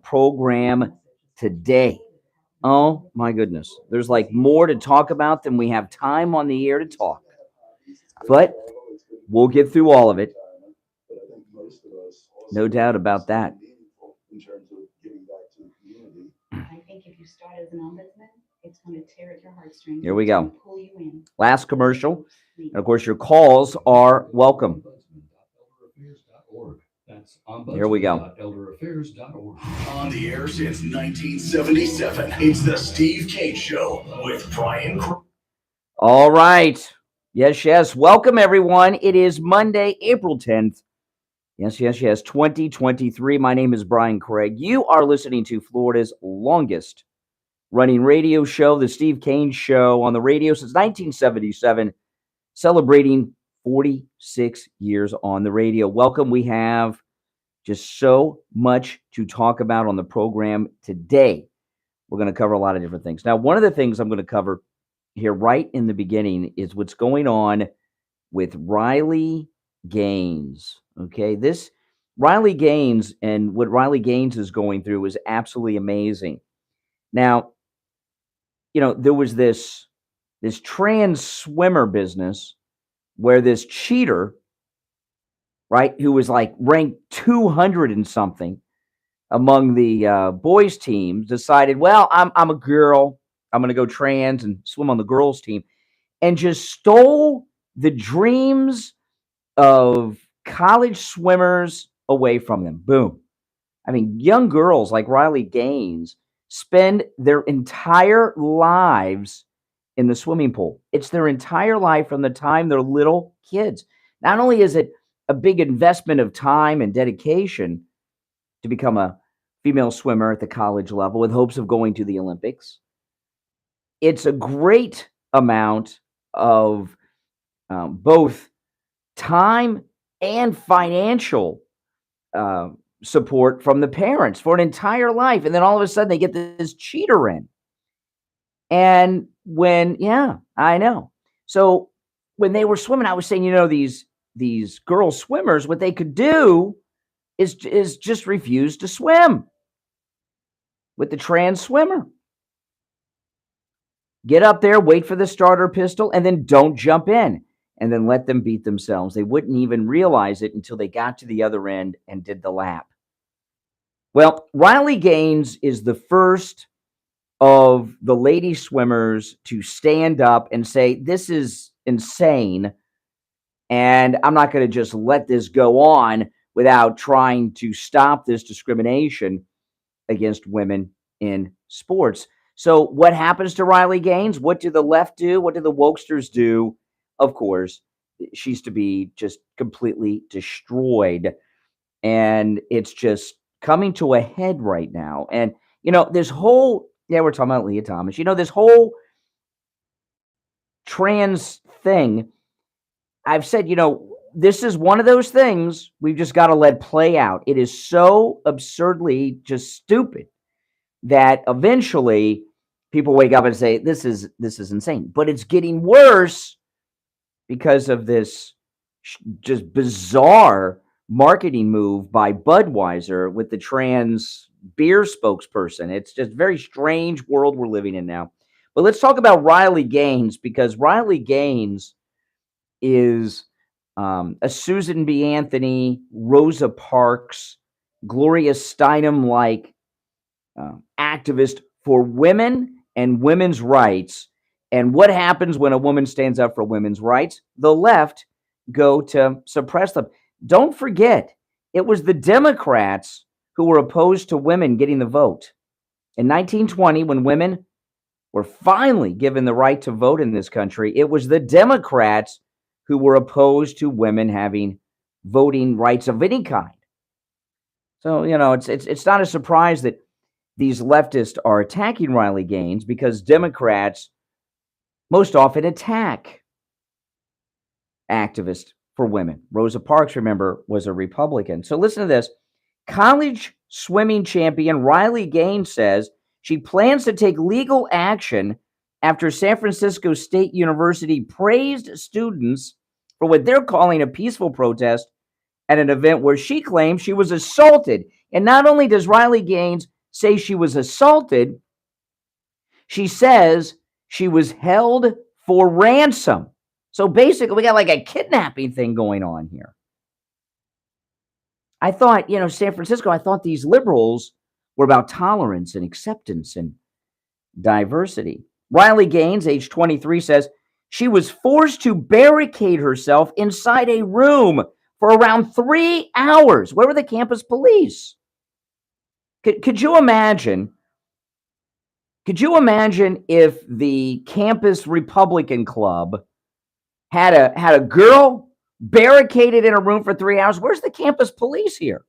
program today. Oh my goodness. There's like more to talk about than we have time on the air to talk. But we'll get through all of it. No doubt about that. I think if you start as an ombudsman, it's going to tear at your heartstrings. Here we go. It's gonna pull you in. Last commercial. And of course, your calls are welcome. Here we go. On the air since 1977, it's the Steve Kane Show with Brian. All right. Yes. Welcome, everyone. It is Monday, April 10th. Yes, 2023. My name is Brian Craig. You are listening to Florida's longest running radio show, the Steve Kane Show, on the radio since 1977, celebrating 46 years on the radio. Welcome. We have just so much to talk about on the program today. We're going to cover a lot of different things. Now, one of the things I'm going to cover here right in the beginning is what's going on with Riley Gaines. Okay, this Riley Gaines and what Riley Gaines is going through is absolutely amazing. Now, there was this trans swimmer business where this cheater, right, who was like ranked 200 and something among the boys teams, decided, well, I'm a girl. I'm going to go trans and swim on the girls team, and just stole the dreams of college swimmers away from them. Boom. I mean, young girls like Riley Gaines spend their entire lives in the swimming pool. It's their entire life from the time they're little kids. Not only is it a big investment of time and dedication to become a female swimmer at the college level with hopes of going to the Olympics, it's a great amount of both time and financial support from the parents for an entire life. And then all of a sudden they get this cheater in. And I know. So when they were swimming, I was saying, these girl swimmers, what they could do is just refuse to swim with the trans swimmer. Get up there, wait for the starter pistol, and then don't jump in. And then let them beat themselves. They wouldn't even realize it until they got to the other end and did the lap. Well, Riley Gaines is the first of the lady swimmers to stand up and say, this is insane, and I'm not going to just let this go on without trying to stop this discrimination against women in sports. So what happens to Riley Gaines? What do the left do? What do the wokesters do? Of course, she's to be just completely destroyed. And it's just coming to a head right now. And, this whole, we're talking about Leah Thomas, this whole trans thing, I've said, this is one of those things we've just got to let play out. It is so absurdly just stupid that eventually people wake up and say, this is insane. But it's getting worse because of this just bizarre marketing move by Budweiser with the trans beer spokesperson. It's just a very strange world we're living in now. But let's talk about Riley Gaines, because Riley Gaines is a Susan B. Anthony, Rosa Parks, Gloria Steinem-like activist for women and women's rights. And what happens when a woman stands up for women's rights? The left go to suppress them. Don't forget, it was the Democrats who were opposed to women getting the vote. In 1920, when women were finally given the right to vote in this country, it was the Democrats who were opposed to women having voting rights of any kind. So, it's not a surprise that these leftists are attacking Riley Gaines, because Democrats most often attack activists for women. Rosa Parks, remember, was a Republican. So listen to this. College swimming champion Riley Gaines says she plans to take legal action after San Francisco State University praised students for what they're calling a peaceful protest at an event where she claims she was assaulted. And not only does Riley Gaines say she was assaulted. She says she was held for ransom. So basically, we got like a kidnapping thing going on here. I thought, San Francisco, I thought these liberals were about tolerance and acceptance and diversity. Riley Gaines, age 23, says she was forced to barricade herself inside a room for around 3 hours. Where were the campus police? Could you imagine? Could you imagine if the campus Republican Club had a girl barricaded in a room for 3 hours? Where's the campus police here?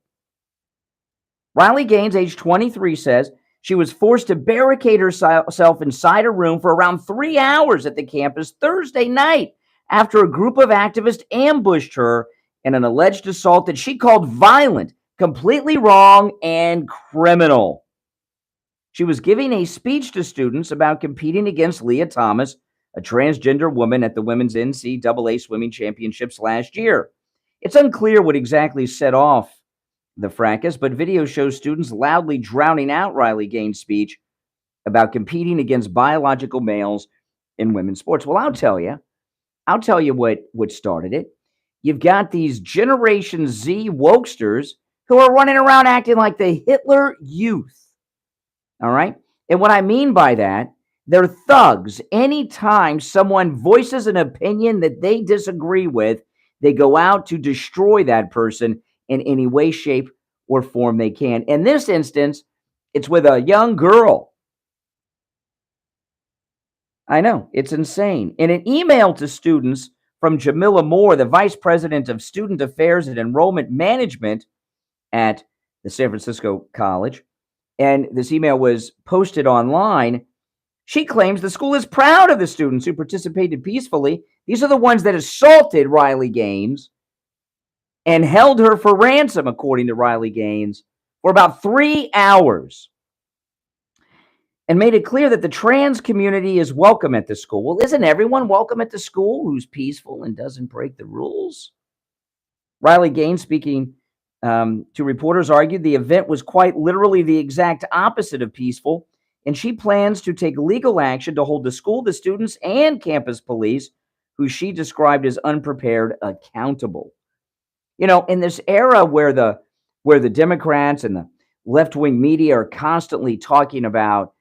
Riley Gaines, age 23, says she was forced to barricade herself inside a room for around 3 hours at the campus Thursday night after a group of activists ambushed her in an alleged assault that she called violent, completely wrong, and criminal. She was giving a speech to students about competing against Leah Thomas, a transgender woman, at the Women's NCAA Swimming Championships last year. It's unclear what exactly set off the fracas, but video shows students loudly drowning out Riley Gaines' speech about competing against biological males in women's sports. Well, I'll tell you what started it. You've got these Generation Z wokesters who are running around acting like the Hitler Youth. All right? And what I mean by that, they're thugs. Anytime someone voices an opinion that they disagree with, they go out to destroy that person in any way, shape, or form they can. In this instance, it's with a young girl. I know, it's insane. In an email to students from Jamila Moore, the vice president of student affairs and enrollment management at the San Francisco College, and this email was posted online, she claims the school is proud of the students who participated peacefully. These are the ones that assaulted Riley Gaines and held her for ransom, according to Riley Gaines, for about 3 hours, and made it clear that the trans community is welcome at the school. Well, isn't everyone welcome at the school who's peaceful and doesn't break the rules? Riley Gaines, speaking to reporters, argued the event was quite literally the exact opposite of peaceful, and she plans to take legal action to hold the school, the students, and campus police, who she described as unprepared, accountable. In this era where the Democrats and the left-wing media are constantly talking about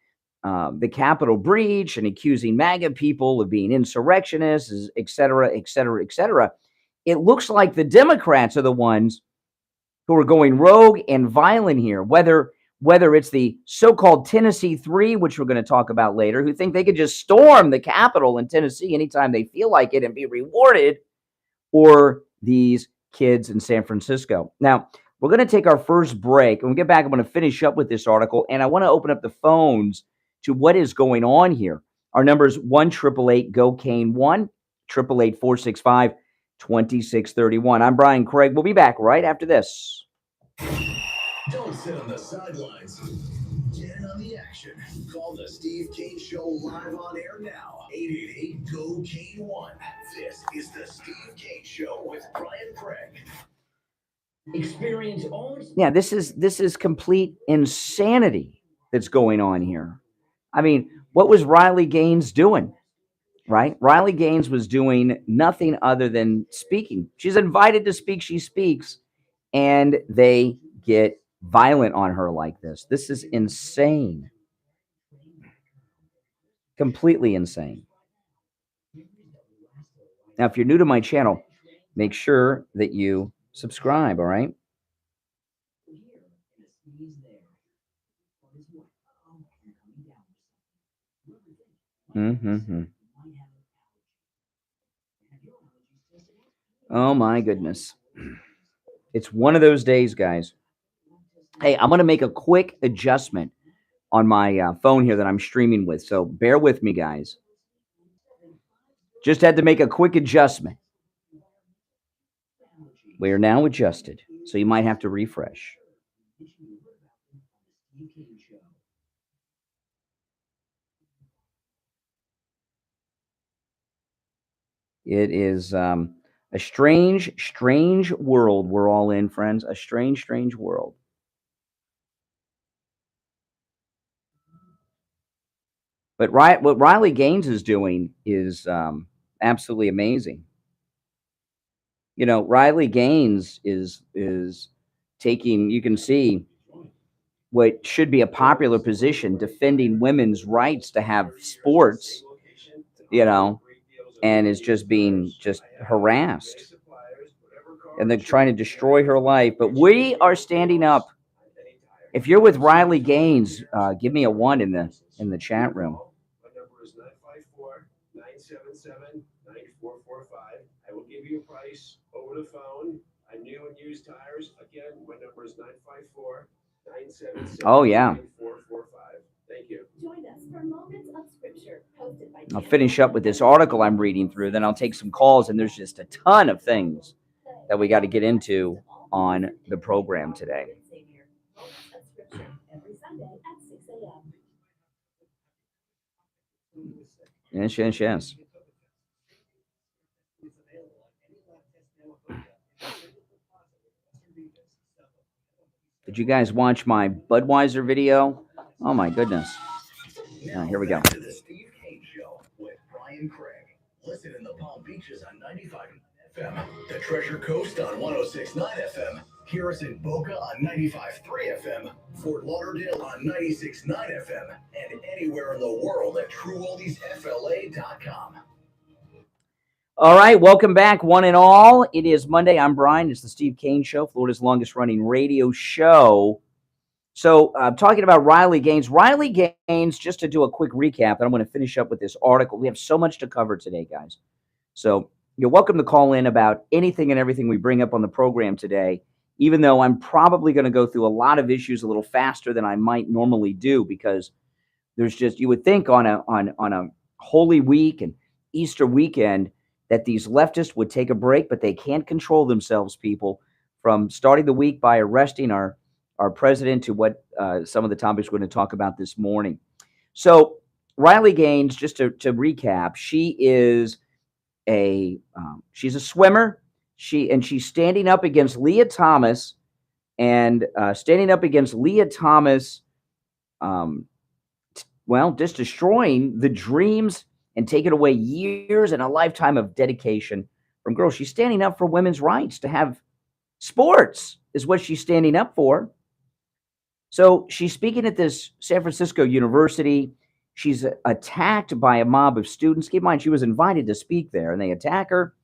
the Capitol breach and accusing MAGA people of being insurrectionists, et cetera, et cetera, et cetera, it looks like the Democrats are the ones who are going rogue and violent here, whether it's the so-called Tennessee Three, which we're going to talk about later, who think they could just storm the Capitol in Tennessee anytime they feel like it and be rewarded, or these kids in San Francisco. Now, we're going to take our first break. When we get back, I'm going to finish up with this article, and I want to open up the phones to what is going on here. Our number is 1-888-GO-CANE-1, 888-465-2631. I'm Brian Craig. We'll be back right after this. Don't sit on the sidelines. Get in on the action. Call the Steve Kane Show live on air now. 888-GO-CANE-1. This is the Steve Kane Show with Brian Craig. Experience all. Yeah, this is complete insanity that's going on here. I mean, what was Riley Gaines doing? Right? Riley Gaines was doing nothing other than speaking. She's invited to speak. She speaks, and they get violent on her like this. This is insane. Completely insane. Now, if you're new to my channel, make sure that you subscribe, all right? Oh, my goodness. It's one of those days, guys. Hey, I'm going to make a quick adjustment on my phone here that I'm streaming with, so bear with me, guys. Just had to make a quick adjustment. We are now adjusted, so you might have to refresh. It is a strange, strange world we're all in, friends. A strange, strange world. But what Riley Gaines is doing is absolutely amazing. You know, Riley Gaines is taking, you can see what should be a popular position, defending women's rights to have sports, you know, and is just being just harassed. And they're trying to destroy her life. But we are standing up. If you're with Riley Gaines, give me a 1 in the chat room. My number is 954-977-9445. I will give you a price over the phone on new and used tires. Again, my number is 954-977-9445. Oh, yeah. Thank you. Join us for Moments of Scripture, hosted by I'll finish up with this article I'm reading through, then I'll take some calls, and there's just a ton of things that we got to get into on the program today. Moments of Scripture, every Sunday at 6 a.m. Yes. Did you guys watch my Budweiser video? Oh my goodness. Here we go. Back to the Steve Kane Show with Brian Craig. Listen in the Palm Beaches on 95 FM, the Treasure Coast on 106.9 FM, hear us in Boca on 95.3 FM, Fort Lauderdale on 96.9 FM, and anywhere in the world at TrueOldiesFLA.com. All right, welcome back, one and all. It is Monday. I'm Brian. It's the Steve Kane Show, Florida's longest-running radio show. So, talking about Riley Gaines. Riley Gaines, just to do a quick recap, and I'm going to finish up with this article. We have so much to cover today, guys. So, you're welcome to call in about anything and everything we bring up on the program today, even though I'm probably going to go through a lot of issues a little faster than I might normally do, because there's just, you would think on a Holy Week and Easter weekend that these leftists would take a break, but they can't control themselves, people, from starting the week by arresting our president, to what some of the topics we're going to talk about this morning. So Riley Gaines, just to recap, she is she's a swimmer. She's standing up against Leah Thomas, and just destroying the dreams and taking away years and a lifetime of dedication from girls. She's standing up for women's rights to have sports, is what she's standing up for. So she's speaking at this San Francisco University. She's attacked by a mob of students. Keep in mind, she was invited to speak there, and they attack her.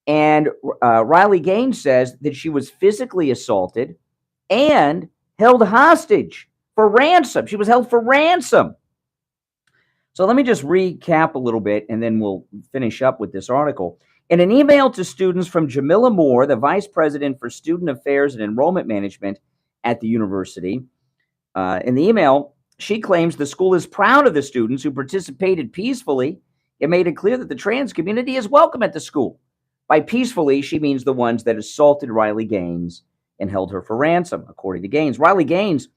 And Riley Gaines says that she was physically assaulted and held hostage for ransom. She was held for ransom. So let me just recap a little bit, and then we'll finish up with this article. In an email to students from Jamila Moore, the Vice President for Student Affairs and Enrollment Management at the university, in the email, she claims the school is proud of the students who participated peacefully. It made it clear that the trans community is welcome at the school. By peacefully, she means the ones that assaulted Riley Gaines and held her for ransom, according to Gaines. Riley Gaines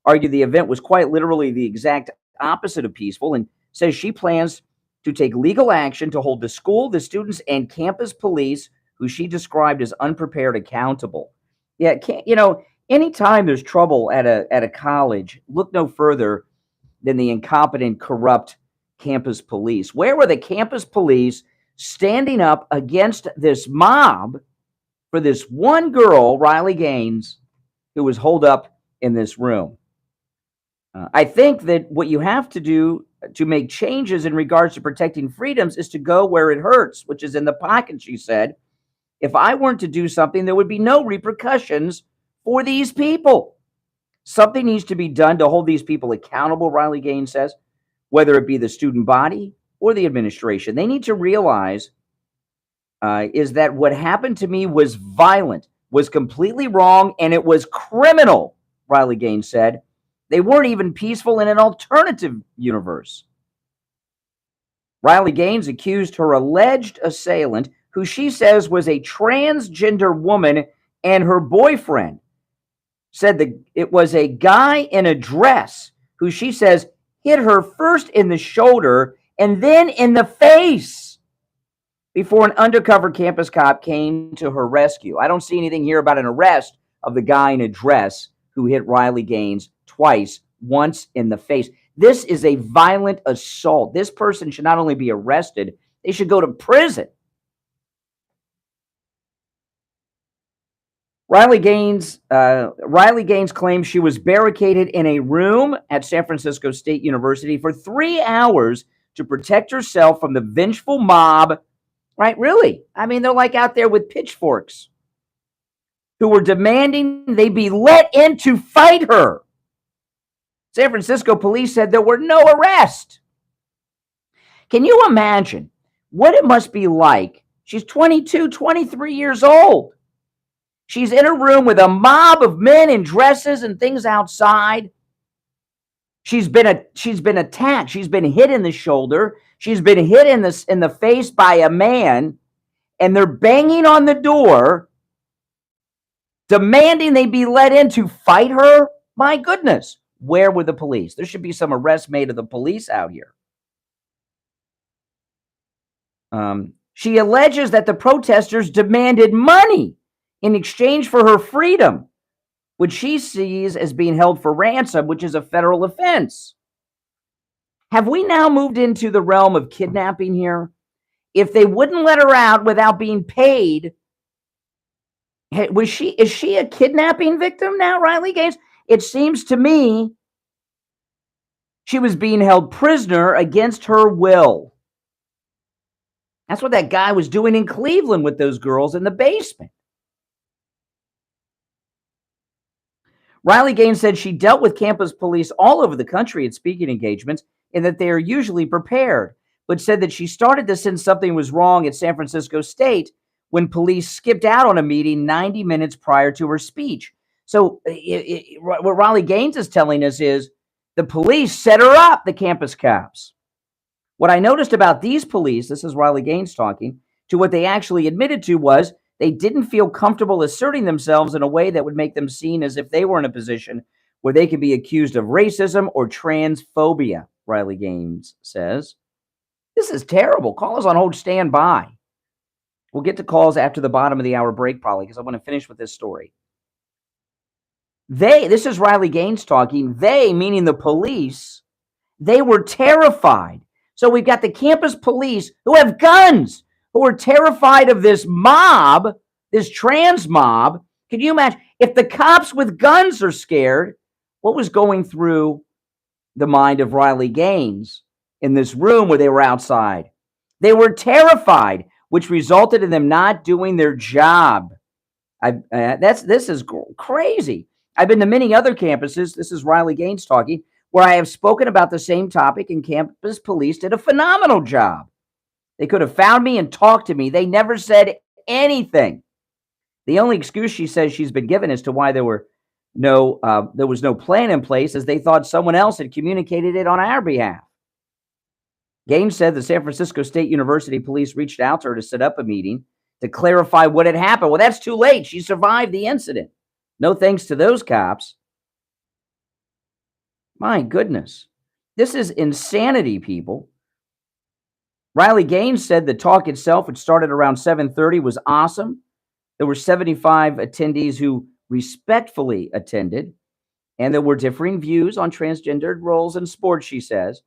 argued the event was quite literally the exact opposite of peaceful, and says she plans to take legal action to hold the school, the students, and campus police, who she described as unprepared, accountable. Yeah, anytime there's trouble at a college, look no further than the incompetent, corrupt campus police. Where were the campus police standing up against this mob for this one girl, Riley Gaines, who was holed up in this room? I think that what you have to do to make changes in regards to protecting freedoms is to go where it hurts, which is in the pocket, she said. If I weren't to do something, there would be no repercussions for these people. Something needs to be done to hold these people accountable, Riley Gaines says, whether it be the student body or the administration. They need to realize is that what happened to me was violent, was completely wrong, and it was criminal, Riley Gaines said. They weren't even peaceful in an alternative universe. Riley Gaines accused her alleged assailant, who she says was a transgender woman, and her boyfriend, said that it was a guy in a dress who she says hit her first in the shoulder and then in the face before an undercover campus cop came to her rescue. I don't see anything here about an arrest of the guy in a dress who hit Riley Gaines twice, once in the face. This is a violent assault. This person should not only be arrested, they should go to prison. Riley Gaines claims she was barricaded in a room at San Francisco State University for 3 hours to protect herself from the vengeful mob. Right? Really? I mean, they're like out there with pitchforks, who were demanding they be let in to fight her. San Francisco police said there were no arrests. Can you imagine what it must be like? She's 22, 23 years old. She's in a room with a mob of men in dresses and things outside. She's been attacked. She's been hit in the shoulder. She's been hit in the face by a man, and they're banging on the door, demanding they be let in to fight her. My goodness, where were the police? There should be some arrests made of the police out here. She alleges that the protesters demanded money in exchange for her freedom, which she sees as being held for ransom, which is a federal offense. Have we now moved into the realm of kidnapping here? If they wouldn't let her out without being paid, is she a kidnapping victim now, Riley Gaines? It seems to me she was being held prisoner against her will. That's what that guy was doing in Cleveland with those girls in the basement. Riley Gaines said she dealt with campus police all over the country at speaking engagements and that they are usually prepared, but said that she started to sense something was wrong at San Francisco State when police skipped out on a meeting 90 minutes prior to her speech. So what Riley Gaines is telling us is the police set her up, the campus cops. What I noticed about these police, this is Riley Gaines talking, to what they actually admitted to was they didn't feel comfortable asserting themselves in a way that would make them seen as if they were in a position where they could be accused of racism or transphobia, Riley Gaines says. This is terrible. Call us on hold, stand by. We'll get to calls after the bottom of the hour break, probably, because I want to finish with this story. This is Riley Gaines talking, they, meaning the police, they were terrified. So we've got the campus police who have guns, who are terrified of this mob, this trans mob. Can you imagine? If the cops with guns are scared, what was going through the mind of Riley Gaines in this room where they were outside? They were terrified, which resulted in them not doing their job. This is crazy. I've been to many other campuses. This is Riley Gaines talking, where I have spoken about the same topic, and campus police did a phenomenal job. They could have found me and talked to me. They never said anything. The only excuse she says she's been given as to why there was no plan in place is they thought someone else had communicated it on our behalf. Gaines said the San Francisco State University police reached out to her to set up a meeting to clarify what had happened. Well, that's too late. She survived the incident. No thanks to those cops. My goodness. This is insanity, people. Riley Gaines said the talk itself, which started around 7:30, was awesome. There were 75 attendees who respectfully attended, and there were differing views on transgendered roles in sports, she says.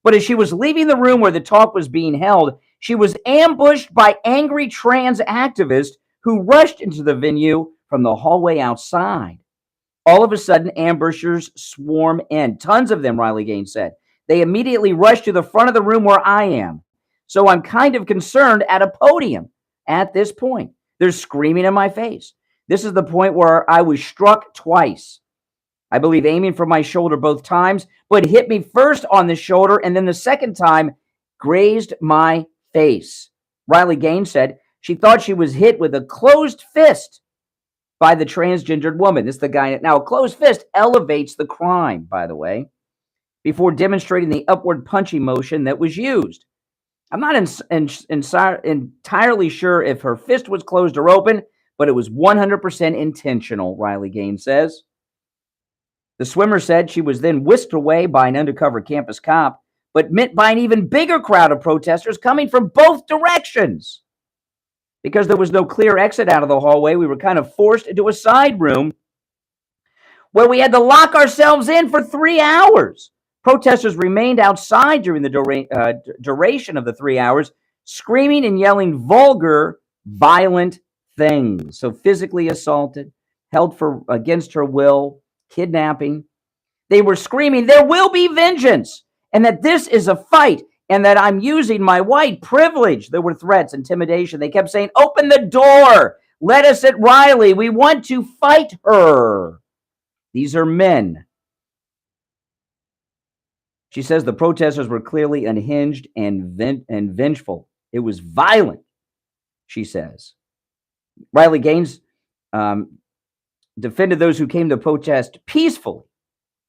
But as she was leaving the room where the talk was being held, she was ambushed by angry trans activists who rushed into the venue from the hallway outside. All of a sudden, ambushers swarm in. Tons of them, Riley Gaines said. They immediately rushed to the front of the room where I am. So I'm kind of concerned at a podium at this point. They're screaming in my face. This is the point where I was struck twice. I believe aiming for my shoulder both times, but hit me first on the shoulder and then the second time grazed my face. Riley Gaines said she thought she was hit with a closed fist by the transgendered woman. This is the guy. Now, a closed fist elevates the crime, by the way, before demonstrating the upward punching motion that was used. I'm not entirely sure if her fist was closed or open, but it was 100% intentional, Riley Gaines says. The swimmer said she was then whisked away by an undercover campus cop, but met by an even bigger crowd of protesters coming from both directions. Because there was no clear exit out of the hallway, we were kind of forced into a side room where we had to lock ourselves in for 3 hours. Protesters remained outside during the duration of the 3 hours, screaming and yelling vulgar, violent things. So physically assaulted, held for against her will, kidnapping. They were screaming, there will be vengeance, and that this is a fight, and that I'm using my white privilege. There were threats, intimidation. They kept saying, open the door. Let us at Riley. We want to fight her. These are men. She says the protesters were clearly unhinged and vengeful. It was violent, she says. Riley Gaines defended those who came to protest peacefully.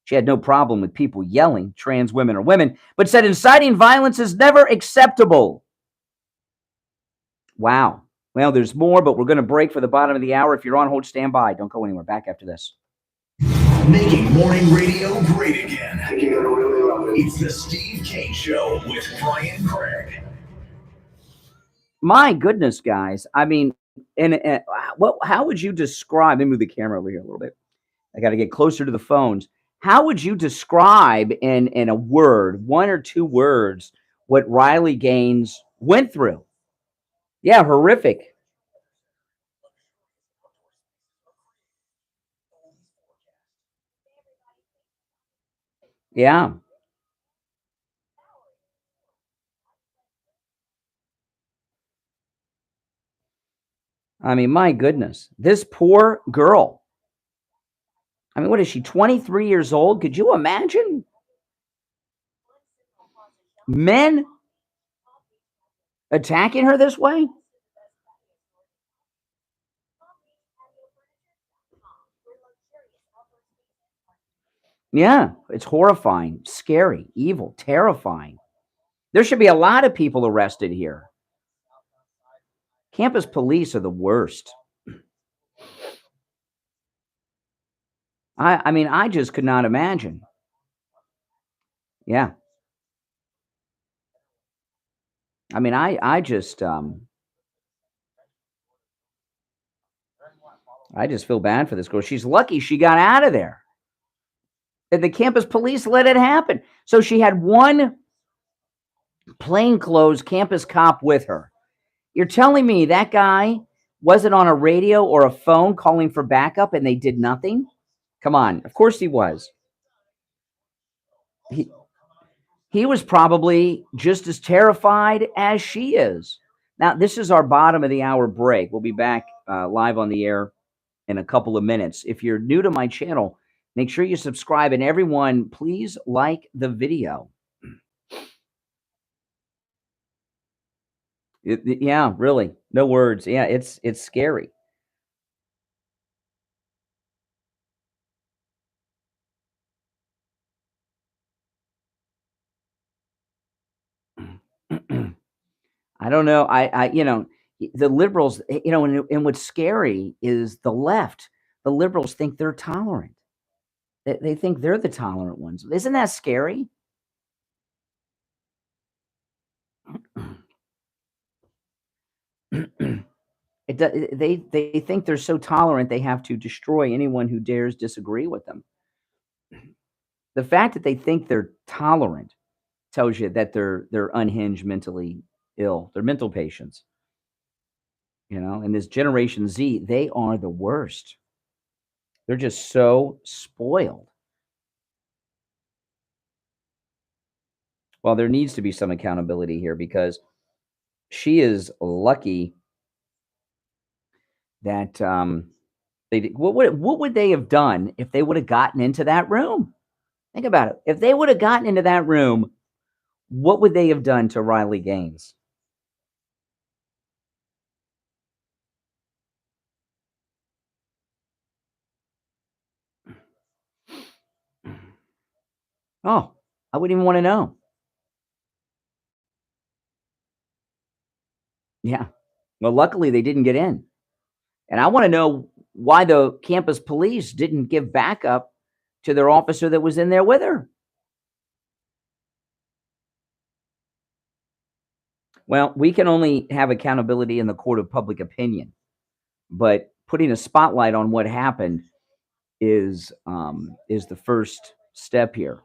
She had no problem with people yelling, trans women or women, but said inciting violence is never acceptable. Wow. Well, there's more, but we're going to break for the bottom of the hour. If you're on hold, stand by. Don't go anywhere. Back after this. Making morning radio great again. It's the Steve Kane Show with Brian Craig. My goodness, guys. I mean, how would you describe, let me move the camera over here a little bit. I got to get closer to the phones. How would you describe in a word, 1 or 2 words, what Riley Gaines went through? Yeah, horrific. Yeah. I mean, my goodness, this poor girl. I mean, what is she, 23 years old? Could you imagine? Men attacking her this way? Yeah, it's horrifying, scary, evil, terrifying. There should be a lot of people arrested here. Campus police are the worst. I mean, I just could not imagine. Yeah. I mean, I just feel bad for this girl. She's lucky she got out of there. And the campus police let it happen. So she had one plainclothes campus cop with her. You're telling me that guy wasn't on a radio or a phone calling for backup and they did nothing? Come on. Of course he was. He was probably just as terrified as she is. Now, this is our bottom of the hour break. We'll be back live on the air in a couple of minutes. If you're new to my channel, make sure you subscribe, and everyone, please like the video. Yeah, really. No words. Yeah, it's scary. I don't know. The liberals, and what's scary is the left. The liberals think they're tolerant. They think they're the tolerant ones. Isn't that scary? They think they're so tolerant they have to destroy anyone who dares disagree with them. The fact that they think they're tolerant tells you that they're unhinged, mentally ill. They're mental patients. And this Generation Z, they are the worst. They're just so spoiled. Well, there needs to be some accountability here because she is lucky that what would they have done if they would have gotten into that room? Think about it. If they would have gotten into that room, what would they have done to Riley Gaines? Oh, I wouldn't even want to know. Yeah. Well, luckily they didn't get in. And I want to know why the campus police didn't give backup to their officer that was in there with her. Well, we can only have accountability in the court of public opinion, but putting a spotlight on what happened is the first step here.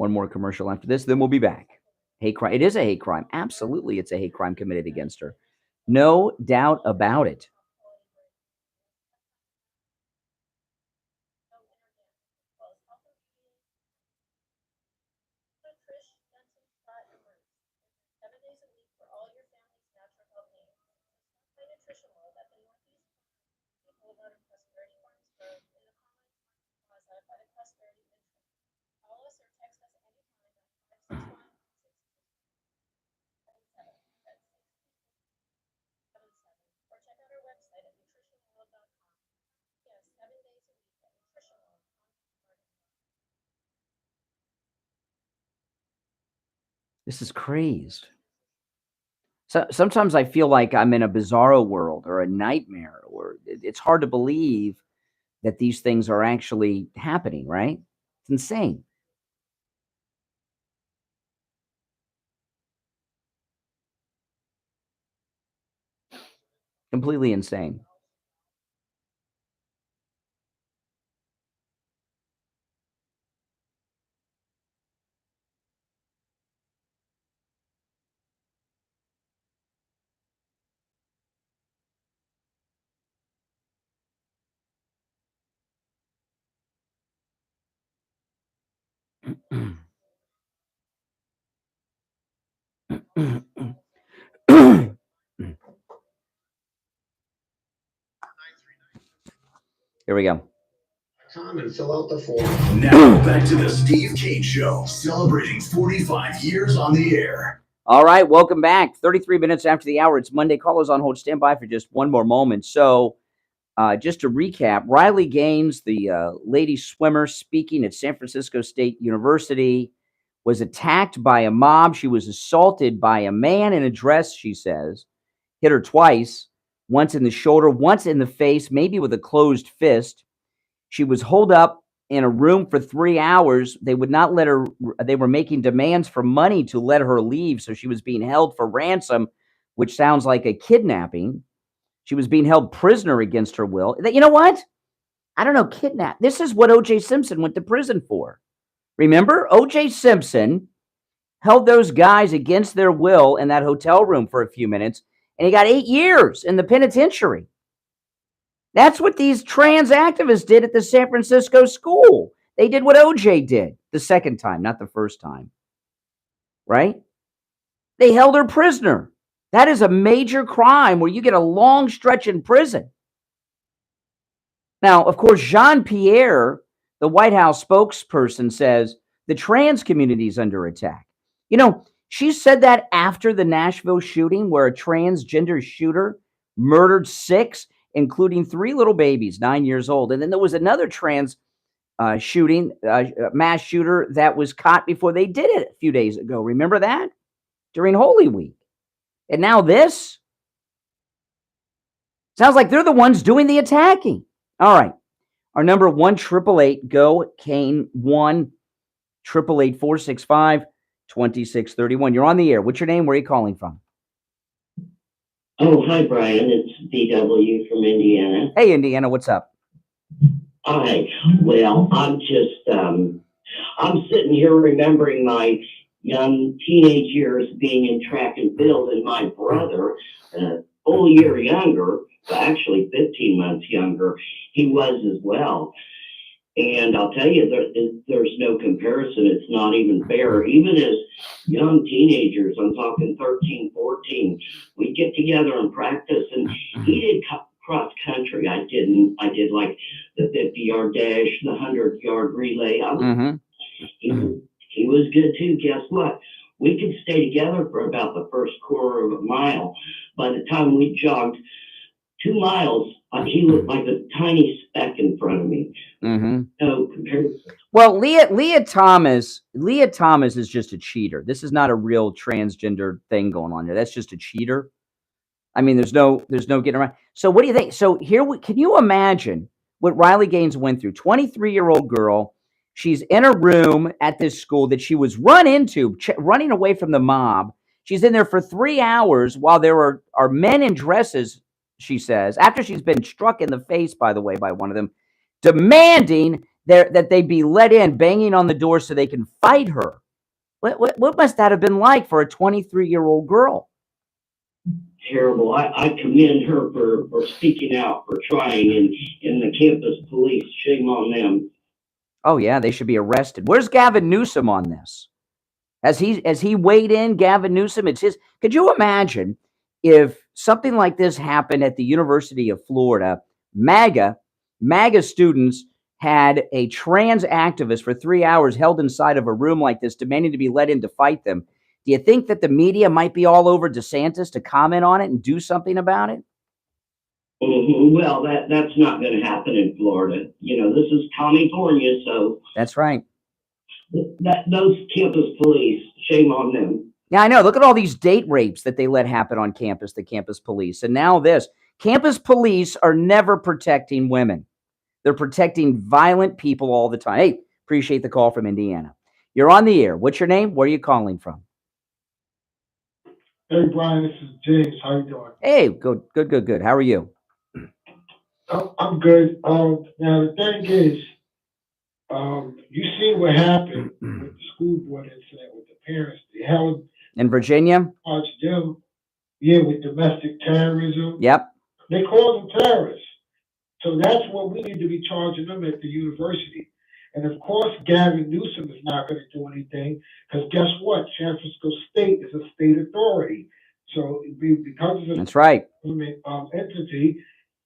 One more commercial after this, then we'll be back. Hate crime. It is a hate crime. Absolutely, it's a hate crime committed against her. No doubt about it. This is crazed. So sometimes I feel like I'm in a bizarro world or a nightmare, or it's hard to believe that these things are actually happening, right? It's insane. Completely insane. Here we go. And fill out the form. Now back to the Steve Kane Show, celebrating 45 years on the air. All right, welcome back. 33 minutes after the hour. It's Monday. Callers on hold. Stand by for just one more moment. So, just to recap, Riley Gaines, the lady swimmer speaking at San Francisco State University, was attacked by a mob. She was assaulted by a man in a dress, she says, hit her twice, once in the shoulder, once in the face, maybe with a closed fist. She was holed up in a room for 3 hours. They would not let her. They were making demands for money to let her leave. So she was being held for ransom, which sounds like a kidnapping. She was being held prisoner against her will. You know what? I don't know, kidnap. This is what O.J. Simpson went to prison for. Remember? O.J. Simpson held those guys against their will in that hotel room for a few minutes, and he got 8 years in the penitentiary. That's what these trans activists did at the San Francisco school. They did what OJ did the second time, not the first time. Right? They held her prisoner. That is a major crime where you get a long stretch in prison. Now, of course, Jean-Pierre, the White House spokesperson, says the trans community is under attack. You know, she said that after the Nashville shooting where a transgender shooter murdered 6, including 3 little babies, 9 years old. And then there was another trans shooting, mass shooter that was caught before they did it a few days ago. Remember that? During Holy Week. And now this? Sounds like they're the ones doing the attacking. All right. Our number 1-888-GO-KANE 1-888-465-2631. You're on the air. What's your name? Where are you calling from? Oh, hi, Brian. It's DW from Indiana. Hey, Indiana. What's up? Hi. Well, I'm just, I'm sitting here remembering my young teenage years being in track and field, and my brother, a full year younger, actually 15 months younger, he was as well. And I'll tell you, there's no comparison. It's not even fair. Even as young teenagers, I'm talking 13, 14, we'd get together and practice. And he did cross country. I didn't. I did like the 50-yard dash, the 100-yard relay. He was good too. Guess what? We could stay together for about the first quarter of a mile. By the time we jogged 2 miles, he looked like a tiny speck in front of me. No comparison. Well, Leah Thomas is just a cheater. This is not a real transgender thing going on here. That's just a cheater. I mean, there's no getting around. So what do you think? So can you imagine what Riley Gaines went through? 23-year-old girl. She's in a room at this school that she was running away from the mob. She's in there for 3 hours while there are men in dresses, she says, after she's been struck in the face, by the way, by one of them, demanding that they'd be let in, banging on the door so they can fight her. What must that have been like for a 23-year-old girl? Terrible. I commend her for speaking out, for trying, and the campus police. Shame on them. Oh yeah, they should be arrested. Where's Gavin Newsom on this? Has he weighed in, Gavin Newsom? It's his. Could you imagine if something like this happened at the University of Florida? MAGA students had a trans activist for 3 hours held inside of a room like this, demanding to be let in to fight them. Do you think that the media might be all over DeSantis to comment on it and do something about it? Well, that's not going to happen in Florida. This is California, so That's right. Those campus police, shame on them. Yeah, I know. Look at all these date rapes that they let happen on campus, the campus police. And now this. Campus police are never protecting women. They're protecting violent people all the time. Hey, appreciate the call from Indiana. You're on the air. What's your name? Where are you calling from? Hey, Brian, this is James. How you doing? Hey, good. How are you? I'm good. Now, the thing is, you see what happened with the school board incident with the parents. They held In Virginia? charged them, with domestic terrorism. Yep. They called them terrorists. So that's what we need to be charging them at the university. And of course, Gavin Newsom is not going to do anything because guess what? San Francisco State is a state authority. So because it's a That's right. entity,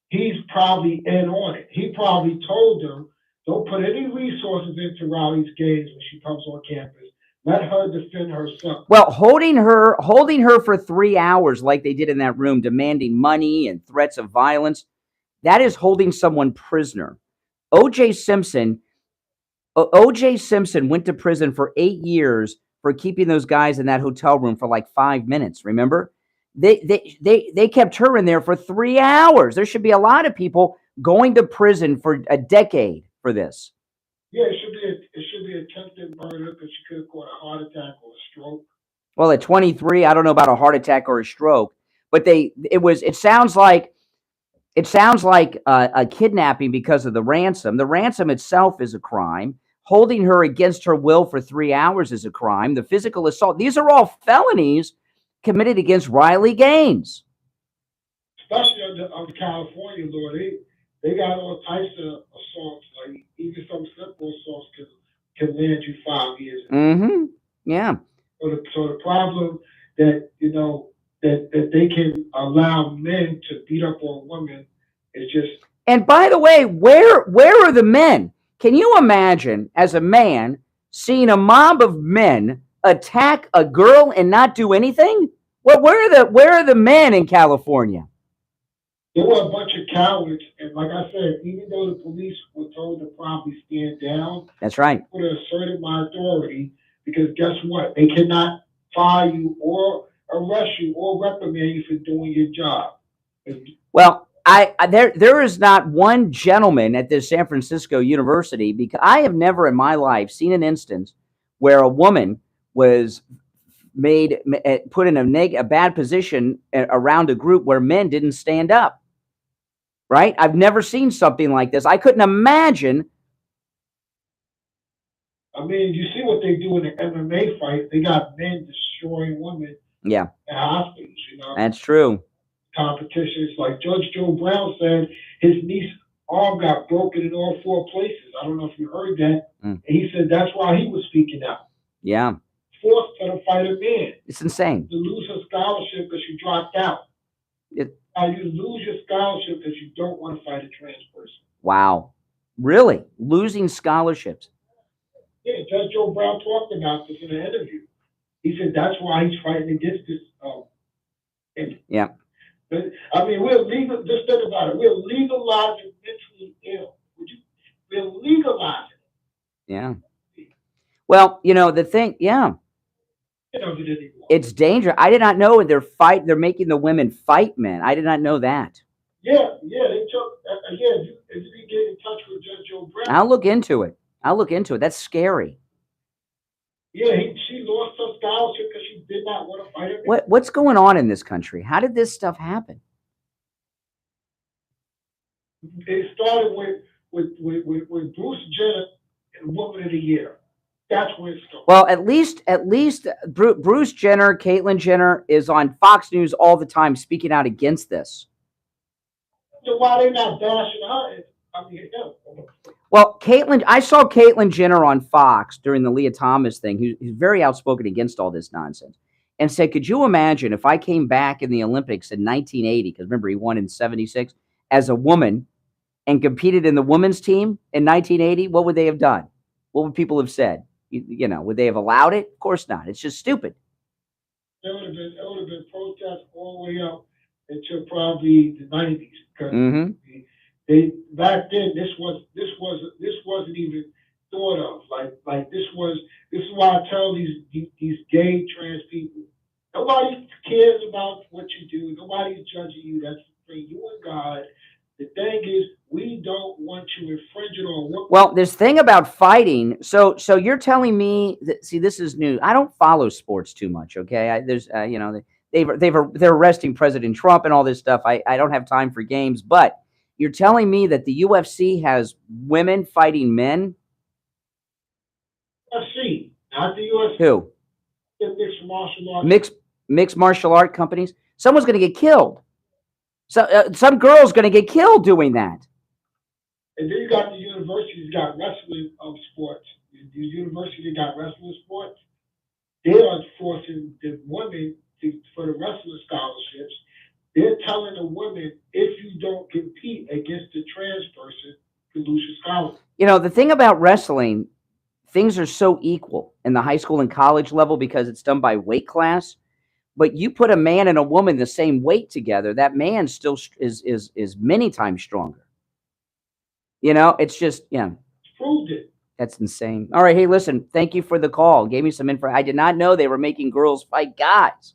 he's probably in on it. He probably told them, don't put any resources into Riley's games when she comes on campus. Let her defend herself. Well, holding her for 3 hours like they did in that room, demanding money and threats of violence, that is holding someone prisoner. O.J. Simpson went to prison for 8 years for keeping those guys in that hotel room for like 5 minutes. Remember? They kept her in there for 3 hours. There should be a lot of people going to prison for a decade for this. Yeah, it should be attempted murder because she could have caught a heart attack or a stroke. Well, at 23, I don't know about a heart attack or a stroke, but it sounds like a kidnapping because of the ransom. The ransom itself is a crime. Holding her against her will for 3 hours is a crime. The physical assault, these are all felonies committed against Riley Gaines. Especially under California law, they got all types of assaults, like even some simple assaults can land you 5 years. Mm-hmm. Yeah. So the problem that that they can allow men to beat up on women is just. And by the way, where are the men? Can you imagine, as a man, seeing a mob of men attack a girl and not do anything? Well, where are the men in California? There were a bunch of cowards, and like I said, even though the police were told to probably stand down, That's right. I would have asserted my authority because guess what? They cannot fire you or arrest you or reprimand you for doing your job. Well, there is not one gentleman at this San Francisco University, because I have never in my life seen an instance where a woman was put in a bad position around a group where men didn't stand up. Right? I've never seen something like this. I couldn't imagine. I mean, you see what they do in an MMA fight. They got men destroying women. Yeah. In hospitals, That's true. Competitions like Judge Joe Brown said his niece's arm got broken in all 4 places. I don't know if you heard that. And he said that's why he was speaking out. Yeah. Forced her to fight a man. It's insane. To lose her scholarship because she dropped out. You lose your scholarship because you don't want to fight a trans person. Wow. Really? Losing scholarships? Yeah, Judge Joe Brown talked about this in an interview. He said that's why he's fighting against this. Yeah. But, I mean, we're legal. Just think about it. We're legalizing mentally ill. We're legalizing it. Yeah. Well, the thing, yeah. It's dangerous. I did not know they're making the women fight men. I did not know that. Yeah, they took. If you get in touch with Judge Joe Brown, I'll look into it. That's scary. Yeah, she lost her scholarship because she did not want to fight a man. What's going on in this country? How did this stuff happen? It started with Bruce Jenner and Woman of the Year. That's where it's going. Well, at least Bruce Jenner, Caitlyn Jenner is on Fox News all the time speaking out against this. So why they not bashing her? I mean, no. Well, I saw Caitlyn Jenner on Fox during the Leah Thomas thing, who's very outspoken against all this nonsense, and said, could you imagine if I came back in the Olympics in 1980, because remember he won in 76, as a woman and competed in the women's team in 1980, what would they have done? What would people have said? You know, would they have allowed it? Of course not. It's just stupid. It would have been protests all the way up until probably the 90s. Because they back then this wasn't even thought of. Like this is why I tell these gay trans people, nobody cares about what you do. Nobody's judging you. That's between you and God. The thing is, we don't want you infringing on what. Well, this thing about fighting. So you're telling me that? See, this is new. I don't follow sports too much. Okay, you know, they're arresting President Trump and all this stuff. I don't have time for games. But you're telling me that the UFC has women fighting men? UFC, not the UFC. Who? The mixed martial arts. Mixed martial art companies. Someone's going to get killed. So some girl's going to get killed doing that. And then you got the universities got wrestling sports. The university got wrestling sports. They are forcing the women for the wrestling scholarships. They're telling the women, if you don't compete against the trans person, you lose your scholarship. You know, the thing about wrestling, things are so equal in the high school and college level because it's done by weight class. But you put a man and a woman the same weight together, that man still is many times stronger. You know, it's just, Proved it. That's insane. All right, hey, listen, thank you for the call. Gave me some info. I did not know they were making girls fight guys.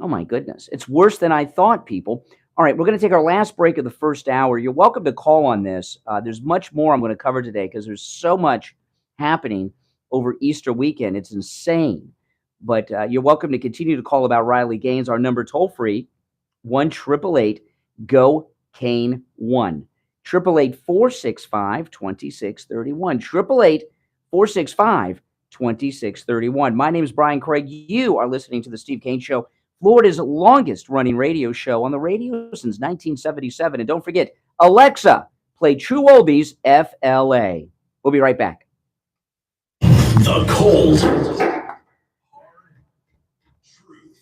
Oh, my goodness. It's worse than I thought, people. All right, we're going to take our last break of the first hour. You're welcome to call on this. There's much more I'm going to cover today because there's so much happening over Easter weekend. It's insane. But you're welcome to continue to call about Riley Gaines. Our number toll-free, 1-888-GO-CANE-1. 888-465-2631. 888-465-2631. My name is Brian Craig. You are listening to The Steve Kane Show, Florida's longest-running radio show on the radio since 1977. And don't forget, Alexa, play True Oldies FLA. We'll be right back. The cold hard truth.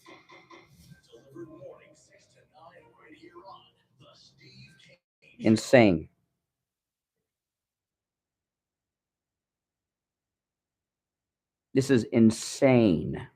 Delivered morning 6 to 9 right here on The Steve Kane Show. Insane. This is insane.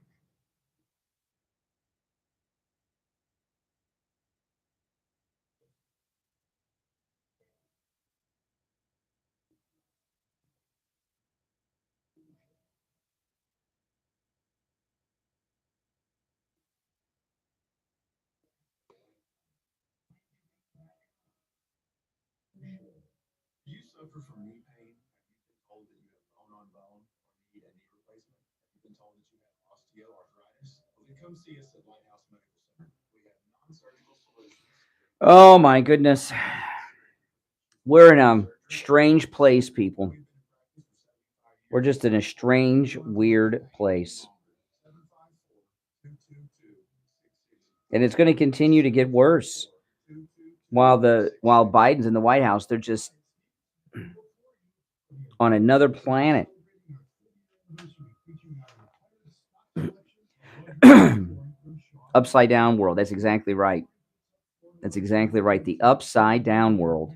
Do you suffer from knee pain? Have you been told that you have bone on bone or need a knee replacement? Have you been told that you have osteoarthritis? Well, then come see us at Lighthouse Medical Center. We have non-surgical solutions. Oh, my goodness. We're in a strange place, people. We're just in a strange, weird place. And it's going to continue to get worse. While Biden's in the White House, they're just on another planet. Upside down world. That's exactly right. That's exactly right. The upside down world.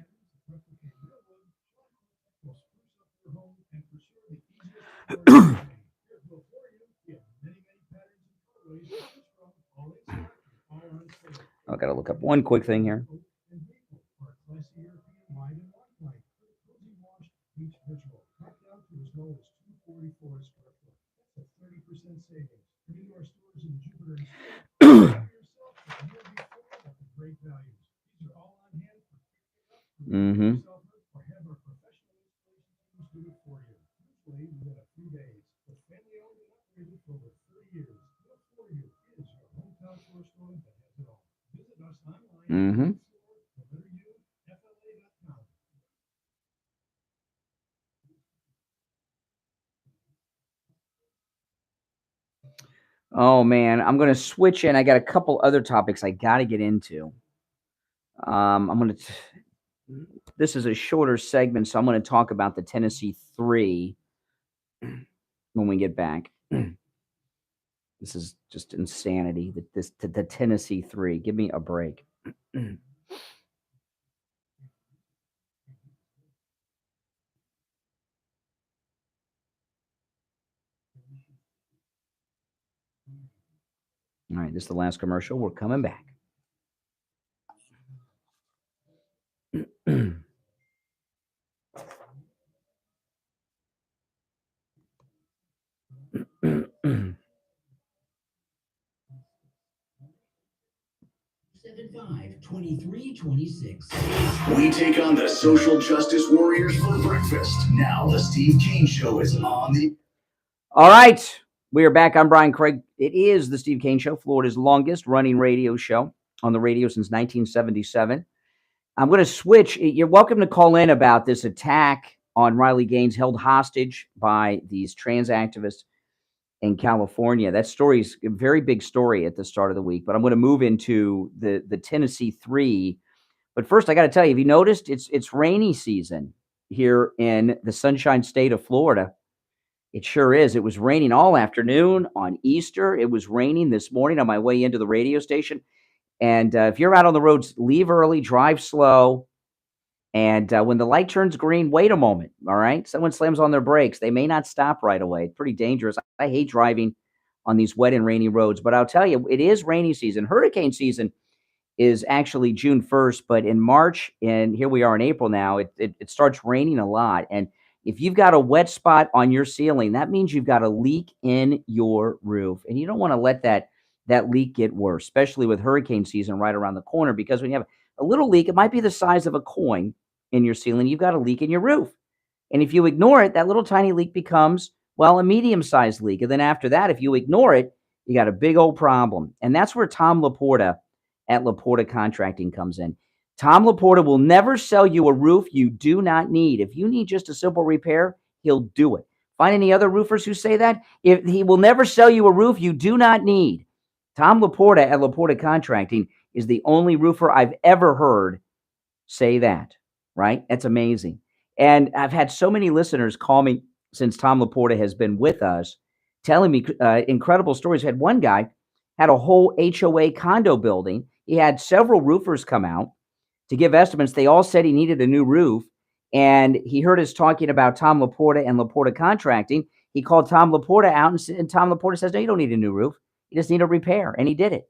I've got to look up one quick thing here. Mm-hmm. Mm-hmm. Oh man, I'm going to switch in. I got a couple other topics I got to get into. I'm going to. This is a shorter segment, so I'm going to talk about the Tennessee 3 when we get back. This is just insanity. The Tennessee 3. Give me a break. All right, this is the last commercial. We're coming back. We take on the social justice warriors for breakfast. Now the Steve Kane Show is on the... All right, we are back. I'm Brian Craig. It is the Steve Kane Show, Florida's longest running radio show on the radio since 1977. I'm going to switch. You're welcome to call in about this attack on Riley Gaines, held hostage by these trans activists in California. That story is a very big story at the start of the week, but I'm going to move into the Tennessee 3. But first, I got to tell you, have you noticed it's rainy season here in the Sunshine State of Florida? It sure is. It was raining all afternoon on Easter. It was raining this morning on my way into the radio station. And if you're out on the roads, leave early, drive slow. And when the light turns green, wait a moment, all right? Someone slams on their brakes. They may not stop right away. Pretty dangerous. I hate driving on these wet and rainy roads. But I'll tell you, it is rainy season. Hurricane season is actually June 1st. But in March, and here we are in April now, it starts raining a lot. And if you've got a wet spot on your ceiling, that means you've got a leak in your roof. And you don't want to let that leak get worse, especially with hurricane season right around the corner, because when you have a little leak, it might be the size of a coin in your ceiling. You've got a leak in your roof. And if you ignore it, that little tiny leak becomes, well, a medium-sized leak. And then after that, if you ignore it, you got a big old problem. And that's where Tom Laporta at Laporta Contracting comes in. Tom Laporta will never sell you a roof you do not need. If you need just a simple repair, he'll do it. Find any other roofers who say that? If he will never sell you a roof you do not need. Tom Laporta at Laporta Contracting is the only roofer I've ever heard say that, right? That's amazing. And I've had so many listeners call me since Tom Laporta has been with us, telling me incredible stories. I had one guy had a whole HOA condo building. He had several roofers come out to give estimates. They all said he needed a new roof. And he heard us talking about Tom Laporta and Laporta Contracting. He called Tom Laporta out, and Tom Laporta says, no, you don't need a new roof. You just need a repair. And he did it.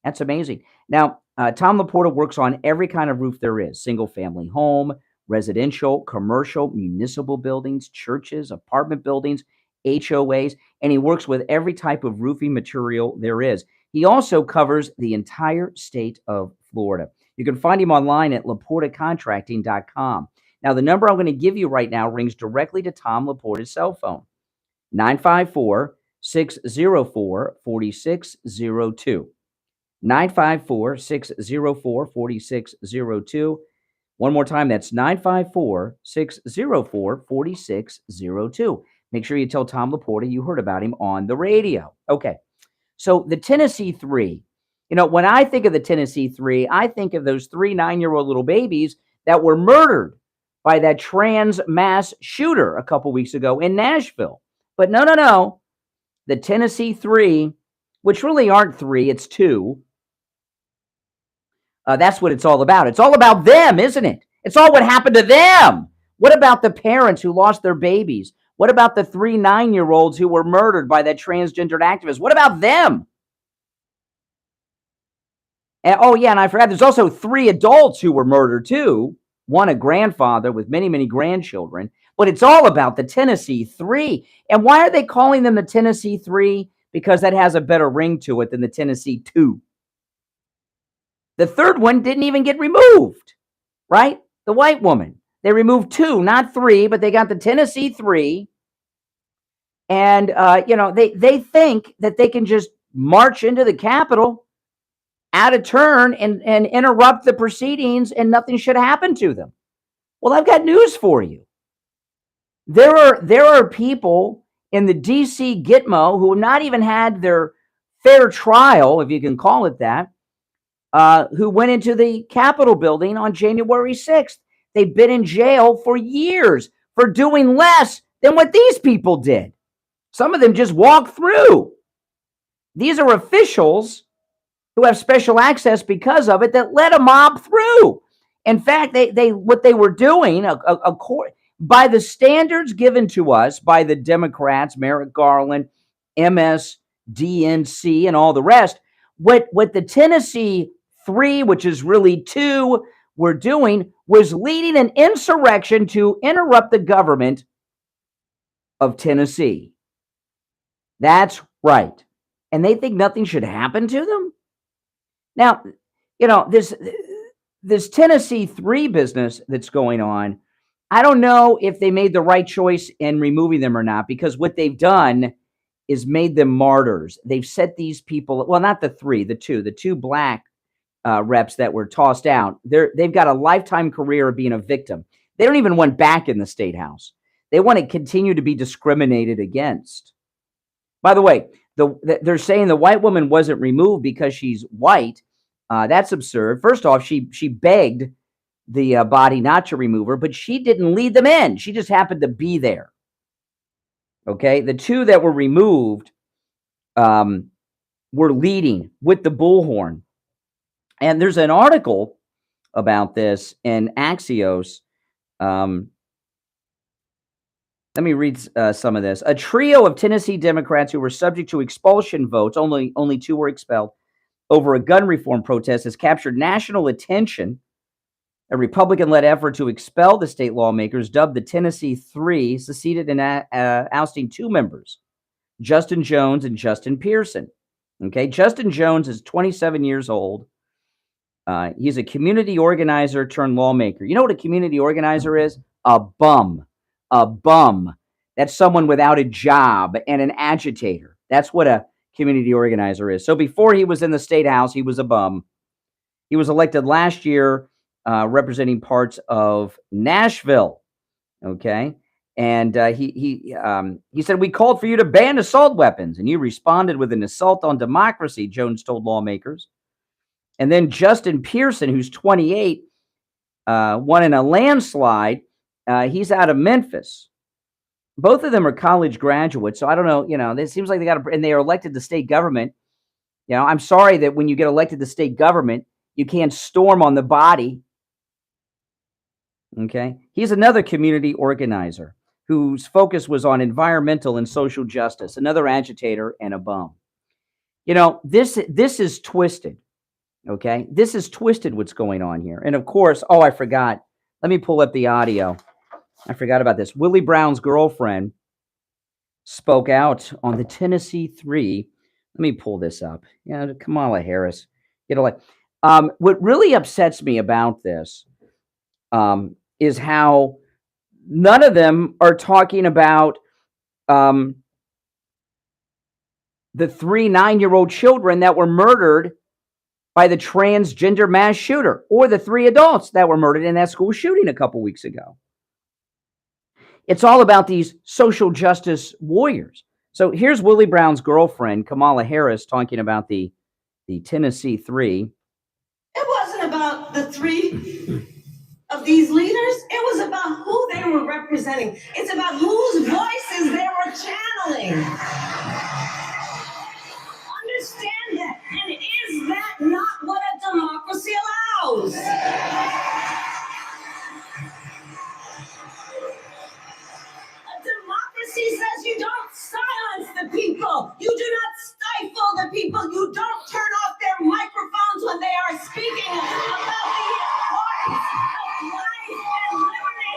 That's amazing. Now, Tom Laporta works on every kind of roof there is: single family home, residential, commercial, municipal buildings, churches, apartment buildings, HOAs, and he works with every type of roofing material there is. He also covers the entire state of Florida. You can find him online at laportacontracting.com. Now, the number I'm going to give you right now rings directly to Tom Laporta's cell phone, 954-604-4602. 954-604-4602. One more time, that's 954-604-4602. Make sure you tell Tom Laporta you heard about him on the radio. Okay, so the Tennessee 3. You know, when I think of the Tennessee 3, I think of those 3 9-year-old little babies that were murdered by that trans mass shooter a couple weeks ago in Nashville. But no. The Tennessee 3, which really aren't 3, it's 2. That's what it's all about. It's all about them, isn't it? It's all what happened to them. What about the parents who lost their babies? What about the 3 9-year-olds who were murdered by that transgendered activist? What about them? And, oh, yeah, and I forgot, there's also 3 adults who were murdered, too. One, a grandfather with many, many grandchildren. But it's all about the Tennessee 3. And why are they calling them the Tennessee 3? Because that has a better ring to it than the Tennessee 2. The third one didn't even get removed, right? The white woman. They removed 2, not 3, but they got the Tennessee 3. And, they think that they can just march into the Capitol out of turn and interrupt the proceedings and nothing should happen to them. Well, I've got news for you. There are people in the DC Gitmo who have not even had their fair trial, if you can call it that, who went into the Capitol building on January 6th. They've been in jail for years for doing less than what these people did. Some of them just walked through. These are officials who have special access because of it that let a mob through. In fact, they what they were doing, by the standards given to us by the Democrats, Merrick Garland, MSDNC, and all the rest, what the Tennessee 3, which is really 2, were doing was leading an insurrection to interrupt the government of Tennessee. That's right. And they think nothing should happen to them? Now, this Tennessee 3 business that's going on, I don't know if they made the right choice in removing them or not, because what they've done is made them martyrs. They've set these people, well, not the 3, the 2 black reps that were tossed out. They've got a lifetime career of being a victim. They don't even want back in the state house. They want to continue to be discriminated against. By the way, they're saying the white woman wasn't removed because she's white. That's absurd. First off, she begged the body not to remove her, but she didn't lead them in. She just happened to be there. Okay, the 2 that were removed were leading with the bullhorn. And there's an article about this in Axios. Let me read some of this. A trio of Tennessee Democrats who were subject to expulsion votes, only 2 were expelled, over a gun reform protest has captured national attention. A Republican-led effort to expel the state lawmakers, dubbed the Tennessee 3, succeeded in ousting 2 members, Justin Jones and Justin Pearson. Okay, Justin Jones is 27 years old. He's a community organizer turned lawmaker. You know what a community organizer is? A bum. A bum. That's someone without a job and an agitator. That's what a community organizer is. So before he was in the state house, he was a bum. He was elected last year representing parts of Nashville. Okay. And he said, "We called for you to ban assault weapons, and you responded with an assault on democracy," Jones told lawmakers. And then Justin Pearson, who's 28, won in a landslide. He's out of Memphis. Both of them are college graduates, so I don't know. It seems like and they are elected to state government. I'm sorry that when you get elected to state government, you can't storm on the body. Okay, he's another community organizer whose focus was on environmental and social justice. Another agitator and a bum. This is twisted. Okay, this is twisted. What's going on here? And of course, I forgot. Let me pull up the audio. I forgot about this. Willie Brown's girlfriend spoke out on the Tennessee 3. Let me pull this up. Kamala Harris. What really upsets me about this is how none of them are talking about the 3 9-year-old children that were murdered by the transgender mass shooter, or the 3 adults that were murdered in that school shooting a couple weeks ago. It's all about these social justice warriors. So here's Willie Brown's girlfriend, Kamala Harris, talking about the Tennessee 3. It wasn't about the 3 of these leaders. It was about who they were representing. It's about whose voices they were channeling. Understand that. And is that not what a democracy allows? Democracy says you don't silence the people. You do not stifle the people. You don't turn off their microphones when they are speaking about the importance of life and liberty.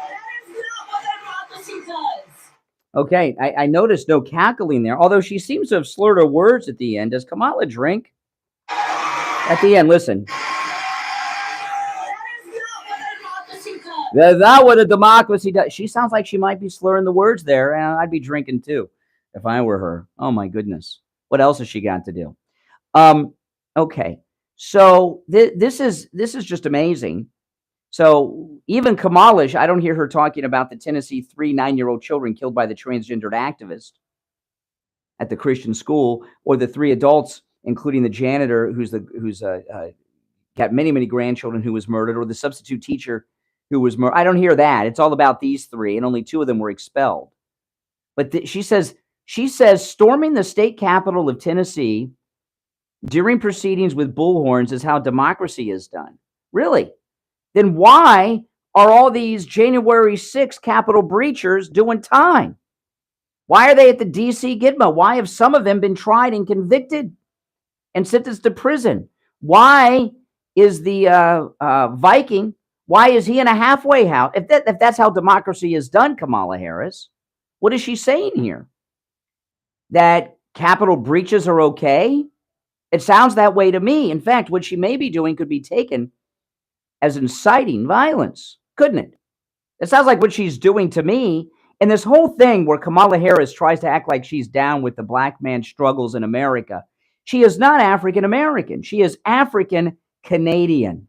That is not what democracy does. Okay, I noticed no cackling there, although she seems to have slurred her words at the end. Does Kamala drink? At the end, listen. That's not what a democracy does. She sounds like she might be slurring the words there, and I'd be drinking too if I were her. Oh my goodness, what else has she got to do? Okay, so this is just amazing. So even Kamala, I don't hear her talking about the Tennessee 3 9-year-old children killed by the transgendered activist at the Christian school, or the 3 adults, including the janitor who's got many grandchildren, who was murdered, or the substitute teacher who was murdered. I don't hear that. It's all about these 3, and only 2 of them were expelled. But she says storming the state capitol of Tennessee during proceedings with bullhorns is how democracy is done. Really? Then why are all these January 6th Capitol breachers doing time? Why are they at the D.C. Gitmo? Why have some of them been tried and convicted and sentenced to prison? Why is the Viking, why is he in a halfway house? If that's how democracy is done, Kamala Harris, what is she saying here? That Capitol breaches are okay? It sounds that way to me. In fact, what she may be doing could be taken as inciting violence, couldn't it? It sounds like what she's doing to me. And this whole thing where Kamala Harris tries to act like she's down with the black man's struggles in America. She is not African American. She is African Canadian.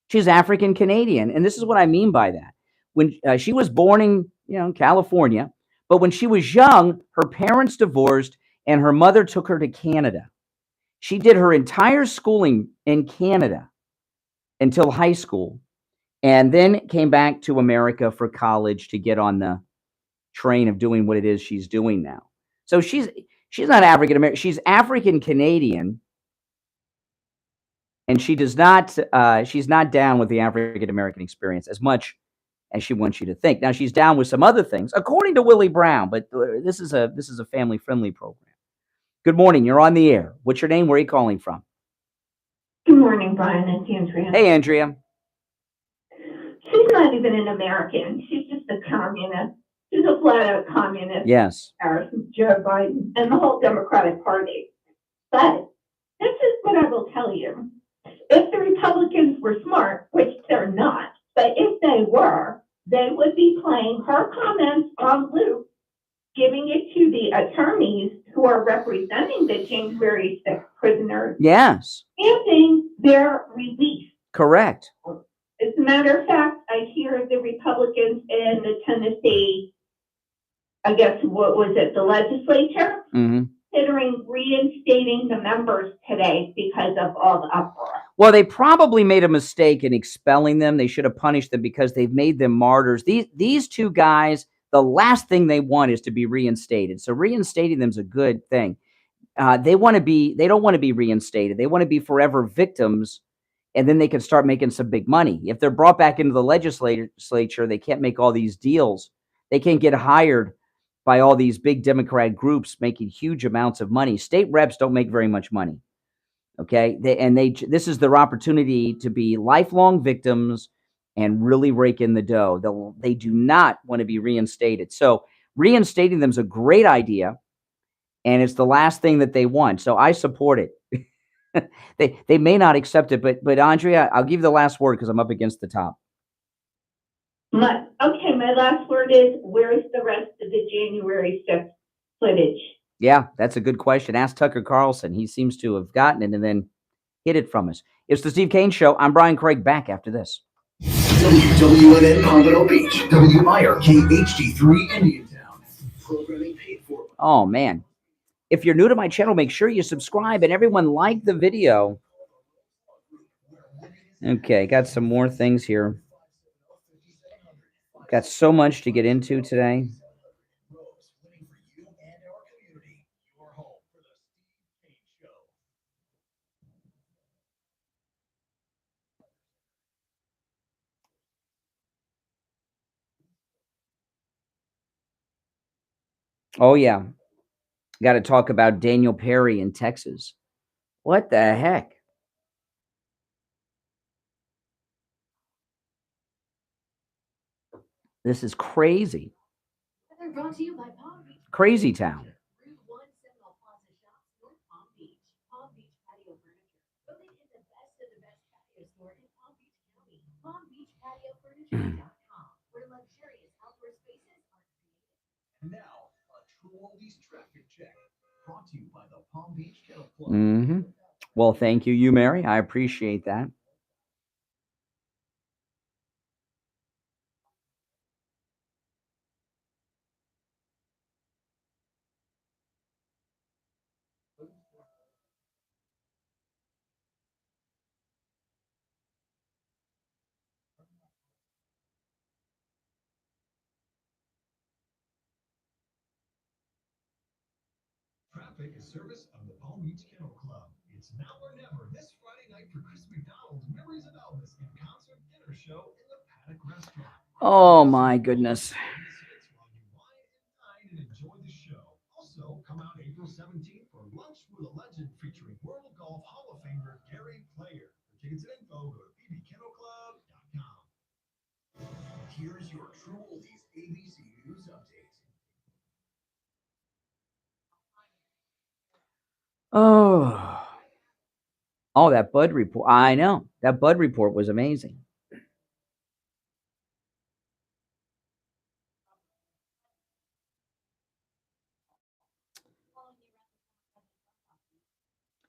She's African Canadian. And this is what I mean by that. When she was born in California, but when she was young, her parents divorced and her mother took her to Canada. She did her entire schooling in Canada until high school, and then came back to America for college to get on the train of doing what it is she's doing now. So she's not African American. She's African Canadian, and she does not. She's not down with the African American experience as much as she wants you to think. Now she's down with some other things, according to Willie Brown. But this is a family friendly program. Good morning. You're on the air. What's your name? Where are you calling from? Good morning, Brian. It's Andrea. Hey, Andrea. She's not even an American. She's just a communist. She's a flat-out communist. Yes. Joe Biden and the whole Democratic Party. But this is what I will tell you. If the Republicans were smart, which they're not, but if they were, they would be playing her comments on loop, giving it to the attorneys who are representing the January 6th prisoners. Yes. Ending their release. Correct. As a matter of fact, I hear the Republicans in the Tennessee, I guess, what was it, the legislature, considering reinstating the members today because of all the uproar. Well, they probably made a mistake in expelling them. They should have punished them because they've made them martyrs. These 2 guys, the last thing they want is to be reinstated. So reinstating them is a good thing. They don't want to be reinstated. They want to be forever victims, and then they can start making some big money. If they're brought back into the legislature, they can't make all these deals. They can't get hired by all these big Democrat groups making huge amounts of money. State reps don't make very much money. Okay. This is their opportunity to be lifelong victims and really rake in the dough. They do not want to be reinstated. So reinstating them is a great idea, and it's the last thing that they want. So I support it. They may not accept it, but Andrea, I'll give you the last word because I'm up against the top. My last word is, where's the rest of the January 6th footage? Yeah, that's a good question. Ask Tucker Carlson. He seems to have gotten it and then hid it from us. It's the Steve Kane Show. I'm Brian Craig, back after this. WWNN Pompano Beach, WIRK HD3 Indiantown. Programming paid for. Oh, man. If you're new to my channel, make sure you subscribe and everyone like the video. Okay, got some more things here. Got so much to get into today. Oh, yeah. Got to talk about Daniel Perry in Texas. What the heck? This is crazy. They're brought to you by Palm Beach. Crazy town. Route 1 Seminole Plaza Shops, North Palm Beach. Palm Beach Patio Furniture. Voted in the best of the best patio store in Palm Beach County. PalmBeachPatioFurniture.com, where luxurious outdoor spaces are created. And now, a True Oldies traffic check. Brought to you by the Palm Beach Kennel Club. Well, thank you, Mary. I appreciate that. traffic is service of the Palm Beach Kennel Club. It's now or never this Friday night for Chris McDonald's Memories of Elvis in concert dinner show in the Paddock Restaurant. Oh my goodness. While you wine and dine and enjoy the show. Also, come out April 17th for Lunch with a Legend featuring World Golf Hall of Famer Gary Player. For tickets and info, go to bbkennelclub.com. Here's your True Oldies ABC News Update. Oh, that Bud report. I know. That Bud report was amazing.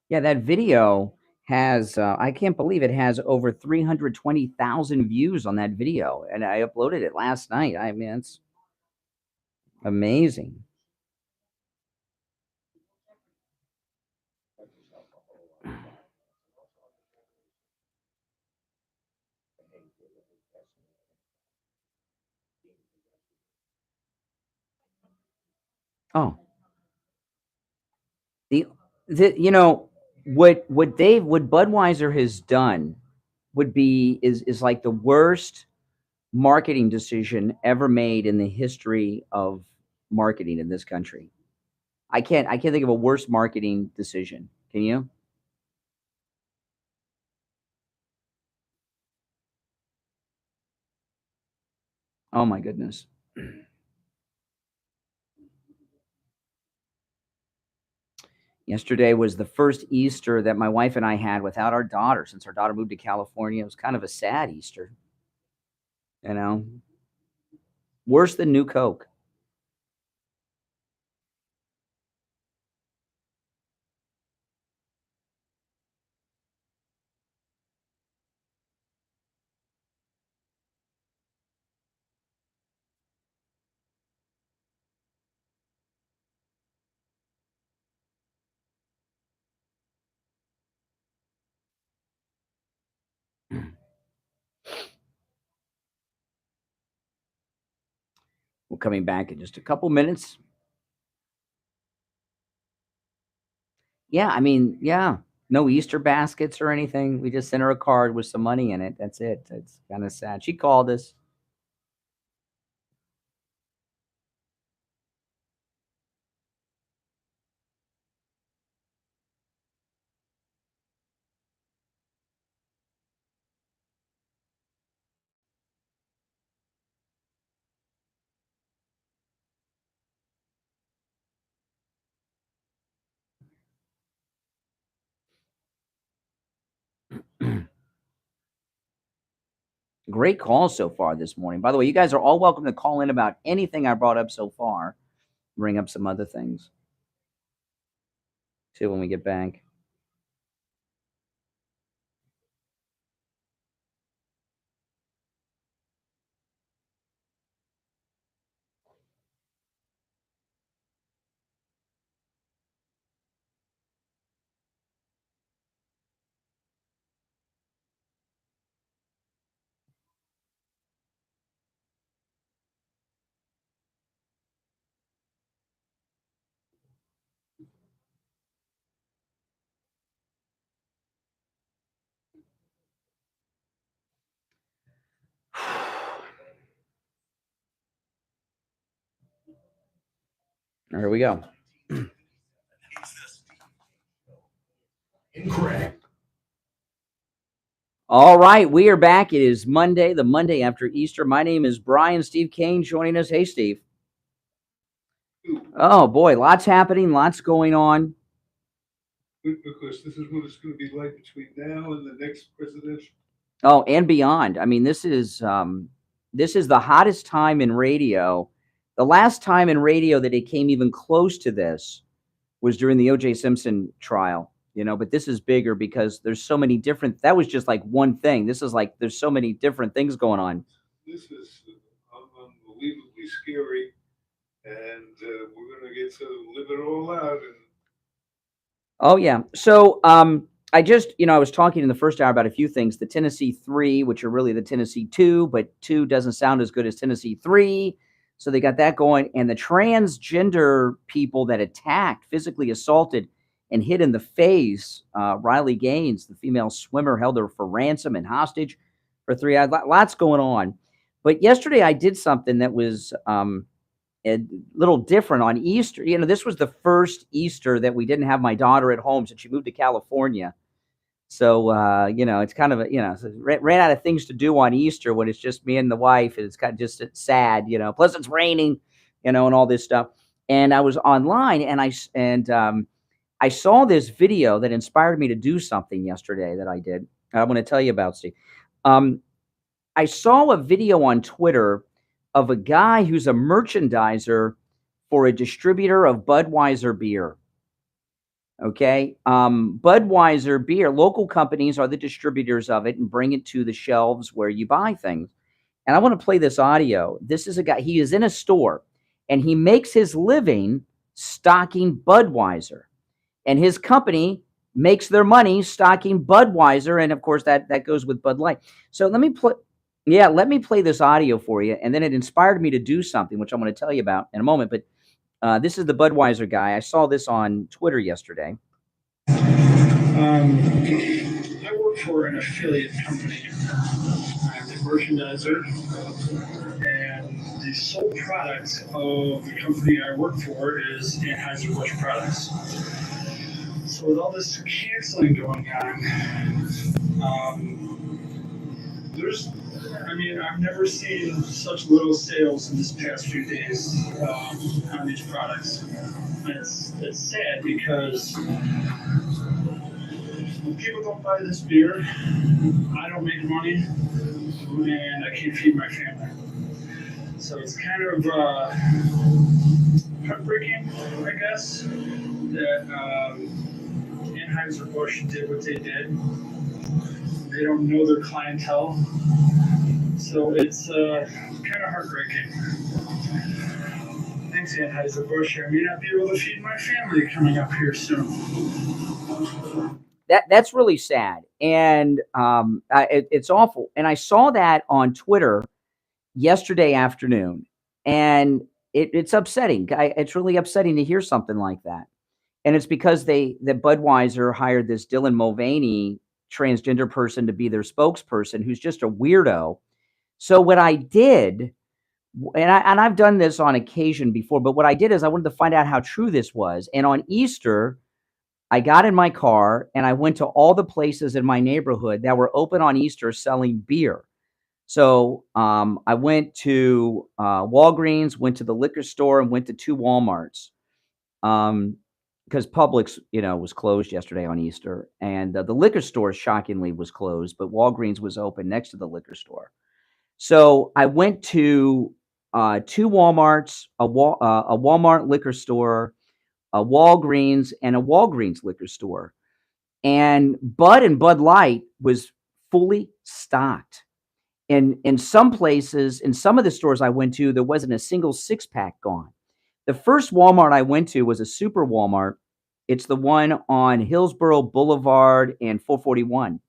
Yeah, that video has, I can't believe it has over 320,000 views on that video. And I uploaded it last night. I mean, it's amazing. Oh, the you know what Budweiser has done is like the worst marketing decision ever made in the history of marketing in this country. I can't think of a worse marketing decision. Can you? Oh my goodness. Yesterday was the first Easter that my wife and I had without our daughter since our daughter moved to California. It was kind of a sad Easter, you know. Worse than New Coke. We're coming back in just a couple minutes. Yeah, I mean, yeah, no Easter baskets or anything. We just sent her a card with some money in it. That's it. It's kind of sad. She called us. Great calls so far this morning. By the way, you guys are all welcome to call in about anything I brought up so far. Bring up some other things too when we get back. Here we go. Incorrect. All right, we are back. It is Monday, the Monday after Easter. My name is Brian. Steve Kane joining us. Hey, Steve. Oh boy, lots happening, lots going on. Because this is what it's going to be like between now and the next presidential. Oh, and beyond. I mean, this is the hottest time in radio. The last time in radio that it came even close to this was during the O.J. Simpson trial, you know, but this is bigger because there's so many different, that was just like one thing. This is like, there's so many different things going on. This is unbelievably scary, and we're going to get to live it all out. And oh, yeah. So I just, I was talking in the first hour about a few things, the Tennessee 3, which are really the Tennessee 2, but 2 doesn't sound as good as Tennessee 3. So they got that going. And the transgender people that attacked, physically assaulted, and hit in the face, Riley Gaines, the female swimmer, held her for ransom and hostage for 3 hours. Lots going on. But yesterday I did something that was a little different on Easter. You know, this was the first Easter that we didn't have my daughter at home since she moved to California. So, you know, it's kind of, so ran out of things to do on Easter when it's just me and the wife. And it's kind of just sad, plus it's raining, and all this stuff. And I was online and I saw this video that inspired me to do something yesterday that I did. I want to tell you about, Steve. I saw a video on Twitter of a guy who's a merchandiser for a distributor of Budweiser beer. Okay. Budweiser beer, local companies are the distributors of it and bring it to the shelves where you buy things. And I want to play this audio. This is a guy, he is in a store and he makes his living stocking Budweiser. And his company makes their money stocking Budweiser. And of course, that goes with Bud Light. So let me play this audio for you. And then it inspired me to do something, which I'm going to tell you about in a moment. But this is the Budweiser guy. I saw this on Twitter yesterday. I work for an affiliate company. I'm the merchandiser. And the sole product of the company I work for is Anheuser-Busch products. So with all this canceling going on, I've never seen such little sales in this past few days on these products. And it's sad because when people don't buy this beer, I don't make money and I can't feed my family. So it's kind of heartbreaking, I guess, that Anheuser-Busch did what they did. They don't know their clientele. So it's kind of heartbreaking. Thanks, Anheuser-Busch. I may not be able to feed my family coming up here soon. That's really sad. And it's awful. And I saw that on Twitter yesterday afternoon. And it's upsetting. It's really upsetting to hear something like that. And it's because the Budweiser hired this Dylan Mulvaney transgender person to be their spokesperson, who's just a weirdo. So what I did, and I've done this on occasion before, but what I did is I wanted to find out how true this was. And on Easter, I got in my car and I went to all the places in my neighborhood that were open on Easter selling beer. So I went to Walgreens, went to the liquor store, and went to 2 Walmarts. Because Publix, was closed yesterday on Easter, and the liquor store shockingly was closed, but Walgreens was open next to the liquor store. So I went to 2 Walmarts, a Walmart liquor store, a Walgreens, and a Walgreens liquor store. And Bud and Bud Light was fully stocked. In some places, in some of the stores I went to, there wasn't a single 6-pack gone. The first Walmart I went to was a super Walmart. It's the one on Hillsborough Boulevard and 441.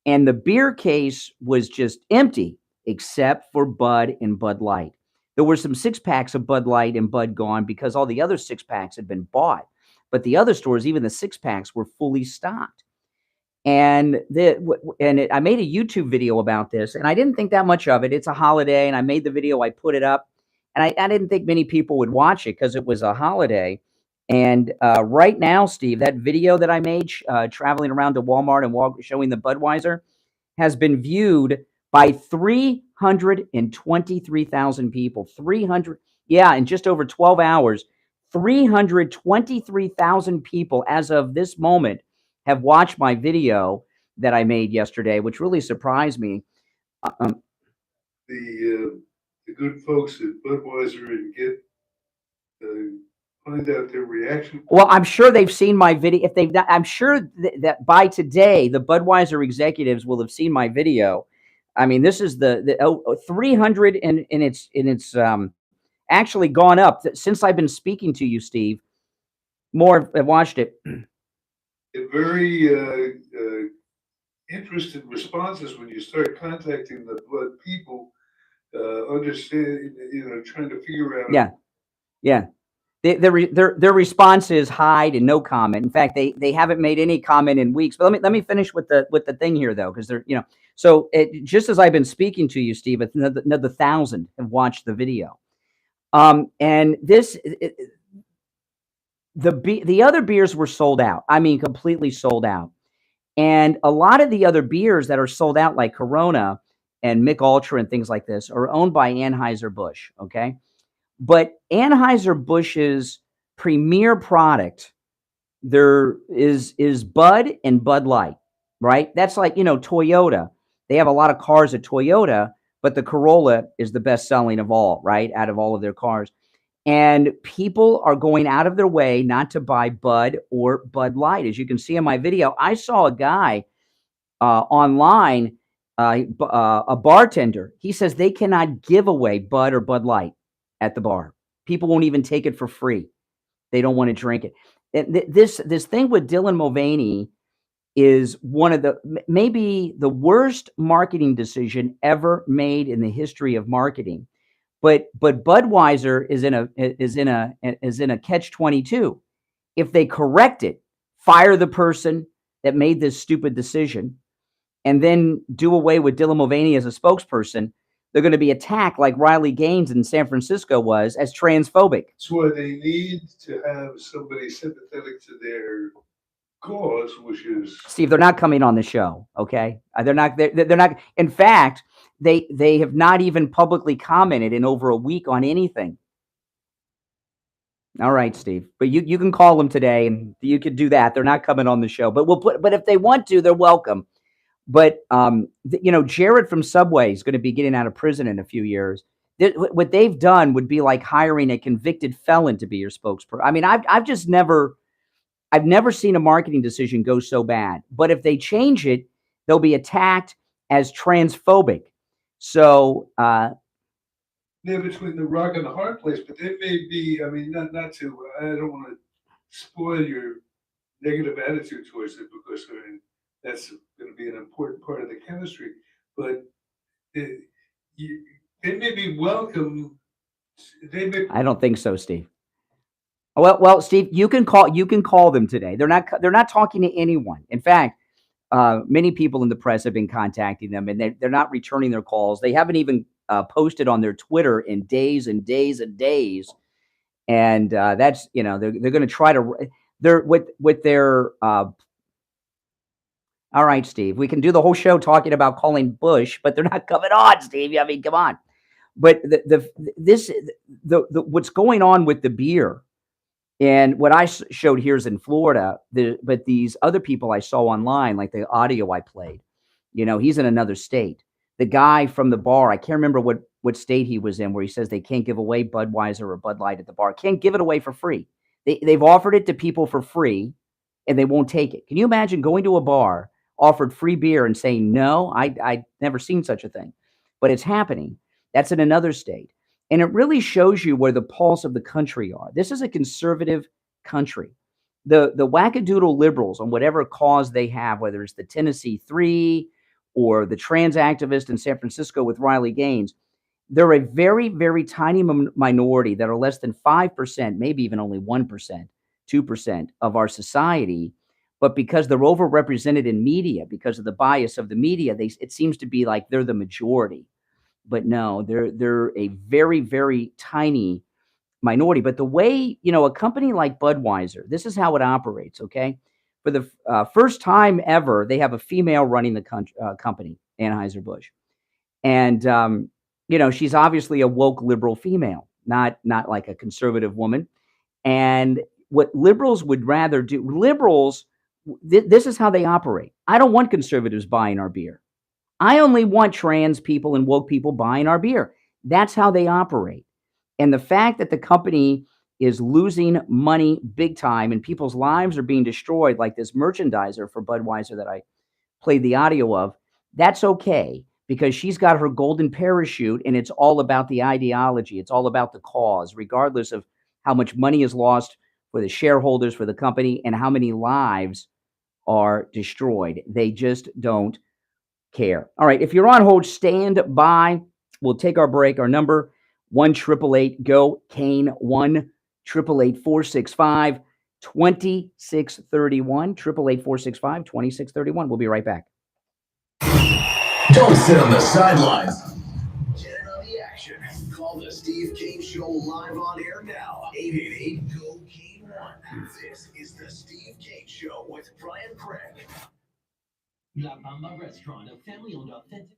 And the beer case was just empty, except for Bud and Bud Light. There were some 6-packs of Bud Light and Bud gone because all the other 6-packs had been bought. But the other stores, even the 6-packs, were fully stocked. And I made a YouTube video about this, and I didn't think that much of it. It's a holiday, and I made the video. I put it up. And I didn't think many people would watch it because it was a holiday. And right now, Steve, that video that I made traveling around to Walmart and showing the Budweiser has been viewed by 323,000 people. 300, in just over 12 hours, 323,000 people as of this moment have watched my video that I made yesterday, which really surprised me. The good folks at Budweiser and find out their reaction. Well, I'm sure they've seen my video. If they've not, I'm sure that by today, the Budweiser executives will have seen my video. I mean, this is the 300 and it's actually gone up since I've been speaking to you, Steve. More have watched it. Very interested responses when you start contacting the Bud people. understand, trying to figure out. Yeah, yeah. Their response is hide and no comment. In fact, they haven't made any comment in weeks. But let me finish with the thing here though, because they're So just as I've been speaking to you, Steve, another 1,000 have watched the video. And the other beers were sold out. I mean, completely sold out. And a lot of the other beers that are sold out, like Corona and Mick Ultra and things like this, are owned by Anheuser-Busch. Okay. But Anheuser-Busch's premier product there is Bud and Bud Light, right? That's like, Toyota. They have a lot of cars at Toyota, but the Corolla is the best selling of all, right? Out of all of their cars. And people are going out of their way not to buy Bud or Bud Light. As you can see in my video, I saw a guy online, a bartender. He says they cannot give away Bud or Bud Light at the bar. People won't even take it for free. They don't want to drink it. This thing with Dylan Mulvaney is one of maybe the worst marketing decision ever made in the history of marketing. But Budweiser is in a catch-22. If they correct it, fire the person that made this stupid decision, and then do away with Dylan Mulvaney as a spokesperson, they're going to be attacked like Riley Gaines in San Francisco was as transphobic. That's why they need to have somebody sympathetic to their cause, which is Steve. They're not coming on the show. Okay, they're not. They're not. In fact, they have not even publicly commented in over a week on anything. All right, Steve. But you can call them today, and you could do that. They're not coming on the show, but But if they want to, they're welcome. But Jared from Subway is going to be getting out of prison in a few years. What they've done would be like hiring a convicted felon to be your spokesperson. I mean, I've never seen a marketing decision go so bad. But if they change it, they'll be attacked as transphobic. So they're between the rock and the hard place. But they may be. I mean, not to. I don't want to spoil your negative attitude towards it, because that's going to be an important part of the chemistry. But they may be welcome. I don't think so, Steve. Well, Steve, you can call them today. They're not talking to anyone. In fact, many people in the press have been contacting them, and they're not returning their calls. They haven't even posted on their Twitter in days and days and days. And that's they're going to try to with their. All right, Steve, we can do the whole show talking about calling Bush, but they're not coming on, Steve. I mean, come on. But what's going on with the beer, and what I showed here is in Florida, but these other people I saw online, like the audio I played, he's in another state. The guy from the bar, I can't remember what state he was in, where he says they can't give away Budweiser or Bud Light at the bar. Can't give it away for free. They've offered it to people for free, and they won't take it. Can you imagine going to a bar, offered free beer, and saying, no, I never seen such a thing, but it's happening. That's in another state. And it really shows you where the pulse of the country are. This is a conservative country. The wackadoodle liberals, on whatever cause they have, whether it's the Tennessee Three or the trans activist in San Francisco with Riley Gaines, they're a very, very tiny minority that are less than 5%, maybe even only 1%, 2% of our society. But because they're overrepresented in media, because of the bias of the media, it seems to be like they're the majority. But no, they're a very, very tiny minority. But the way, a company like Budweiser, this is how it operates, okay? For the first time ever, they have a female running the company, Anheuser-Busch. And, she's obviously a woke liberal female, not like a conservative woman. And what liberals would rather do, this is how they operate. I don't want conservatives buying our beer. I only want trans people and woke people buying our beer. That's how they operate. And the fact that the company is losing money big time and people's lives are being destroyed, like this merchandiser for Budweiser that I played the audio of, that's okay, because she's got her golden parachute, and it's all about the ideology. It's all about the cause, regardless of how much money is lost for the shareholders, for the company, and how many lives are destroyed. They just don't care. All right, if you're on hold, stand by. We'll take our break. Our number 1-888-GO-CANE 1-888-465-2631 1-888-465-2631. We'll be right back. Don't sit on the sidelines. Get in on the action. Call the Steve Kane Show live on air now. 888-GO-CANE-1. This is the Steve Kane Show with Brian Craig. La Bamba Restaurant, a family-owned authentic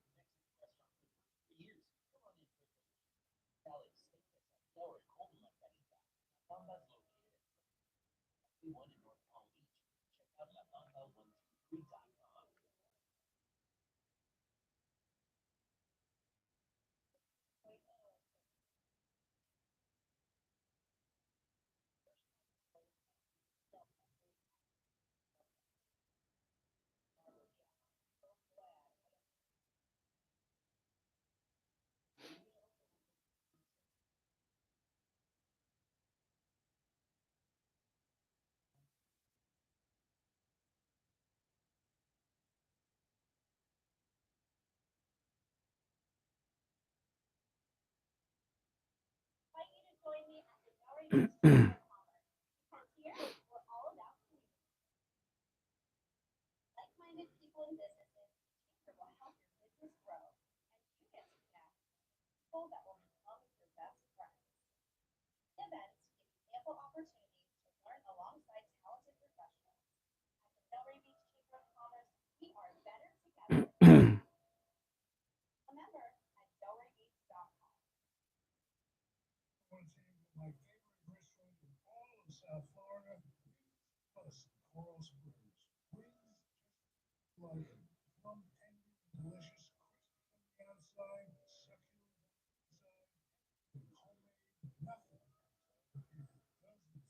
like-minded people and businesses that will help your business grow, and you get to connect with people that will become your best friends. Events give you ample opportunities to learn alongside talented professionals. At the Delray Beach Chamber of Commerce, we are better together. A member at delraybeach.com. My favorite restaurant in all of South Florida, plus Coral Springs. Wings, like plum tender, delicious, crispy on the outside, succulent on the inside, and homemade, nothing. Dozens of specialty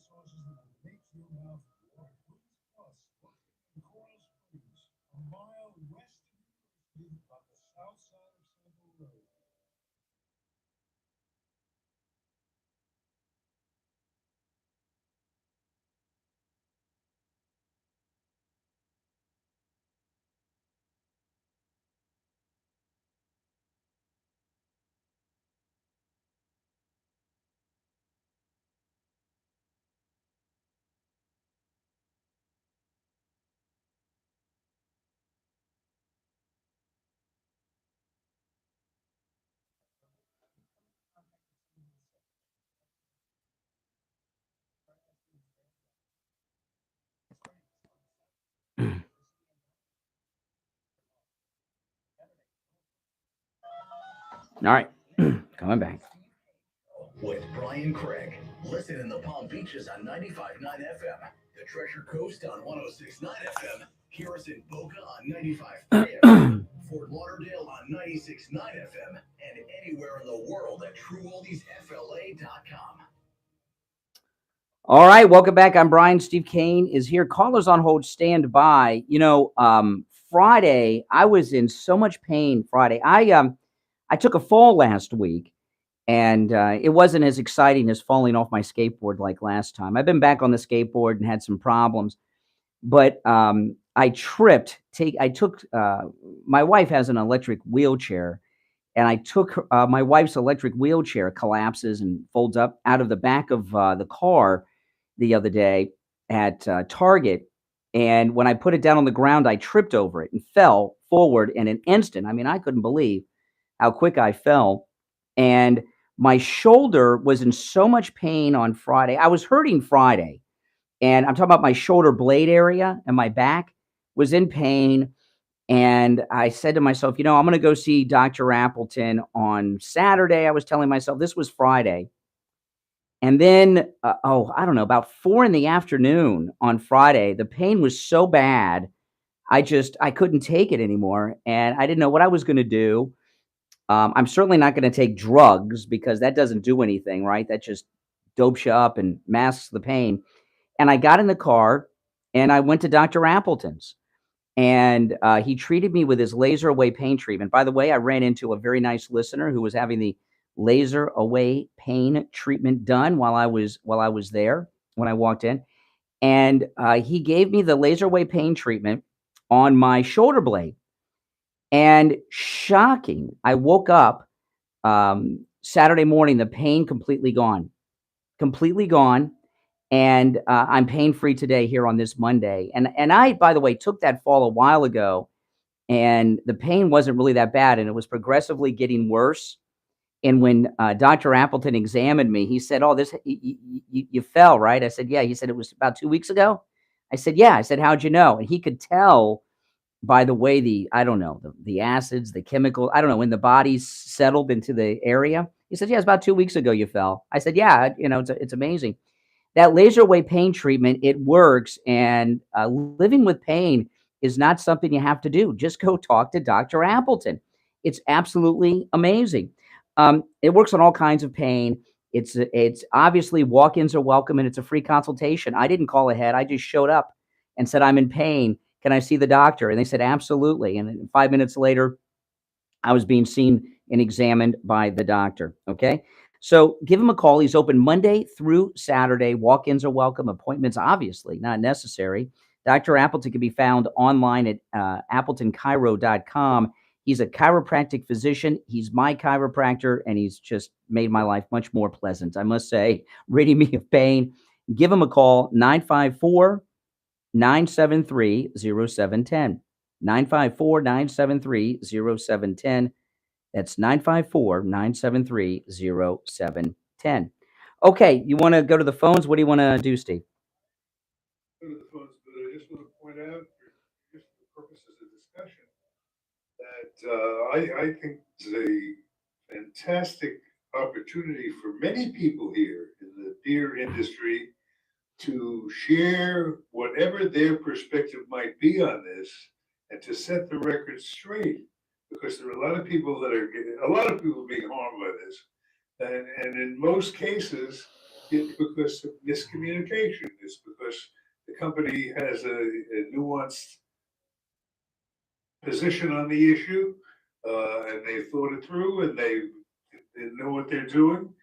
sauces that will make your mouth water. Wings Plus, located in Coral Springs, a mile west of University on the south side of Central Road. All right. Coming back. With Brian Craig. Listen in the Palm Beaches on 95.9 FM, the Treasure Coast on 106.9 FM, hear us in Boca on 95.3 FM, Fort Lauderdale on 96.9 FM, and anywhere in the world at TrueOldiesFLA.com. All right, welcome back. I'm Brian. Steve Kane is here. Callers on hold, stand by. You know, Friday, I was in so much pain Friday. I took a fall last week, and it wasn't as exciting as falling off my skateboard like last time. I've been back on the skateboard and had some problems, but I tripped. My wife has an electric wheelchair, and I took my wife's electric wheelchair, collapses and folds up, out of the back of the car the other day at Target. And when I put it down on the ground, I tripped over it and fell forward in an instant. I mean, I couldn't believe how quick I fell. And my shoulder was in so much pain on Friday. I was hurting Friday. And I'm talking about my shoulder blade area and my back was in pain. And I said to myself, you know, I'm going to go see Dr. Appleton on Saturday. I was telling myself this was Friday. And then, I don't know, about 4 p.m. on Friday, the pain was so bad, I couldn't take it anymore. And I didn't know what I was going to do. I'm certainly not going to take drugs because that doesn't do anything, right? That just dopes you up and masks the pain. And I got in the car and I went to Dr. Appleton's. And he treated me with his laser away pain treatment. By the way, I ran into a very nice listener who was having the laser away pain treatment done while I was there when I walked in. And he gave me the laser away pain treatment on my shoulder blade. And shocking, I woke up Saturday morning, the pain completely gone. And I'm pain free today here on this Monday. And I, by the way, took that fall a while ago, and the pain wasn't really that bad, and it was progressively getting worse. And when Dr. Appleton examined me, he said, "Oh, this you fell, right?" I said, "Yeah." He said, "It was about 2 weeks ago." I said, "Yeah." I said, "How'd you know?" And he could tell by the way I don't know, the acids, the chemical, I don't know, when the body settled into the area. He said, "Yeah, it's about 2 weeks ago you fell." I said, "Yeah, it's amazing." That laser wave pain treatment, it works, and living with pain is not something you have to do. Just go talk to Dr. Appleton. It's absolutely amazing. It works on all kinds of pain. It's obviously walk-ins are welcome, and it's a free consultation. I didn't call ahead. I just showed up and said, "I'm in pain. Can I see the doctor?" And they said, "Absolutely." And then 5 minutes later, I was being seen and examined by the doctor. Okay. So give him a call. He's open Monday through Saturday. Walk-ins are welcome. Appointments, obviously, not necessary. Dr. Appleton can be found online at appletonchiro.com. He's a chiropractic physician. He's my chiropractor, and he's just made my life much more pleasant, I must say, ridding me of pain. Give him a call, 954-973-0710. 954-973-0710. That's 954-973-0710. Okay, you want to go to the phones? What do you want to do, Steve? Go to the phones, but I just want to point out, for just the purposes of discussion, that I think it's a fantastic opportunity for many people here in the beer industry to share whatever their perspective might be on this, and to set the record straight, because there are a lot of people being harmed by this, and in most cases, it's because of miscommunication. It's because the company has a nuanced position on the issue, and they thought it through, and they know what they're doing.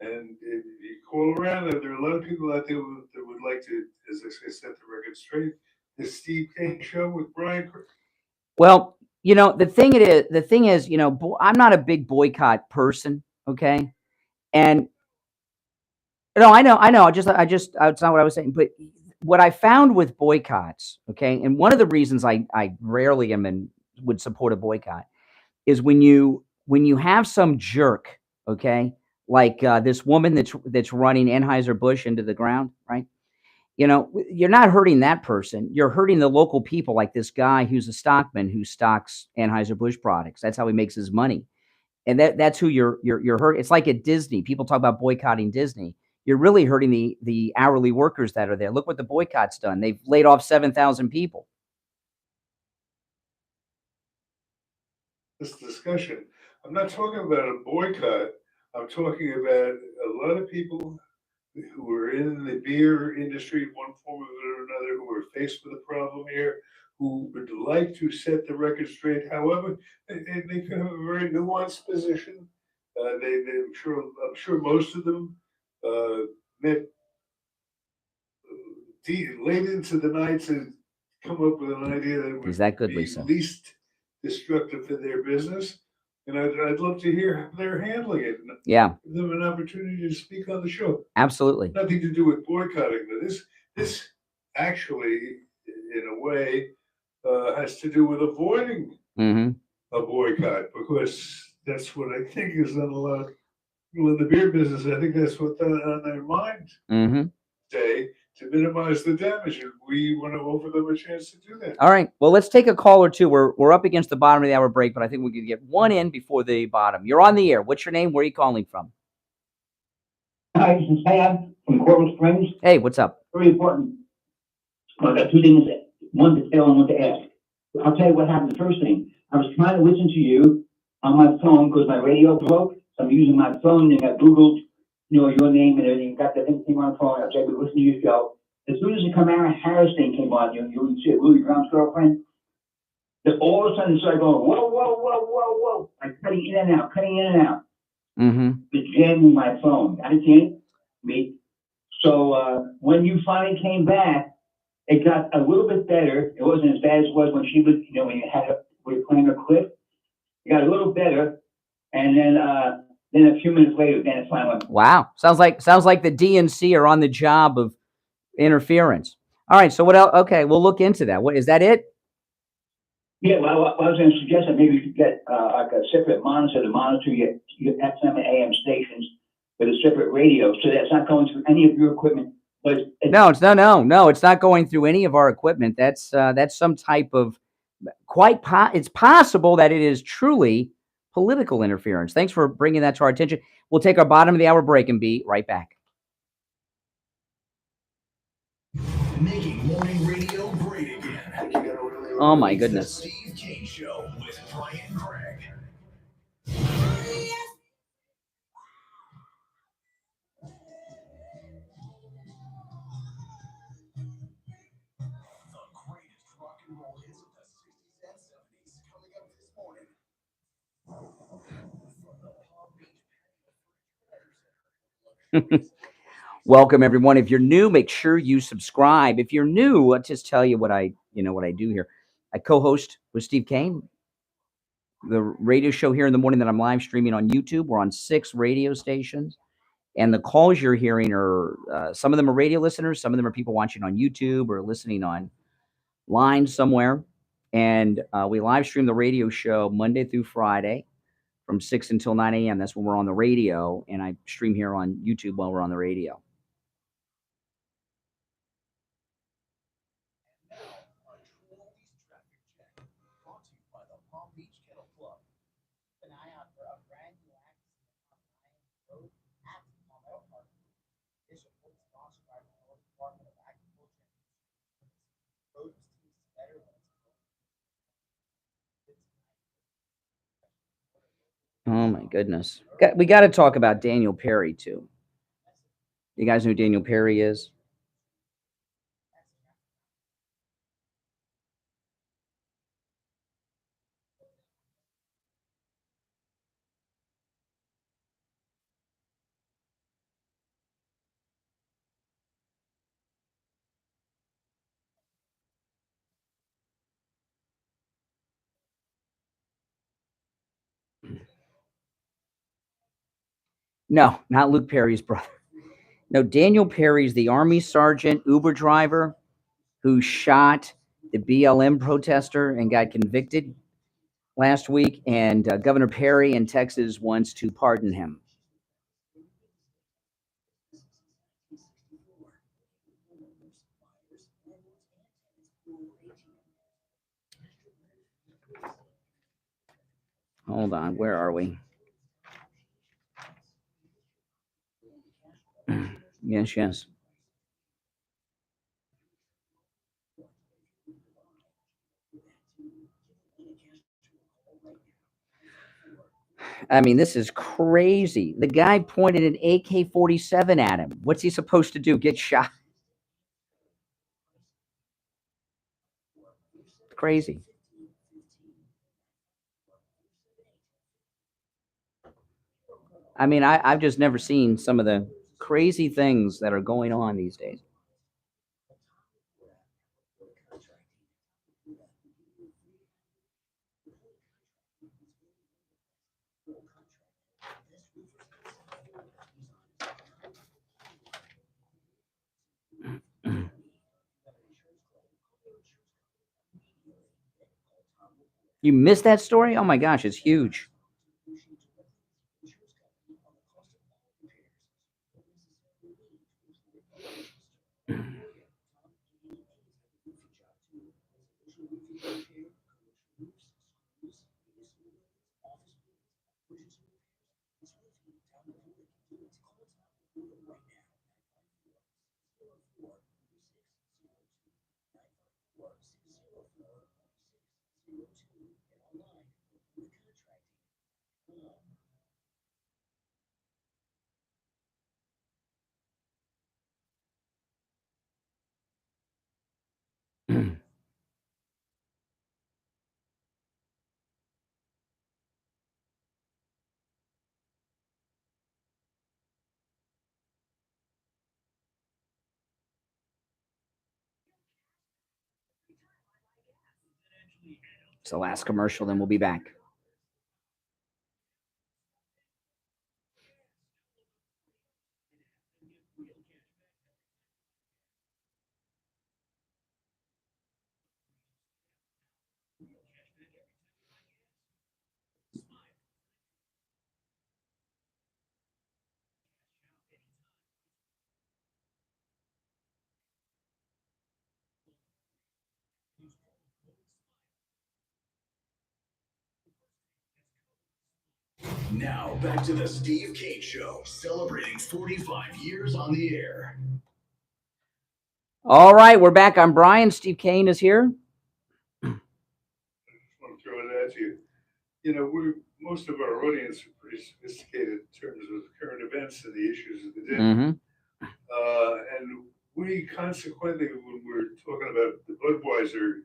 And if you call around, there are a lot of people out there that would like to, as I say, set the record straight. The Steve Kane Show with Brian. Well, the thing is, I'm not a big boycott person, okay? And no, I know. It's not what I was saying. But what I found with boycotts, okay, and one of the reasons I rarely would support a boycott is when you have some jerk, okay, like this woman that's running Anheuser-Busch into the ground, right? You're not hurting that person. You're hurting the local people, like this guy who's a stockman who stocks Anheuser-Busch products. That's how he makes his money. And that's who you're hurting. It's like at Disney. People talk about boycotting Disney. You're really hurting the hourly workers that are there. Look what the boycott's done. They've laid off 7,000 people. This discussion, I'm not talking about a boycott. I'm talking about a lot of people who are in the beer industry in one form or another, who are faced with a problem here, who would like to set the record straight. However, they can have a very nuanced position. I'm sure most of them met late into the night to come up with an idea that would be least destructive to their business. And I'd love to hear how they're handling it. Yeah. Give them an opportunity to speak on the show. Absolutely. Nothing to do with boycotting, but this actually, in a way, has to do with avoiding a boycott, because that's what I think is on a lot of people in the beer business. I think that's what's on their mind today, to minimize the damage, and we want to offer them a chance to do that. All right. Well, let's take a call or two. We're up against the bottom of the hour break, but I think we can get one in before the bottom. You're on the air. What's your name? Where are you calling from? Hi, this is Sam from Coral Springs. Hey, what's up? Very important. I've got two things, one to tell and one to ask. I'll tell you what happened. The first thing, I was trying to listen to you on my phone because my radio broke. So I'm using my phone and I Googled, your name and everything. Got the thing came on the phone. I was able to listen to your show. As soon as the Kamala Harris thing came on, you see Louis Brown's girlfriend, then all of a sudden it started going, whoa, whoa, whoa, whoa, whoa, like cutting in and out. It's jamming my phone. I can't meet. So when you finally came back, it got a little bit better. It wasn't as bad as it was when she was, when you had we were playing a clip. It got a little better, and then a few minutes later, then it finally went. Wow, sounds like the DNC are on the job of interference. All right, so what else? Okay, we'll look into that. What is that? It? Yeah, well, I was going to suggest that maybe you could get like a separate monitor to monitor your FM and AM stations with a separate radio, so that it's not going through any of your equipment. But No, it's not going through any of our equipment. That's some type of it's possible that it is truly political interference. Thanks for bringing that to our attention. We'll take our bottom of the hour break and be right back. Making morning radio great again. Oh my goodness. The Steve Kane Show with Brian Craig. Welcome everyone. If you're new, make sure you subscribe. If you're new, I'll just tell you what I do here. I co-host with Steve Kane the radio show here in the morning that I'm live streaming on YouTube. We're on 6 radio stations, and the calls you're hearing are some of them are radio listeners, some of them are people watching on YouTube or listening on line somewhere. And we live stream the radio show Monday through Friday from 6 until 9 a.m. That's when we're on the radio, and I stream here on YouTube while we're on the radio. Oh my goodness. We got to talk about Daniel Perry too. You guys know who Daniel Perry is? No, not Luke Perry's brother. No, Daniel Perry's the Army sergeant, Uber driver who shot the BLM protester and got convicted last week. And Governor Perry in Texas wants to pardon him. Hold on, where are we? Yes. I mean, this is crazy. The guy pointed an AK-47 at him. What's he supposed to do? Get shot? Crazy. I mean, I've just never seen some of the crazy things that are going on these days. You missed that story? Oh my gosh, it's huge. It's the last commercial, then we'll be back. Now, back to the Steve Kane Show, celebrating 45 years on the air. All right, we're back. I'm Brian. Steve Kane is here. I just want to throw it at you. You know, most of our audience are pretty sophisticated in terms of current events and the issues of the day. Mm-hmm. And we consequently, when we're talking about the Budweiser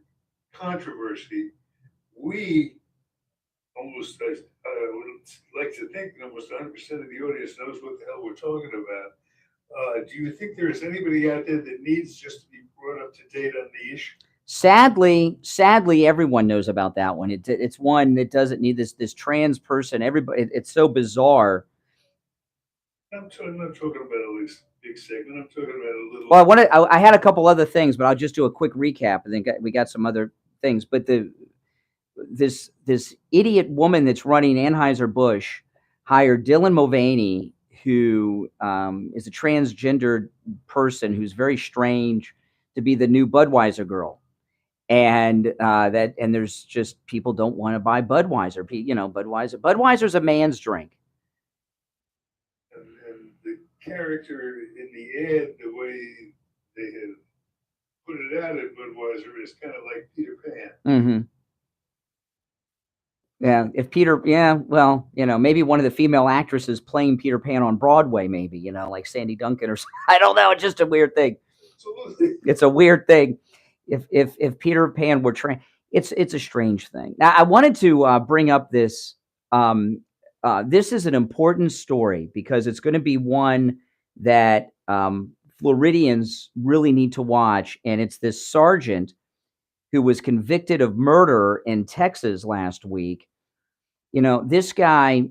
controversy, we almost, I would like to think that almost 100% of the audience knows what the hell we're talking about. Do you think there is anybody out there that needs just to be brought up to date on the issue? Sadly, everyone knows about that one. It's one that doesn't need this trans person. Everybody, it's so bizarre. I'm not talking about a big segment. I'm talking about a little. Well, I had a couple other things, but I'll just do a quick recap. I think we got some other things, but this idiot woman that's running Anheuser-Busch hired Dylan Mulvaney, who is a transgendered person who's very strange, to be the new Budweiser girl. And there's just people don't want to buy Budweiser. You know, Budweiser's a man's drink. And the character in the ad, the way they had put it out at Budweiser, is kind of like Peter Pan. Mm-hmm. Yeah, well, you know, maybe one of the female actresses playing Peter Pan on Broadway, maybe, you know, like Sandy Duncan or something. I don't know. It's just a weird thing. Absolutely. It's a weird thing. If Peter Pan were trans, it's a strange thing. Now, I wanted to bring up this. This is an important story because it's going to be one that Floridians really need to watch, and it's this sergeant who was convicted of murder in Texas last week. You know, this guy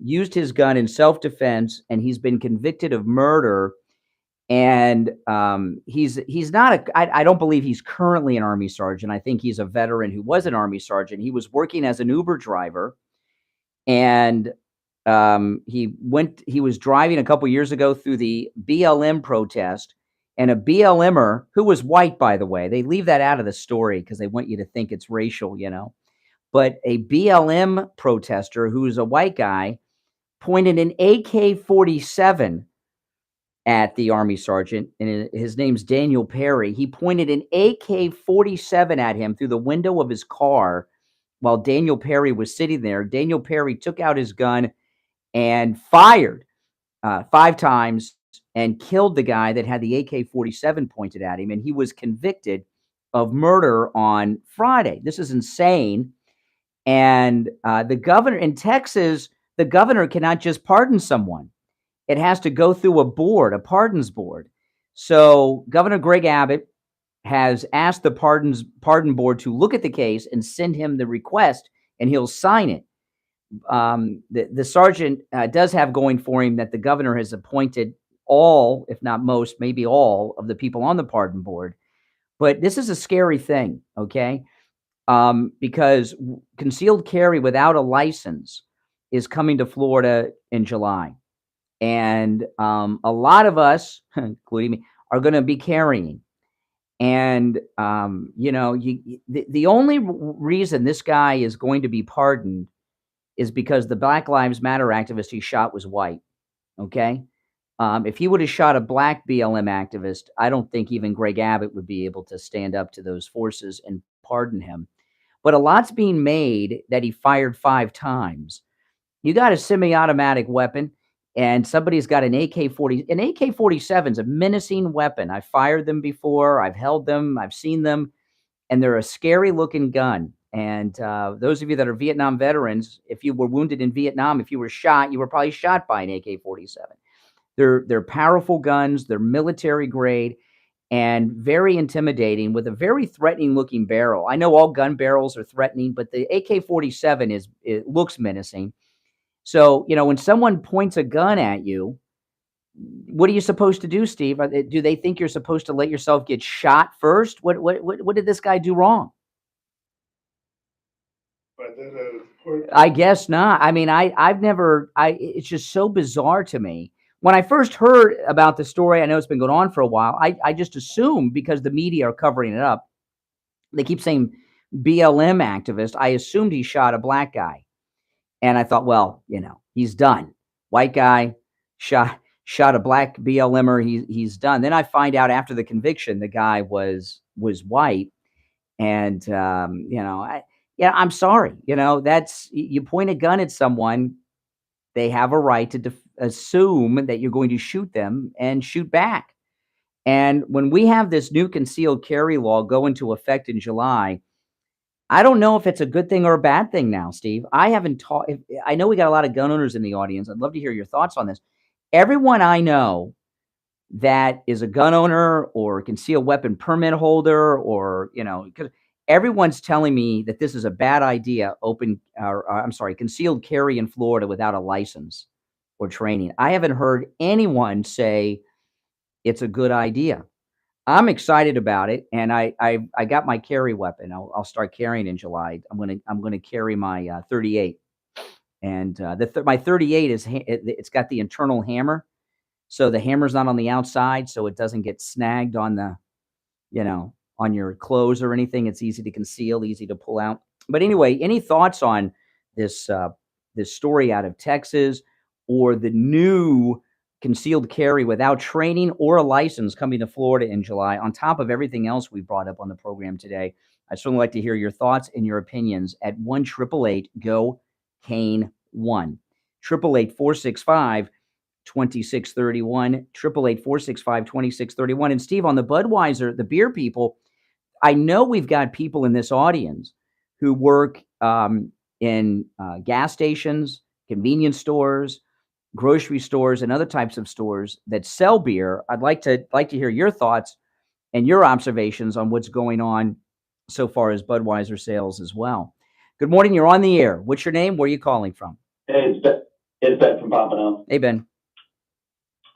used his gun in self-defense, and he's been convicted of murder. And he's not I don't believe he's currently an Army sergeant. I think he's a veteran who was an Army sergeant. He was working as an Uber driver, and he was driving a couple years ago through the BLM protest. And a BLMer, who was white, by the way, they leave that out of the story because they want you to think it's racial, you know. But a BLM protester who is a white guy pointed an AK-47 at the Army sergeant, and his name's Daniel Perry. He pointed an AK-47 at him through the window of his car while Daniel Perry was sitting there. Daniel Perry took out his gun and fired 5 times and killed the guy that had the AK-47 pointed at him, and he was convicted of murder on Friday. This is insane. And the governor in Texas, the governor cannot just pardon someone. It has to go through a pardons board. So Governor Greg Abbott has asked the pardon board to look at the case and send him the request, and he'll sign it. The sergeant does have going for him that the governor has appointed all, if not most, maybe all of the people on the pardon board. But this is a scary thing, okay? Because concealed carry without a license is coming to Florida in July. And a lot of us, including me, are going to be carrying. And, you know, the only reason this guy is going to be pardoned is because the Black Lives Matter activist he shot was white, okay? If he would have shot a black BLM activist, I don't think even Greg Abbott would be able to stand up to those forces and pardon him. But a lot's being made that he fired 5 times. You got a semi-automatic weapon, and somebody's got an AK-40. An AK-47 is a menacing weapon. I've fired them before. I've held them. I've seen them, and they're a scary-looking gun. And those of you that are Vietnam veterans, if you were wounded in Vietnam, if you were shot, you were probably shot by an AK-47. They're powerful guns. They're military grade. and very intimidating with a very threatening looking barrel. I know all gun barrels are threatening, but the AK-47 it looks menacing. So, when someone points a gun at you, what are you supposed to do, Steve? Do they think you're supposed to let yourself get shot first? What did this guy do wrong? But then, I guess not. I mean, I've never. It's just so bizarre to me. When I first heard about the story, I know it's been going on for a while. I just assumed, because the media are covering it up, they keep saying BLM activist. I assumed he shot a black guy, and I thought, well, he's done. White guy shot a black BLMer. He's done. Then I find out after the conviction, the guy was white, and I'm sorry. That's, you point a gun at someone, they have a right to assume that you're going to shoot them and shoot back. And when we have this new concealed carry law go into effect in July, I don't know if it's a good thing or a bad thing now, Steve. I know we got a lot of gun owners in the audience. I'd love to hear your thoughts on this. Everyone I know that is a gun owner or a concealed weapon permit holder, or, everyone's telling me that this is a bad idea, concealed carry in Florida without a license or training. I haven't heard anyone say it's a good idea. I'm excited about it, and I got my carry weapon. I'll start carrying in July. I'm gonna carry my 38, and my 38 it's got the internal hammer, so the hammer's not on the outside, so it doesn't get snagged on the on your clothes or anything. It's easy to conceal, easy to pull out. But anyway, any thoughts on this story out of Texas, or the new concealed carry without training or a license coming to Florida in July, on top of everything else we brought up on the program today? I'd certainly like to hear your thoughts and your opinions at 1-888-GO-CANE-1. 888-465-2631, 888-465-2631. And Steve, on the Budweiser, the beer people, I know we've got people in this audience who work in gas stations, convenience stores, grocery stores, and other types of stores that sell beer. I'd like to hear your thoughts and your observations on what's going on so far as Budweiser sales as well. Good morning. You're on the air. What's your name? Where are you calling from? Hey, it's Ben from Pompano. Hey, Ben.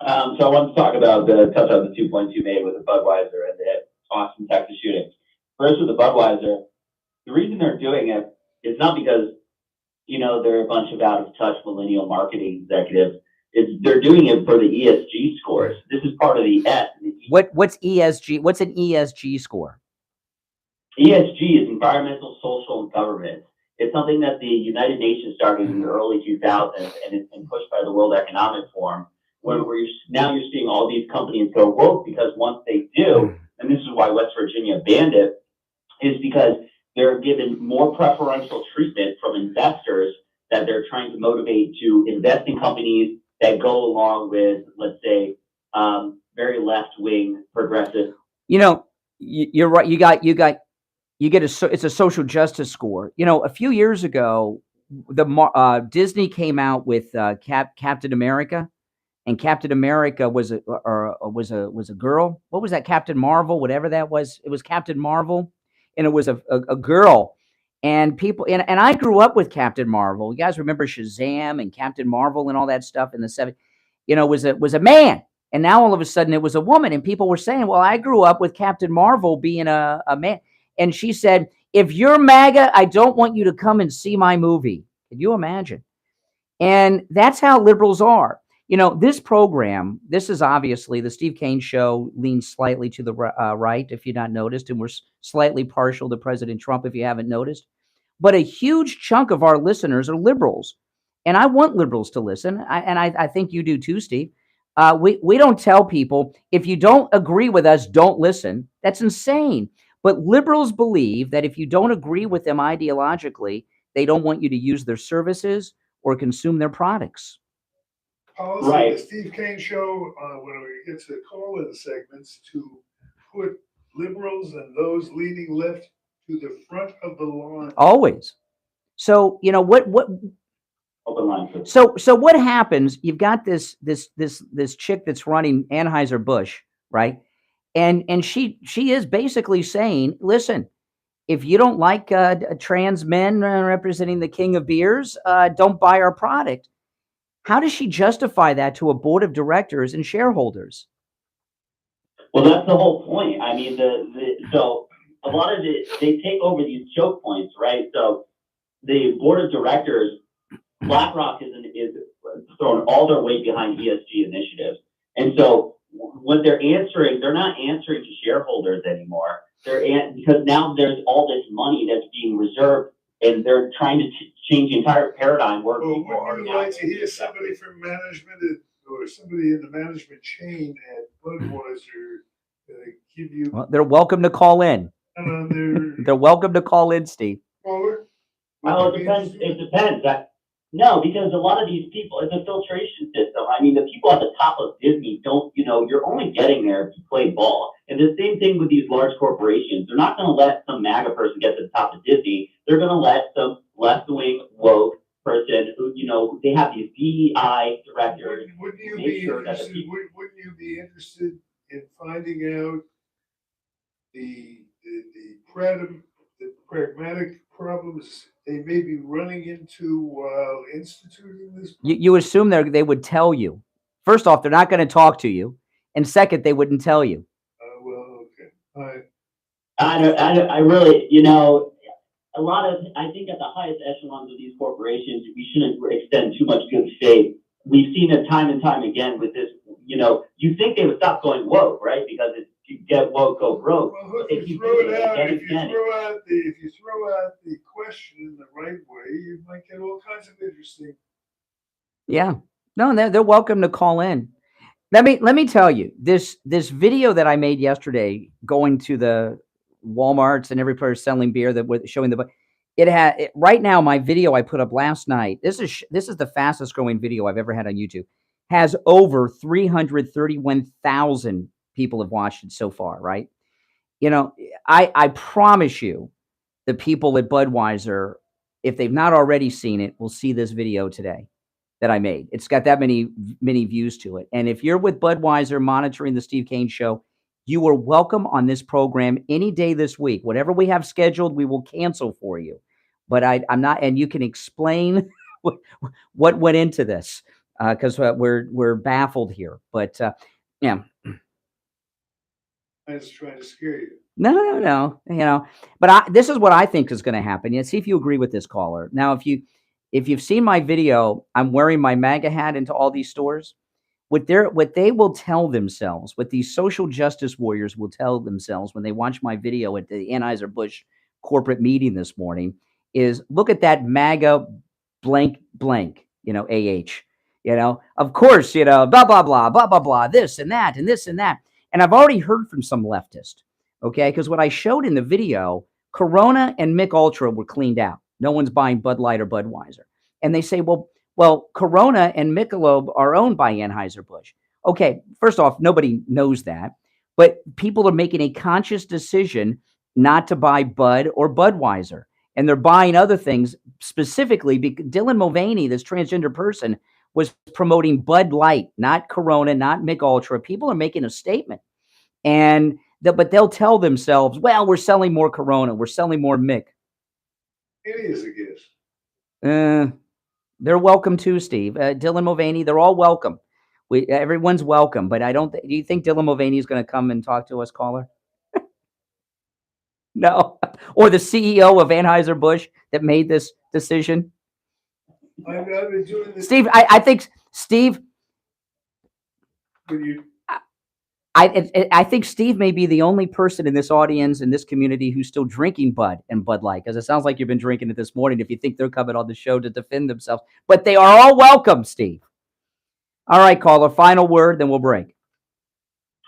So I want to talk about touch on the 2 points you made with the Budweiser and the Austin, Texas shooting. First, with the Budweiser, the reason they're doing it is not because, they're a bunch of out-of-touch millennial marketing executives. They're doing it for the ESG scores. This is part of the S. What's ESG? What's an ESG score? ESG is environmental, social, and government. It's something that the United Nations started in the early 2000s, and it's been pushed by the World Economic Forum, where you're seeing all these companies go woke, because once they do, and this is why West Virginia banned it, is because they're given more preferential treatment from investors that they're trying to motivate to invest in companies that go along with, let's say, very left-wing progressive. You're right. It's a social justice score. A few years ago, Disney came out with Captain America, and Captain America was a girl. What was that? Captain Marvel, whatever that was. It was Captain Marvel, and it was a girl. And people, and I grew up with Captain Marvel. You guys remember Shazam and Captain Marvel and all that stuff in the 70s? Was a man, and now all of a sudden it was a woman. And people were saying, "Well, I grew up with Captain Marvel being a man." And she said, "If you're MAGA, I don't want you to come and see my movie." Can you imagine? And that's how liberals are. This program, this is obviously the Steve Kane Show, leans slightly to the right, if you've not noticed, and we're slightly partial to President Trump, if you haven't noticed. But a huge chunk of our listeners are liberals, and I want liberals to listen, and I think you do too, Steve. We don't tell people, if you don't agree with us, don't listen. That's insane. But liberals believe that if you don't agree with them ideologically, they don't want you to use their services or consume their products. Policy Right. of the Steve Kane Show, when we get to call-in segments, to put liberals and those leaning left to the front of the line. Always. So what? Open line. So what happens? You've got this chick that's running Anheuser-Busch, right? And she is basically saying, listen, if you don't like trans men representing the king of beers, don't buy our product. How does she justify that to a board of directors and shareholders? Well, that's the whole point. I mean, so a lot of they take over these choke points, right? So the board of directors, BlackRock is throwing all their weight behind ESG initiatives. And so when they're not answering to shareholders anymore. Because now there's all this money that's being reserved, and they're trying to change the entire paradigm where people are Wouldn't you now. like to hear somebody from management or somebody in the management chain at Budweiser give you? Well, they're welcome to call in. They're welcome to call in, Steve. Caller? Well, it depends. It depends. No, because a lot of these people, it's a filtration system. I mean, the people at the top of Disney don't, you're only getting there if you play ball. And the same thing with these large corporations. They're not going to let some MAGA person get to the top of Disney. They're going to let some left-wing woke person who, they have these DEI directors. Wouldn't you be interested in finding out the pragmatic problems they may be running into while instituting this? You assume they would tell you. First off, they're not going to talk to you, and second, they wouldn't tell you. Well, okay. All right. I really, I think at the highest echelons of these corporations, we shouldn't extend too much good faith. We've seen it time and time again with this. You think they would stop going woke, right? Because if you get woke, go broke. Well, if you throw out the question in the right way, you might get all kinds of interesting. Yeah, no, they're welcome to call in. Let me tell you this video that I made yesterday, going to the Walmarts and every place selling beer that was showing right now. My video I put up last night. This is the fastest growing video I've ever had on YouTube. Has over 331,000 people have watched it so far. Right? I promise you, the people at Budweiser, if they've not already seen it, will see this video today that I made. It's got that many views to it. And if you're with Budweiser monitoring the Steve Kane Show, you are welcome on this program any day this week. Whatever we have scheduled, we will cancel for you. But I'm not, and you can explain what went into this, because we're baffled here. But yeah. I was trying to scare you. No. But this is what I think is going to happen. See if you agree with this caller. Now, if you've seen my video, I'm wearing my MAGA hat into all these stores. What they will tell themselves, what these social justice warriors will tell themselves when they watch my video at the Anheuser-Busch corporate meeting this morning is, look at that MAGA blank, AH. Of course, blah, blah, blah, blah, blah, blah, this and that, and this and that. And I've already heard from some leftists, okay? Because what I showed in the video, Corona and Mick Ultra were cleaned out. No one's buying Bud Light or Budweiser. And they say, well, Corona and Michelob are owned by Anheuser-Busch. Okay, first off, nobody knows that. But people are making a conscious decision not to buy Bud or Budweiser. And they're buying other things specifically because Dylan Mulvaney, this transgender person, was promoting Bud Light, not Corona, not Mick Ultra. People are making a statement. But they'll tell themselves, well, we're selling more Corona. We're selling more Mick. It is a gift. They're welcome too, Steve. Dylan Mulvaney, they're all welcome. Everyone's welcome. But do you think Dylan Mulvaney is going to come and talk to us, caller? No. Or the CEO of Anheuser-Busch that made this decision? I've been doing this. Steve, I think Steve. I think Steve may be the only person in this audience, in this community, who's still drinking Bud and Bud Light, because it sounds like you've been drinking it this morning if you think they're coming on the show to defend themselves. But they are all welcome, Steve. All right, caller, final word, then we'll break.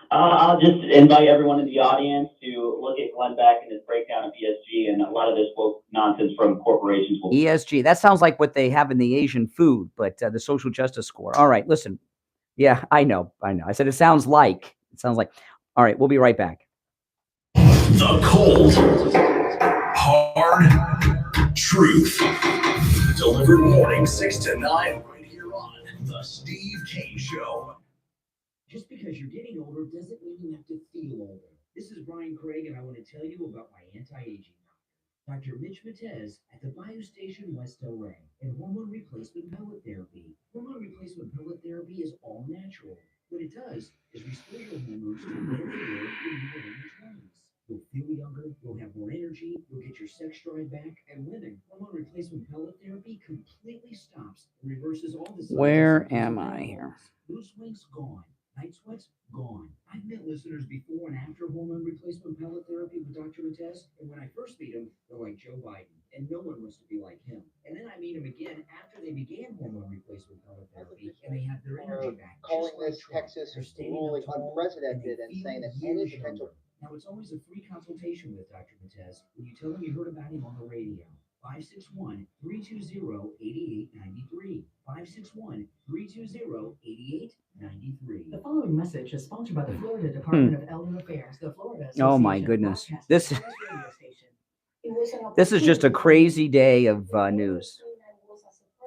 I'll just invite everyone in the audience to look at Glenn Beck and his breakdown of ESG, and a lot of this woke nonsense from corporations. ESG, that sounds like what they have in the Asian food, but the social justice score. All right, listen. Yeah, I know. I said it sounds like. All right, we'll be right back. The cold, hard truth. Delivered morning 6 to 9 right here on The Steve Kane Show. Just because you're getting older doesn't mean you have to feel older. This is Brian Craig, and I want to tell you about my anti-aging doctor, Dr. Mitch Matez at the Bio Station West LA, and hormone replacement pellet therapy. Hormone replacement pellet therapy is all natural. What it does is restore your hormones to where they were when you were in your 20s. You'll feel younger, you'll have more energy, you'll get your sex drive back, and women, hormone replacement pellet therapy completely stops and reverses all the side Where effects of am I menopause. here? Mood swings gone. Night sweats gone. I've met listeners before and after hormone replacement pellet therapy with Dr. Matez, and when I first meet him, they're like Joe Biden, and no one wants to be like him. And then I meet him again after they began hormone replacement pellet therapy, and they have their energy back. Calling just like this Trump. Texas They're standing ruling up tall, unprecedented and feel saying that any years potential. younger. Now, it's always a free consultation with Dr. Matez when you tell him you heard about him on the radio. 561-320-8893. 561-320-8893. The following message is sponsored by the Florida Department of Elder Affairs, the Florida Association Oh my of goodness. Broadcasters This and radio station. this is just a crazy day of news.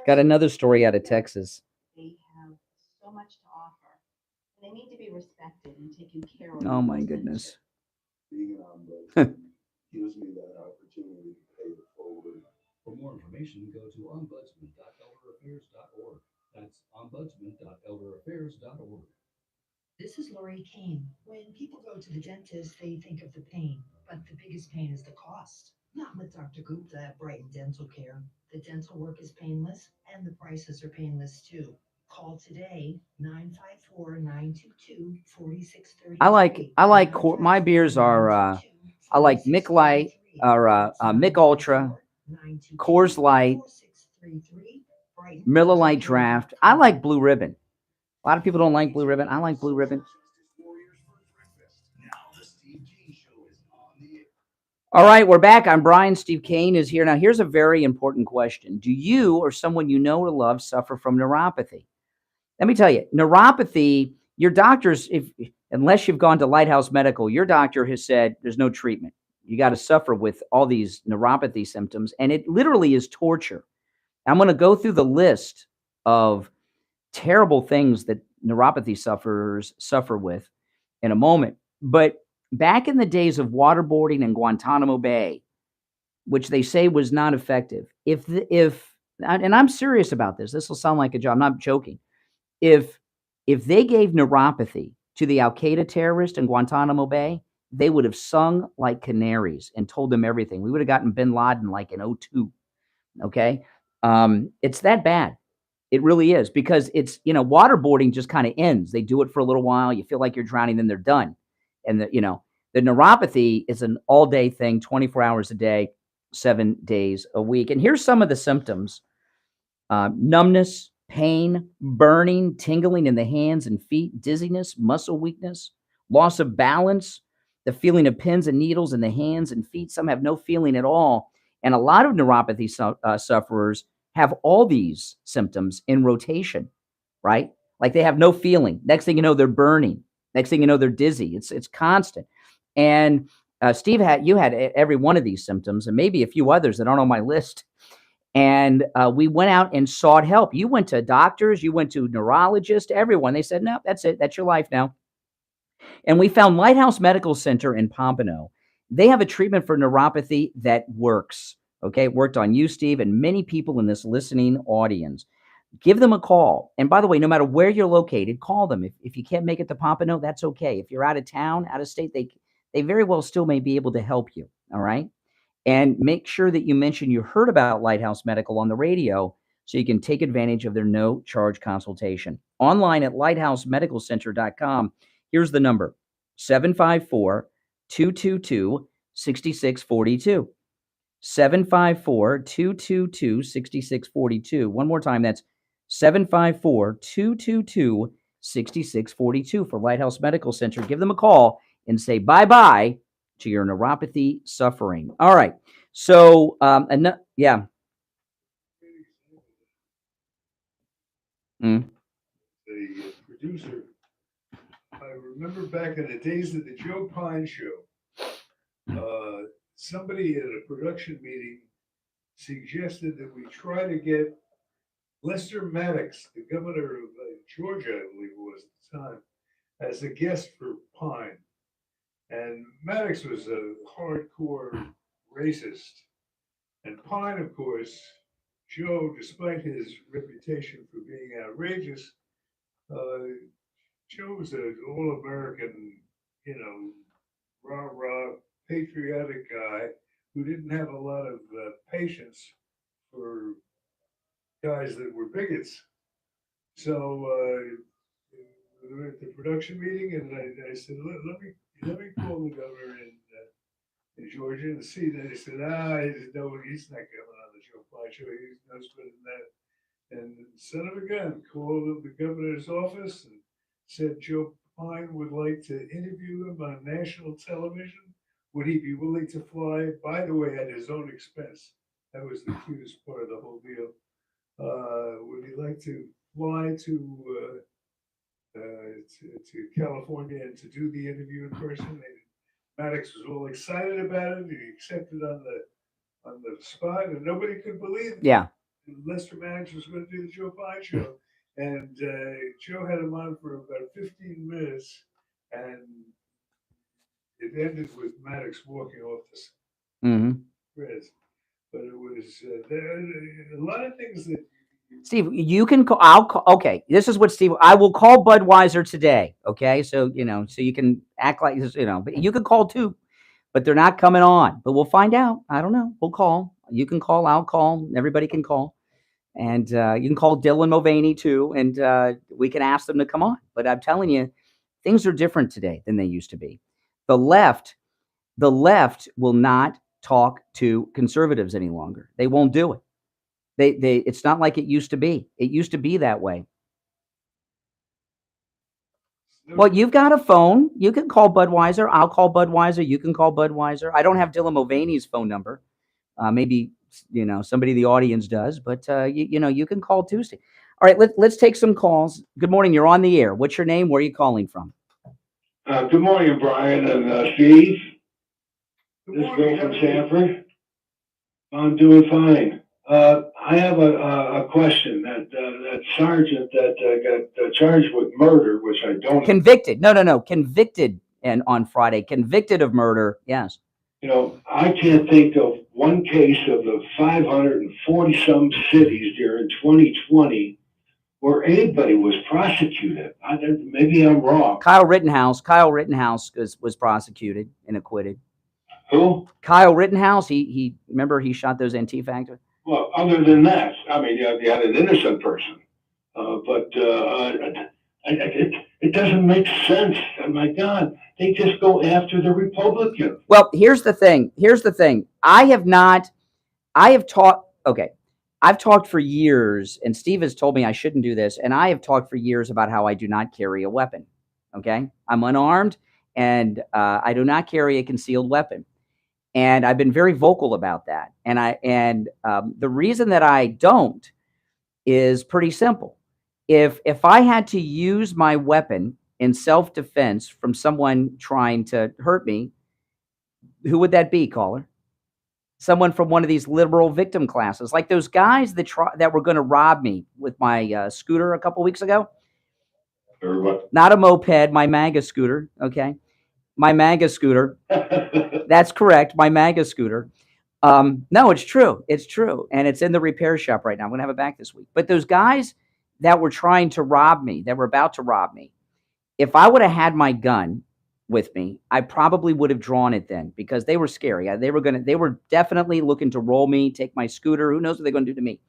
Got another story out of Texas. They have so much to offer. They need to be respected and taken care of. Oh my goodness. Being an ombudsman gives me that opportunity to pay it forward. For more information, go to ombudsman.elderaffairs.org. That's ombudsman.elderaffairs.org. This is Lori Kane. When people go to the dentist, they think of the pain, but the biggest pain is the cost. Not with Dr. Gupta at Brighton Dental Care. The dental work is painless, and the prices are painless too. Call today, 954-922-4633. My beers are I like Mick Light or Mick Ultra, Coors Light, Miller Lite Draft. I like Blue Ribbon. A lot of people don't like Blue Ribbon. I like Blue Ribbon. All right, we're back. I'm Brian. Steve Kane is here. Now, here's a very important question. Do you or someone you know or love suffer from neuropathy? Let me tell you, neuropathy, your doctors, unless you've gone to Lighthouse Medical, your doctor has said there's no treatment. You got to suffer with all these neuropathy symptoms, and it literally is torture. I'm going to go through the list of terrible things that neuropathy sufferers suffer with in a moment. But back in the days of waterboarding in Guantanamo Bay, which they say was not effective, and I'm serious about this, this will sound like a joke, I'm not joking. If they gave neuropathy to the Al-Qaeda terrorist in Guantanamo Bay, they would have sung like canaries and told them everything. We would have gotten bin Laden like in 2002. Okay. It's that bad. It really is, because it's, waterboarding just kind of ends. They do it for a little while. You feel like you're drowning, then they're done. And the neuropathy is an all day thing, 24 hours a day, 7 days a week. And here's some of the symptoms: numbness, pain, burning, tingling in the hands and feet, dizziness, muscle weakness, loss of balance, the feeling of pins and needles in the hands and feet. Some have no feeling at all. And a lot of neuropathy sufferers have all these symptoms in rotation, right? Like they have no feeling. Next thing you know, they're burning. Next thing you know, they're dizzy. It's constant. And Steve, you had every one of these symptoms, and maybe a few others that aren't on my list. And we went out and sought help. You went to doctors, you went to neurologists, everyone. They said, no, that's it. That's your life now. And we found Lighthouse Medical Center in Pompano. They have a treatment for neuropathy that works. Okay, it worked on you, Steve, and many people in this listening audience. Give them a call. And by the way, no matter where you're located, call them. If you can't make it to Pompano, that's okay. If you're out of town, out of state, they very well still may be able to help you. All right. And make sure that you mention you heard about Lighthouse Medical on the radio so you can take advantage of their no-charge consultation. Online at lighthousemedicalcenter.com. Here's the number: 754-222-6642. 754-222-6642. One more time, that's 754-222-6642 for Lighthouse Medical Center. Give them a call and say bye-bye to your neuropathy suffering. All right. So, yeah. The producer, I remember back in the days of the Joe Pine show, somebody at a production meeting suggested that we try to get Lester Maddox, the governor of Georgia, I believe it was at the time, as a guest for Pine. And Maddox was a hardcore racist. And Pine, of course, Joe, despite his reputation for being outrageous, Joe was an all-American, rah-rah, patriotic guy who didn't have a lot of patience for guys that were bigots. So we were at the production meeting, and I said, let me call the governor in Georgia and see that. He said, no, he's not coming on the Joe Biden show. He knows better than that. And son of a gun called the governor's office and said Joe Biden would like to interview him on national television. Would he be willing to fly, by the way, at his own expense? That was the cutest part of the whole deal. Would he like to fly to California and to do the interview in person? And Maddox was all excited about it. He accepted on the spot, and nobody could believe it. Yeah. Lester Maddox was going to do the Joe Biden show, and Joe had him on for about 15 minutes, and it ended with Maddox walking off the spreads. But it was there a lot of things that. Steve, you can call. I'll call. Okay, this is what Steve. I will call Budweiser today. Okay, so so you can act like this. But you can call too, but they're not coming on. But we'll find out. I don't know. We'll call. You can call. I'll call. Everybody can call, and you can call Dylan Mulvaney too, and we can ask them to come on. But I'm telling you, things are different today than they used to be. The left will not talk to conservatives any longer. They won't do it. It's not like it used to be. It used to be that way. Well, you've got a phone. You can call Budweiser. I'll call Budweiser. You can call Budweiser. I don't have Dylan Mulvaney's phone number. Maybe somebody in the audience does, but you can call Tuesday. All right, let's take some calls. Good morning. You're on the air. What's your name? Where are you calling from? Good morning, Brian and Steve. This is Bill from Sanford. I'm doing fine. I have a question. That sergeant that got charged with murder, which I don't. Convicted. No. Convicted, and on Friday, convicted of murder. Yes. I can't think of one case of the 540 some cities during 2020 where anybody was prosecuted. Maybe I'm wrong. Kyle Rittenhouse was prosecuted and acquitted. Who? Kyle Rittenhouse. He remember he shot those Antifa activists. Well, other than that, I mean, you had an innocent person, but it doesn't make sense. Oh my God, they just go after the Republicans. Well, here's the thing. I've talked for years, and Steve has told me I shouldn't do this, and I have talked for years about how I do not carry a weapon. Okay, I'm unarmed, and I do not carry a concealed weapon. And I've been very vocal about that. And the reason that I don't is pretty simple. If I had to use my weapon in self-defense from someone trying to hurt me, who would that be, caller? Someone from one of these liberal victim classes, like those guys that were going to rob me with my scooter a couple weeks ago. Not a moped, my MAGA scooter. Okay. My MAGA scooter. That's correct. My MAGA scooter. No, it's true. It's true. And it's in the repair shop right now. I'm going to have it back this week. But those guys that were trying to rob me, that were about to rob me, if I would have had my gun with me, I probably would have drawn it then because they were scary. They were definitely looking to roll me, take my scooter. Who knows what they're going to do to me?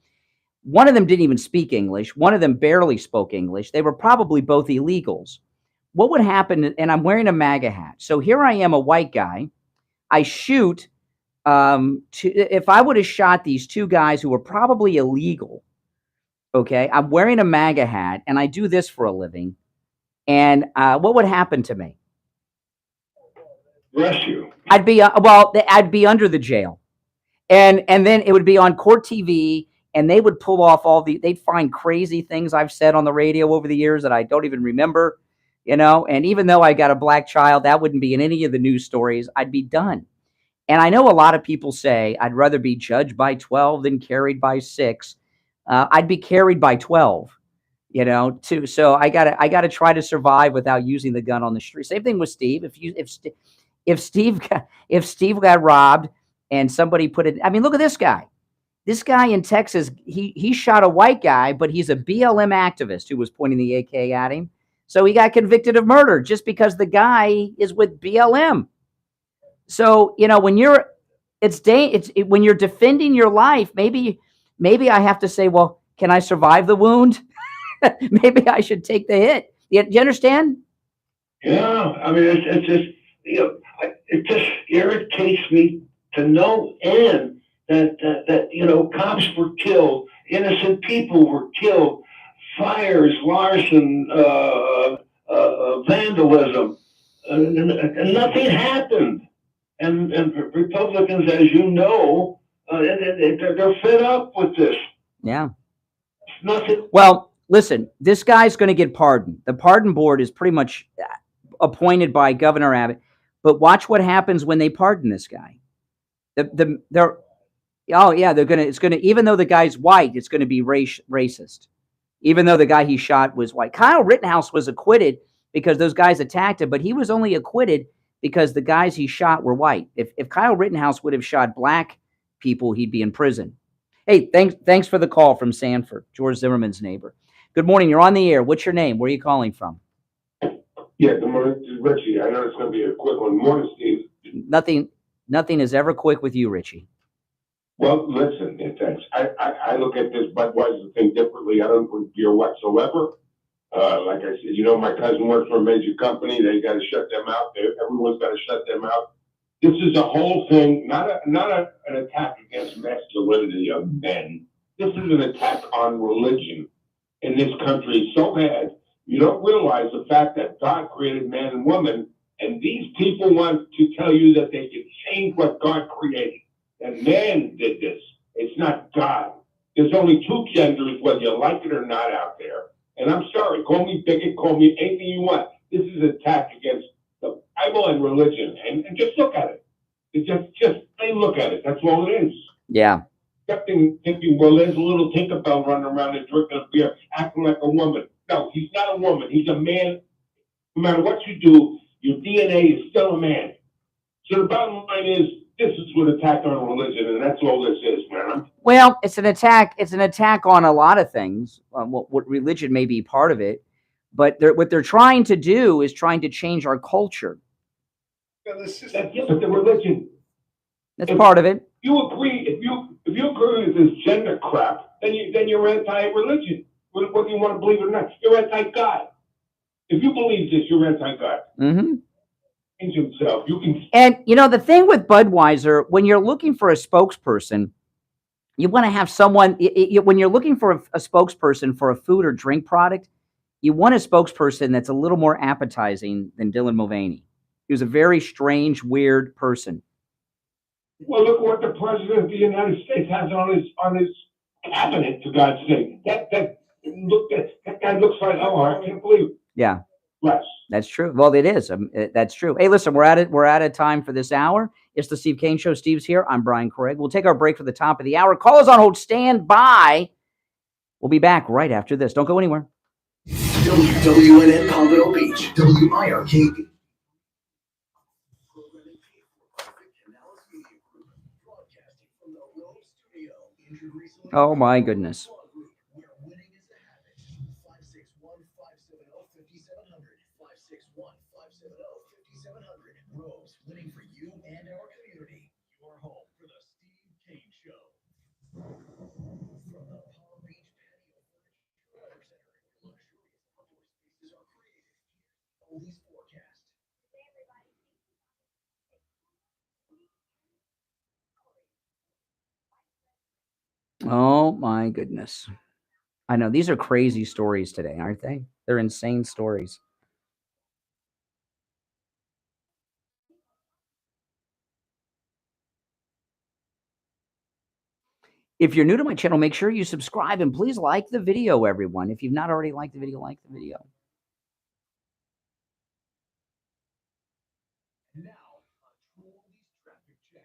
One of them didn't even speak English. One of them barely spoke English. They were probably both illegals. What would happen? And I'm wearing a MAGA hat. So here I am, a white guy. I shoot. If I would have shot these two guys who were probably illegal, okay, I'm wearing a MAGA hat and I do this for a living. And what would happen to me? Arrest you. I'd be I'd be under the jail, and then it would be on court TV, and they would pull off they'd find crazy things I've said on the radio over the years that I don't even remember, and even though I got a black child, that wouldn't be in any of the news stories. I'd be done. And I know a lot of people say I'd rather be judged by 12 than carried by 6. I'd be carried by 12. You know, too. So I gotta try to survive without using the gun on the street. Same thing with Steve. If Steve got robbed and somebody put it, I mean, look at this guy. This guy in Texas, he shot a white guy, but he's a BLM activist who was pointing the AK at him. So he got convicted of murder just because the guy is with BLM. So, you know, when you're when you're defending your life, maybe I have to say, well, can I survive the wound? Maybe I should take the hit. You understand? Yeah, I mean, it's just, it just irritates me to no end that cops were killed, innocent people were killed, fires, larceny, vandalism, and nothing happened. And Republicans, as you know, they're fed up with this. Yeah. Nothing. Well, listen, this guy's going to get pardoned. The pardon board is pretty much appointed by Governor Abbott. But watch what happens when they pardon this guy. It's gonna, even though the guy's white, it's going to be racist. Even though the guy he shot was white. Kyle Rittenhouse was acquitted because those guys attacked him, but he was only acquitted because the guys he shot were white. If Kyle Rittenhouse would have shot black people, he'd be in prison. Hey, thanks for the call from Sanford, George Zimmerman's neighbor. Good morning. You're on the air. What's your name? Where are you calling from? Yeah, good morning. This is Richie. I know it's going to be a quick one. Morning, Steve. Nothing is ever quick with you, Richie. Well, listen, thanks. I look at this Budweiser thing differently. I don't agree with beer whatsoever. Like I said, my cousin works for a major company. They got to shut them out. Everyone's got to shut them out. This is a whole thing, not an attack against masculinity of men. This is an attack on religion in this country so bad. You don't realize the fact that God created man and woman, and these people want to tell you that they can change what God created. And man did this. It's not God. There's only two genders, whether you like it or not, out there. And I'm sorry, call me bigot, call me anything you want. This is an attack against the Bible and religion. And just look at it. Just plain look at it. That's all it is. Yeah. Thinking, well, there's a little Tinkerbell running around and drinking a beer, acting like a woman. No, he's not a woman. He's a man. No matter what you do, your DNA is still a man. So the bottom line is, this is an attack on religion, and that's all this is, man. Well, it's an attack. It's an attack on a lot of things. What religion may be part of it, but what they're trying to do is trying to change our culture. But the religion. That's part of it. You agree? If you agree with this gender crap, then you're anti-religion. Whether you want to believe it or not, you're anti-God. If you believe this, you're anti-God. Mm-hmm. Himself. You can. And the thing with Budweiser, when you're looking for a spokesperson, you want to have someone. When you're looking for a spokesperson for a food or drink product, you want a spokesperson that's a little more appetizing than Dylan Mulvaney. He was a very strange, weird person. Well, look what the president of the United States has on his cabinet. For God's sake, that guy looks like, oh, I can't believe it. Yeah. Yes. That's true. Well, it is. That's true. Hey, listen, we're out of time for this hour. It's the Steve Kane Show. Steve's here. I'm Brian Craig. We'll take our break for the top of the hour. Call us on hold. Stand by. We'll be back right after this. Don't go anywhere. WWNN Palmetto Beach. WIRK. Oh, my goodness. Robes winning for you and our community. Your home for the Steve Kane Show. From the Palm Beach Patio Furniture Center, luxurious outdoor spaces are created. Oldies forecast. Oh, my goodness. I know. These are crazy stories today, aren't they? They're insane stories. If you're new to my channel, make sure you subscribe and please like the video, everyone. If you've not already liked the video, like the video. Now, a true Oldies traffic check.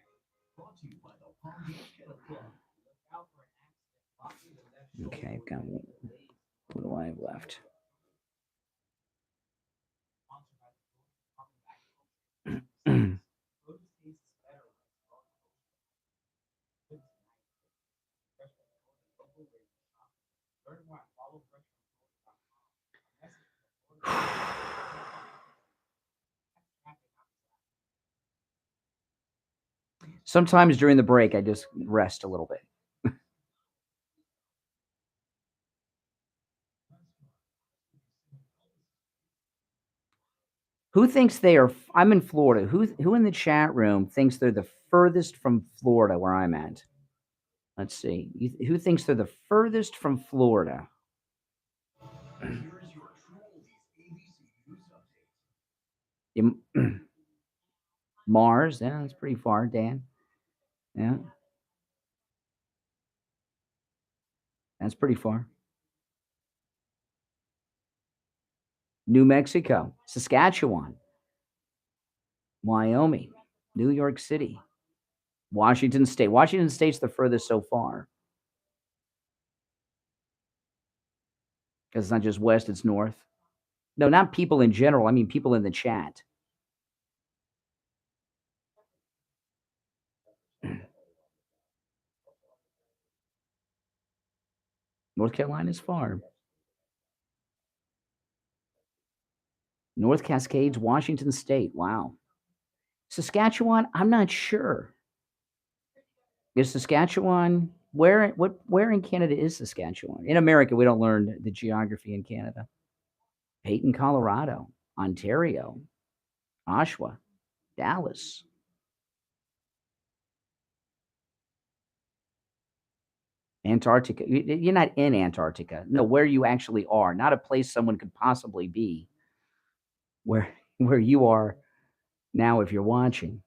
Brought to you by the Palm Beach Kennel Club. Look out for an accident. Okay, I've got one. What do I have left? Sometimes during the break, I just rest a little bit. Who thinks they are? I'm in Florida. Who in the chat room thinks they're the furthest from Florida where I'm at? Let's see. Who thinks they're the furthest from Florida? Mars, yeah, that's pretty far, Dan. Yeah. That's pretty far. New Mexico, Saskatchewan, Wyoming, New York City, Washington State. Washington State's the furthest so far. Because it's not just west, it's north. No, not people in general. I mean people in the chat. North Carolina's far. North Cascades, Washington State. Wow. Saskatchewan, I'm not sure. Is Saskatchewan, where in Canada is Saskatchewan? In America, we don't learn the geography in Canada. Peyton, Colorado, Ontario, Oshawa, Dallas. Antarctica. You're not in Antarctica. No, where you actually are, not a place someone could possibly be. Where you are now if you're watching.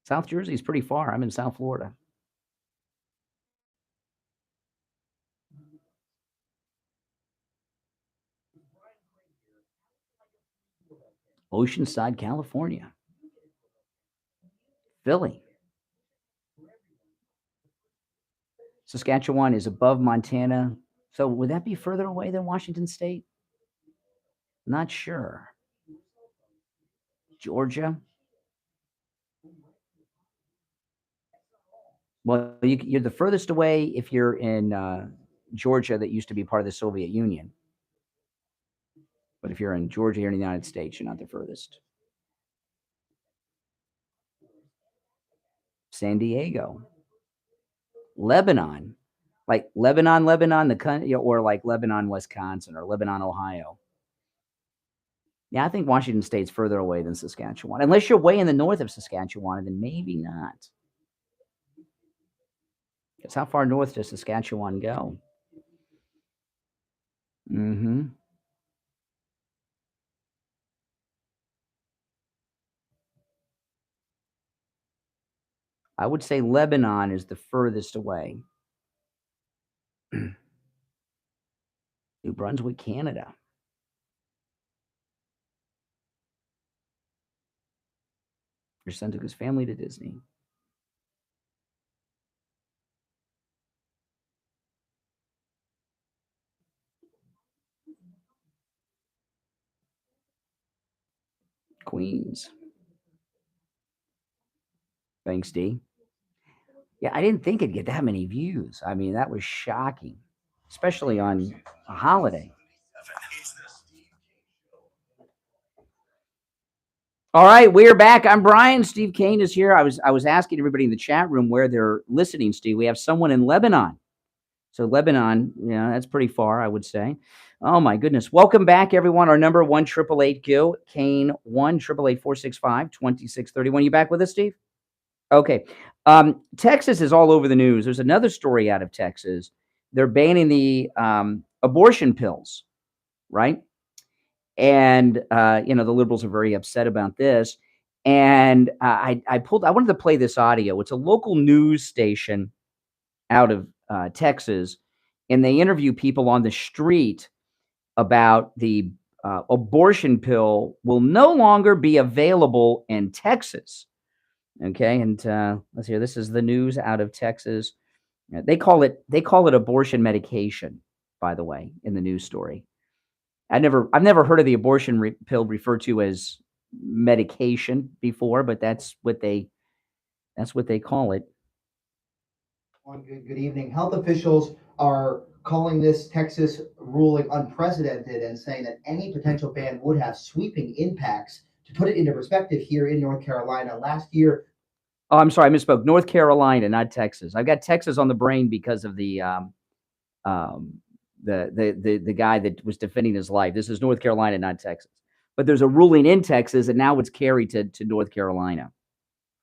South Jersey is pretty far. I'm in South Florida. Oceanside, California. Philly. Saskatchewan is above Montana. So would that be further away than Washington State? Not sure. Georgia. Well, you're the furthest away if you're in Georgia that used to be part of the Soviet Union. But if you're in Georgia here in the United States, you're not the furthest. San Diego. Lebanon. Like Lebanon, the country, or like Lebanon, Wisconsin, or Lebanon, Ohio. Yeah, I think Washington State's further away than Saskatchewan. Unless you're way in the north of Saskatchewan, then maybe not. Because how far north does Saskatchewan go? Mm-hmm. I would say Lebanon is the furthest away. New Brunswick, Canada. Your son took his family to Disney. Queens. Thanks, D. Yeah, I didn't think it'd get that many views. I mean, that was shocking, especially on a holiday. All right, we're back. I'm Brian. Steve Kane is here. I was asking everybody in the chat room where they're listening, Steve. We have someone in Lebanon. So Lebanon, yeah, that's pretty far, I would say. Oh my goodness. Welcome back, everyone. Our number 1-888-GO, Kane 1-888-465-2631. You back with us, Steve? Okay. Texas is all over the news. There's another story out of Texas. They're banning the abortion pills, right? And the liberals are very upset about this. And I wanted to play this audio. It's a local news station out of Texas, and they interview people on the street about the abortion pill will no longer be available in Texas. Okay, and let's hear. This is the news out of Texas. Yeah, they call it abortion medication, by the way, in the news story. I've never heard of the abortion pill referred to as medication before, but that's what they call it. Good evening. Health officials are calling this Texas ruling unprecedented and saying that any potential ban would have sweeping impacts. To put it into perspective, here in North Carolina last year. Oh, I'm sorry, I misspoke. North Carolina, not Texas. I've got Texas on the brain because of the guy that was defending his life. This is North Carolina, not Texas. But there's a ruling in Texas, and now it's carried to North Carolina.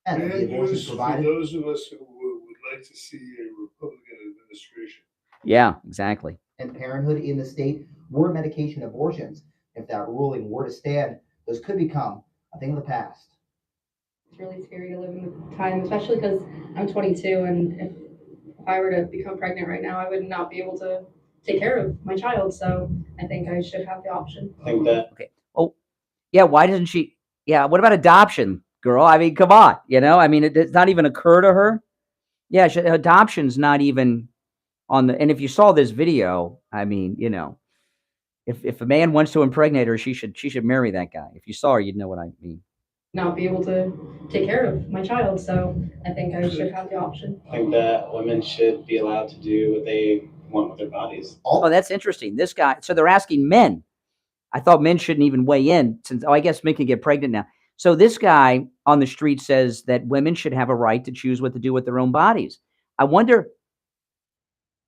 Bad news for those of us who would like to see a Republican administration. Yeah, exactly. And Parenthood in the state were medication abortions. If that ruling were to stand, those could become a thing of the past. It's really scary to live in the time, especially because I'm 22, and if I were to become pregnant right now, I would not be able to take care of my child. So I think I should have the option. I think that. Okay. Oh, yeah. Why doesn't she? Yeah. What about adoption, girl? I mean, come on. I mean, it does not even occur to her. Yeah, adoption's not even on the. And if you saw this video, I mean, if a man wants to impregnate her, she should marry that guy. If you saw her, you'd know what I mean. Not be able to take care of my child, so I think I should have the option. I think that women should be allowed to do what they want with their bodies. Oh, that's interesting. This guy. So they're asking men. I thought men shouldn't even weigh in since. Oh, I guess men can get pregnant now. So this guy on the street says that women should have a right to choose what to do with their own bodies. I wonder.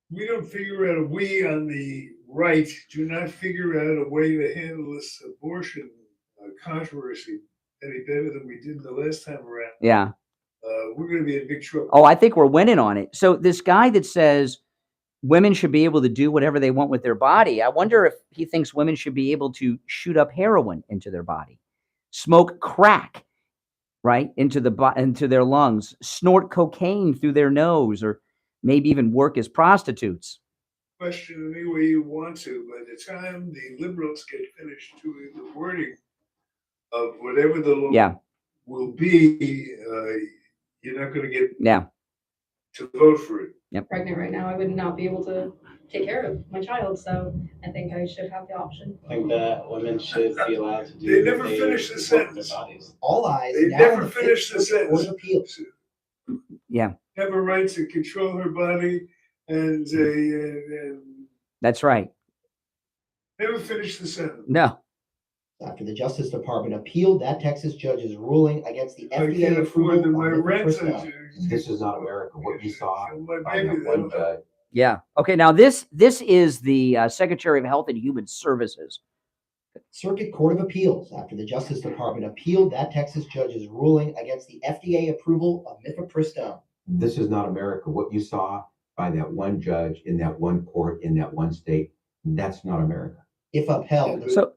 We don't figure out, we on the right do not figure out a way to handle this abortion controversy any better than we did the last time around. Yeah. We're going to be in big trouble. Oh, I think we're winning on it. So this guy that says women should be able to do whatever they want with their body, I wonder if he thinks women should be able to shoot up heroin into their body, smoke crack, right, into their lungs, snort cocaine through their nose, or maybe even work as prostitutes. Question any way you want to. By the time the liberals get finished doing the wording of whatever the law will be, you're not going to get to vote for it. Yep. Pregnant right now, I would not be able to take care of my child, so I think I should have the option. I think that women should be allowed to do. They never finish the sentence. All eyes. They never finish the sentence. Yeah. Have a right to control her body, and that's right. Never finish the sentence. No. After the Justice Department appealed that Texas judge's ruling against the I FDA can't afford approval my of rent. This is not America. What you saw by that one judge. Yeah. Okay. Now this is the Secretary of Health and Human Services. Circuit Court of Appeals after the Justice Department appealed that Texas judge's ruling against the FDA approval of mifepristone. This is not America. What you saw by that one judge in that one court in that one state, that's not America. If upheld. So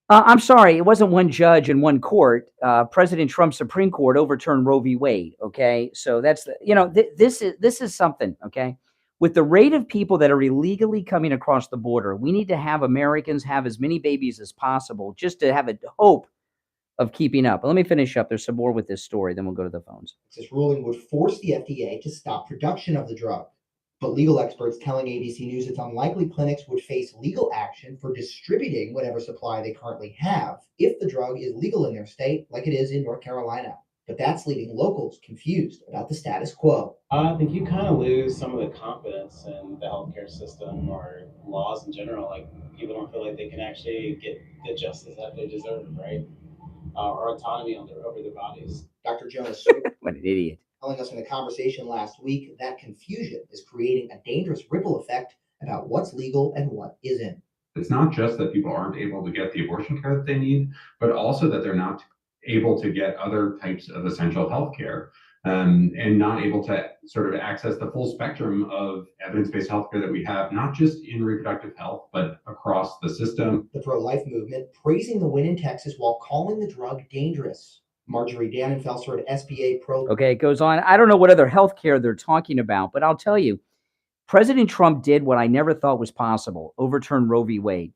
I'm sorry, it wasn't one judge in one court. President Trump's Supreme Court overturned Roe v. Wade. Okay, so that's this is something. Okay, with the rate of people that are illegally coming across the border, we need to have Americans have as many babies as possible just to have a hope of keeping up. But let me finish up. There's some more with this story, then we'll go to the phones. This ruling would force the FDA to stop production of the drug. But legal experts telling ABC News it's unlikely clinics would face legal action for distributing whatever supply they currently have if the drug is legal in their state, like it is in North Carolina. But that's leaving locals confused about the status quo. I think you kind of lose some of the confidence in the healthcare system or laws in general. Like, people don't feel like they can actually get the justice that they deserve, right? Or autonomy over their bodies. Dr. Jonas, what an idiot. Telling us in a conversation last week that confusion is creating a dangerous ripple effect about what's legal and what isn't. It's not just that people aren't able to get the abortion care that they need, but also that they're not able to get other types of essential health care and not able to sort of access the full spectrum of evidence-based healthcare that we have, not just in reproductive health, but across the system. The pro-life movement praising the win in Texas while calling the drug dangerous. Marjorie Dannenfelser at SBA Pro. Okay, it goes on. I don't know what other health care they're talking about, but I'll tell you, President Trump did what I never thought was possible, overturn Roe v. Wade.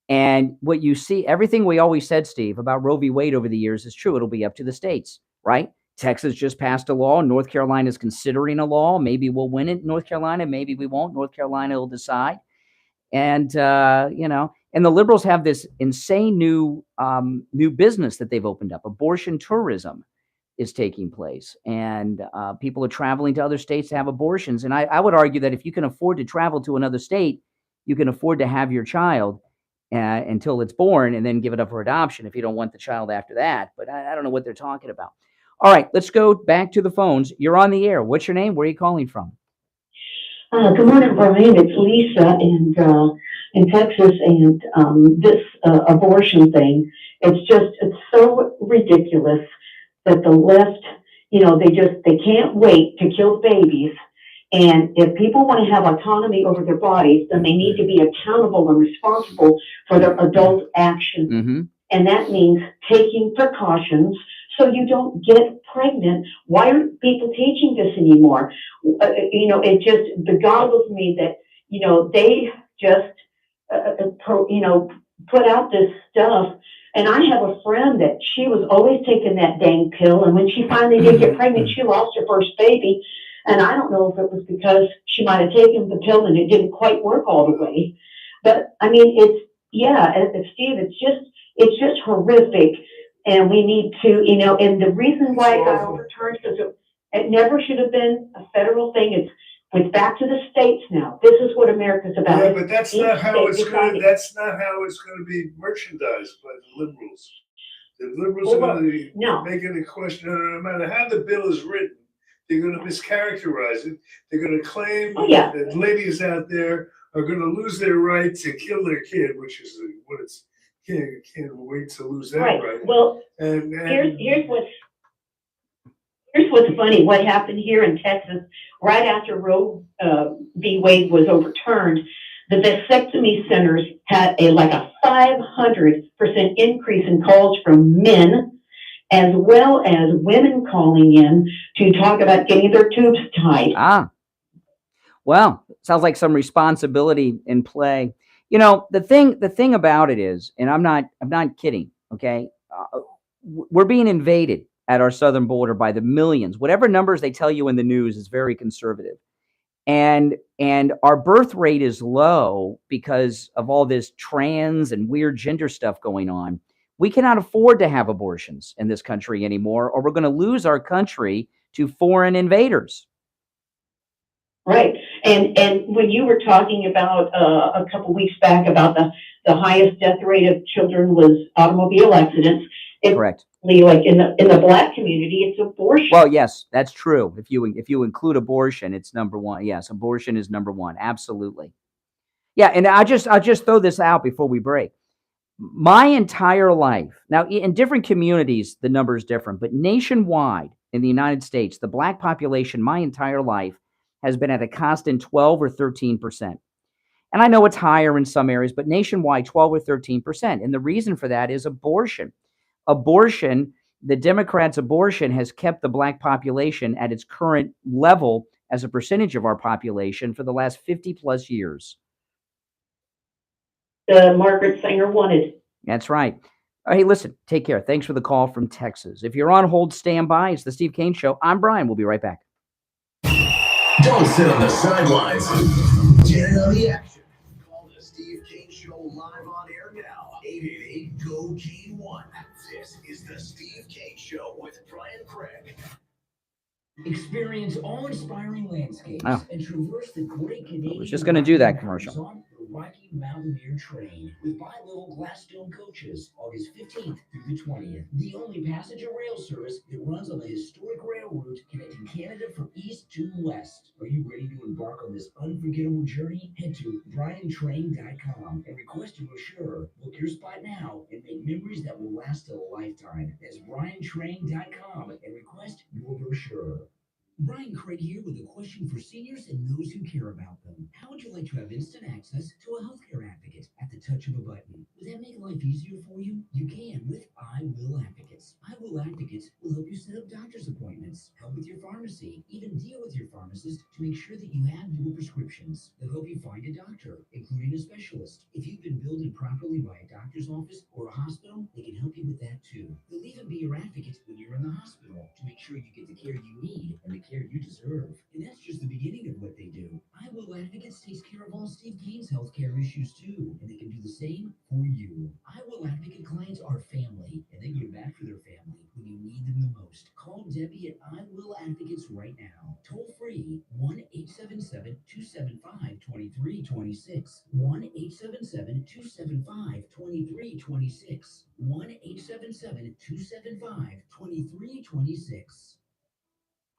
And what you see, everything we always said, Steve, about Roe v. Wade over the years is true. It'll be up to the states, right? Texas just passed a law. North Carolina is considering a law. Maybe we'll win it in North Carolina. Maybe we won't. North Carolina will decide. And, and the liberals have this insane new business that they've opened up. Abortion tourism is taking place. And people are traveling to other states to have abortions. And I would argue that if you can afford to travel to another state, you can afford to have your child until it's born and then give it up for adoption if you don't want the child after that. But I don't know what they're talking about. All right, let's go back to the phones. You're on the air. What's your name? Where are you calling from? Good morning, Brian. It's Lisa in Texas, and this abortion thing. It's so ridiculous that the left, they can't wait to kill babies. And if people want to have autonomy over their bodies, then they need to be accountable and responsible for their adult actions. Mm-hmm. And that means taking precautions so you don't get pregnant. Why aren't people teaching this anymore? It just beguiles me that, they just, put out this stuff. And I have a friend that she was always taking that dang pill. And when she finally did get pregnant, she lost her first baby. And I don't know if it was because she might have taken the pill and it didn't quite work all the way. But I mean, Steve, it's just horrific. And we need to, and the reason why it got overturned is it never should have been a federal thing. It's back to the states now. This is what America's about. Yeah, but that's not how it's going. That's not how it's going to be merchandised by the liberals. The liberals are going to be making a question. No matter how the bill is written, they're going to mischaracterize it. They're going to claim that ladies out there are going to lose their right to kill their kid, which is what it's. Can't wait to lose that right. Well, and here's what's funny. What happened here in Texas right after Roe v. Wade was overturned, the vasectomy centers had a 500% increase in calls from men, as well as women calling in to talk about getting their tubes tied. Well, sounds like some responsibility in play. The thing about it is, and I'm not kidding. Okay, we're being invaded at our southern border by the millions. Whatever numbers they tell you in the news is very conservative, and our birth rate is low because of all this trans and weird gender stuff going on. We cannot afford to have abortions in this country anymore, or we're going to lose our country to foreign invaders. Right. And when you were talking about a couple weeks back about the highest death rate of children was automobile accidents. Correct. Like in the Black community, it's abortion. Well, yes, that's true. If you include abortion, it's number one. Yes, abortion is number one. Absolutely. Yeah, and I'll just throw this out before we break. My entire life, now in different communities, the number is different, but nationwide in the United States, the Black population, my entire life, has been at a constant 12 or 13%. And I know it's higher in some areas, but nationwide, 12 or 13%. And the reason for that is abortion. The Democrats' abortion has kept the Black population at its current level as a percentage of our population for the last 50 plus years. Margaret Sanger wanted. That's right. Hey, listen, take care. Thanks for the call from Texas. If you're on hold, stand by. It's the Steve Kane Show. I'm Brian. We'll be right back. Don't sit on the sidelines. Get in on the action. Call the Steve Kane Show live on air now. 888-GO-KANE-1. This is the Steve Kane Show with Brian Craig. Experience awe-inspiring landscapes and traverse the Great Canadian. I was just going to do that commercial. Rocky Mountaineer Train with bi-level glass dome coaches, August 15th through the 20th. The only passenger rail service that runs on the historic rail route connecting Canada from east to west. Are you ready to embark on this unforgettable journey? Head to briantrain.com and request a brochure. Book your spot now and make memories that will last a lifetime. That's briantrain.com and request your brochure. Brian Craig here with a question for seniors and those who care about them. How would you like to have instant access to a healthcare advocate at the touch of a button? Would that make life easier for you? You can with I Will Advocates. I Will Advocates will help you set up doctor's appointments, help with your pharmacy, even deal with your pharmacist to make sure that you have your prescriptions. They'll help you find a doctor, including a specialist. If you've been billed improperly by a doctor's office or a hospital, they can help you with that too. They'll even be your advocate when you're in the hospital to make sure you get the care you need and the care you deserve. And that's just the beginning of what they do. I Will Advocates takes care of all Steve Kane's healthcare issues too, and they can do the same for you. I Will Advocate clients are family, and they give back for their family when you need them the most. Call Debbie at I Will Advocates right now. Toll free 1-877-275-2326. 1-877-275-2326. 1-877-275-2326.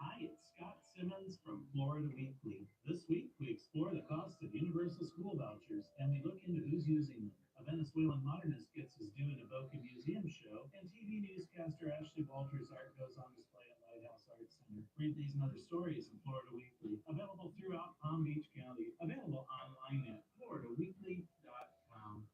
Hi, it's Scott Simmons from Florida Weekly. This week, we explore the cost of universal school vouchers, and we look into who's using them. A Venezuelan modernist gets his due in a Boca Museum show, and TV newscaster Ashley Walters' art goes on display at Lighthouse Arts Center. Read these and other stories in Florida Weekly. Available throughout Palm Beach County. Available online at floridaweekly.com.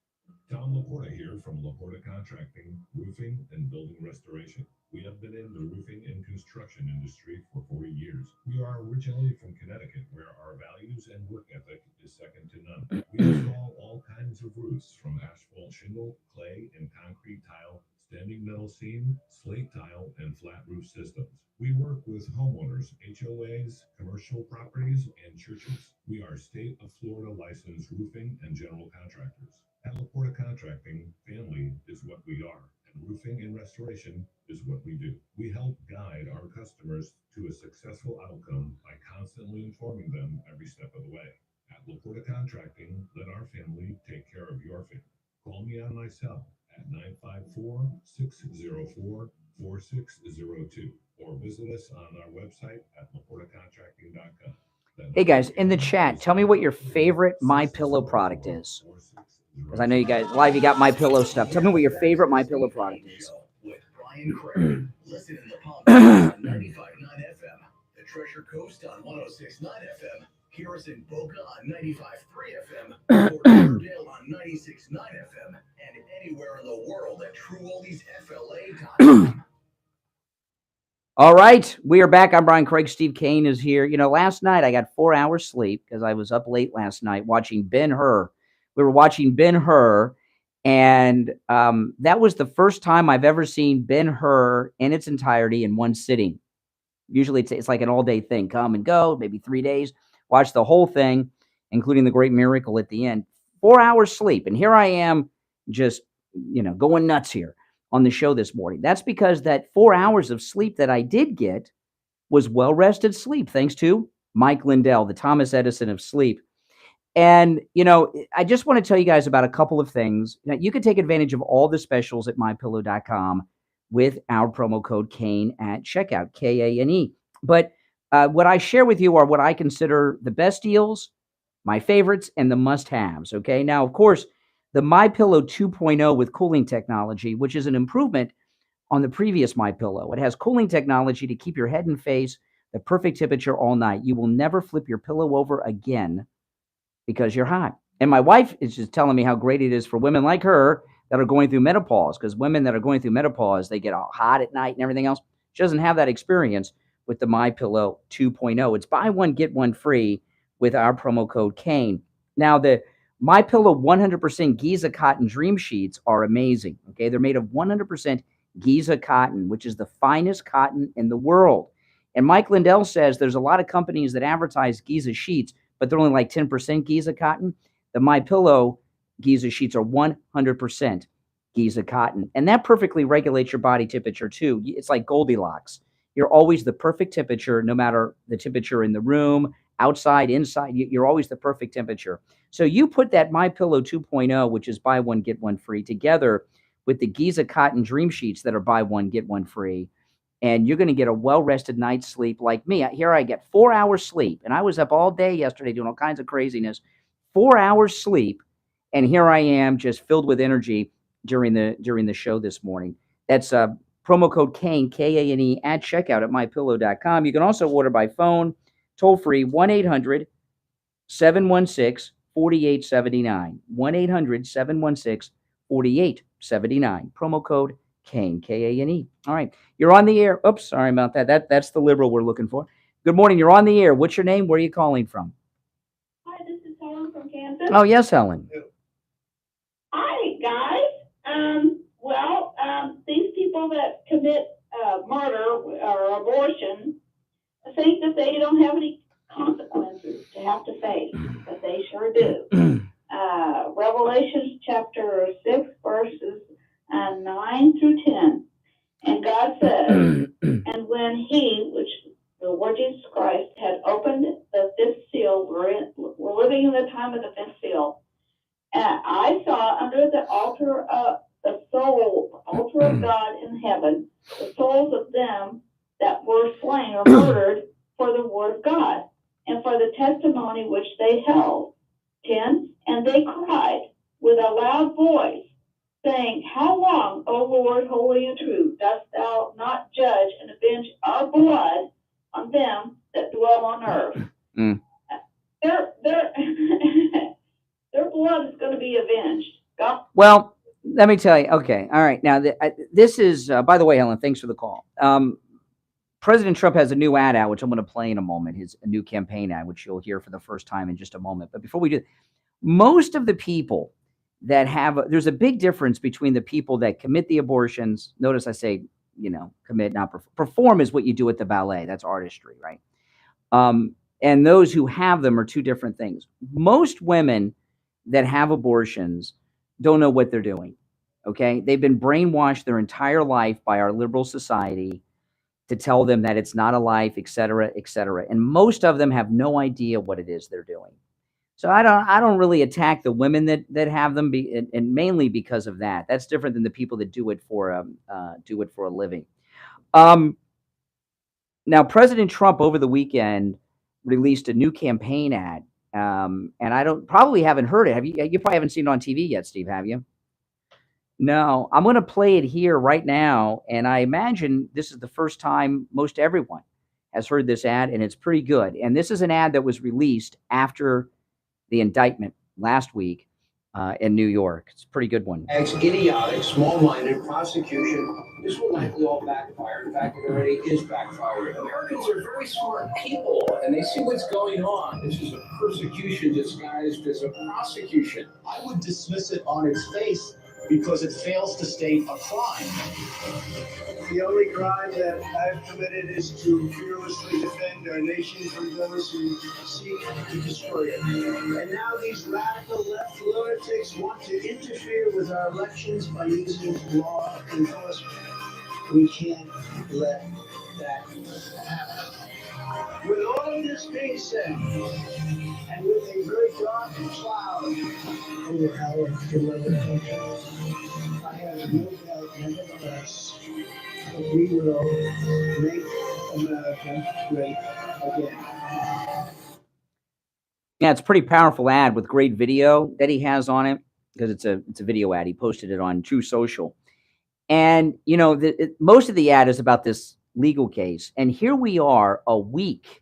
Tom Laporta here from Laporta Contracting, Roofing and Building Restoration. We have been in the roofing and construction industry for 40 years. We are originally from Connecticut, where our values and work ethic is second to none. We install all kinds of roofs, from asphalt shingle, clay and concrete tile, standing metal seam, slate tile, and flat roof systems. We work with homeowners, HOAs, commercial properties, and churches. We are state of Florida licensed roofing and general contractors. At Laporta Contracting, family is what we are, and roofing and restoration is what we do. We help guide our customers to a successful outcome by constantly informing them every step of the way. At Laporta Contracting, let our family take care of your family. Call me on my cell at 954-604-4602 or visit us on our website at laportacontracting.com. Hey guys, in the chat, tell me what your favorite MyPillow product is. Because I know you guys, a lot of you got MyPillow stuff. Tell me what your favorite MyPillow product is. With Brian Craig. Listen in the Palm Beach on 95.9 FM, the Treasure Coast on 106.9 FM, hear us in Boca on 95.3 FM, Fort Lauderdale on 96.9 FM, and anywhere in the world at TrueOldiesFLA.com. All right, we are back. I'm Brian Craig. Steve Kane is here. You know, last night I got 4 hours sleep because I was up late last night watching Ben-Hur. We were watching Ben-Hur, and that was the first time I've ever seen Ben-Hur in its entirety in one sitting. Usually it's like an all-day thing. Come and go, maybe 3 days. Watch the whole thing, including the great miracle at the end. 4 hours sleep, and here I am just, you know, going nuts here on the show this morning. That's because that 4 hours of sleep that I did get was well-rested sleep, thanks to Mike Lindell, the Thomas Edison of sleep. And, you know, I just want to tell you guys about a couple of things. Now, you can take advantage of all the specials at mypillow.com with our promo code Kane at checkout, Kane. But what I share with you are what I consider the best deals, my favorites, and the must-haves, okay? Now, of course, the MyPillow 2.0 with cooling technology, which is an improvement on the previous MyPillow. It has cooling technology to keep your head and face the perfect temperature all night. You will never flip your pillow over again because you're hot. And my wife is just telling me how great it is for women like her that are going through menopause, because women that are going through menopause, they get all hot at night and everything else. She doesn't have that experience with the MyPillow 2.0. It's buy one, get one free with our promo code Kane. Now, the MyPillow 100% Giza cotton dream sheets are amazing. Okay, they're made of 100% Giza cotton, which is the finest cotton in the world. And Mike Lindell says there's a lot of companies that advertise Giza sheets, but they're only like 10% Giza cotton. The MyPillow Giza sheets are 100% Giza cotton, and that perfectly regulates your body temperature too. It's like Goldilocks. You're always the perfect temperature, no matter the temperature in the room, outside, inside. You're always the perfect temperature. So you put that MyPillow 2.0, which is buy one, get one free, together with the Giza cotton dream sheets that are buy one, get one free, and you're going to get a well-rested night's sleep like me. Here I get 4 hours sleep, and I was up all day yesterday doing all kinds of craziness. 4 hours sleep, and here I am just filled with energy during the show this morning. That's Promo code Kane, Kane, at checkout at mypillow.com. You can also order by phone, toll free, 1-800-716-4879. 1-800-716-4879. Promo code Kane, Kane. All right. You're on the air. Oops, sorry about that. That's the liberal we're looking for. Good morning. You're on the air. What's your name? Where are you calling from? Hi, this is Helen from Kansas. Oh, yes, Helen. Hi, guys. These people that commit murder or abortion think that they don't have any consequences to have to face, but they sure do. Revelation chapter 6, verses 9 through 10. And God says, and when he, which the Lord Jesus Christ, had opened the fifth seal, we're living in the time of the fifth seal, I saw under the altar of God in heaven, the souls of them that were slain or murdered for the word of God, and for the testimony which they held. 10, and they cried with a loud voice, saying, How long, O Lord, holy and true, dost thou not judge and avenge our blood on them that dwell on earth? Their blood is going to be avenged. God. Well, let me tell you. Okay. All right. Now, this is, by the way, Helen, thanks for the call. President Trump has a new ad out, which I'm going to play in a moment, his new campaign ad, which you'll hear for the first time in just a moment. But before we do, most of the people that there's a big difference between the people that commit the abortions. Notice I say, commit, not perform. Perform is what you do at the ballet. That's artistry, right? And those who have them are two different things. Most women that have abortions don't know what they're doing, okay? They've been brainwashed their entire life by our liberal society to tell them that it's not a life, et cetera, et cetera. And most of them have no idea what it is they're doing. So I don't really attack the women that have them, and mainly because of that. That's different than the people that do it for a living. Now, President Trump over the weekend released a new campaign ad, and I probably haven't heard it. Have you? You probably haven't seen it on TV yet, Steve, have you? No, I'm going to play it here right now, and I imagine this is the first time most everyone has heard this ad, and it's pretty good. And this is an ad that was released after the indictment last week in New York. It's a pretty good one. Idiotic, small-minded prosecution. This will likely all backfire. In fact, it already is backfiring. Americans are very smart people, and they see what's going on. This is a persecution disguised as a prosecution. I would dismiss it on its face because it fails to state a crime. The only crime that I've committed is to fearlessly defend our nation from those who seek to destroy it. And now these radical left lunatics want to interfere with our elections by using law enforcement. We can't let that happen. With all of this being said, and with a very dark cloud over our beloved country, I have no doubt, nevertheless, that we will make America great again. Yeah, it's a pretty powerful ad with great video that he has on it, because it's a video ad. He posted it on True Social. And, most of the ad is about this legal case. And here we are a week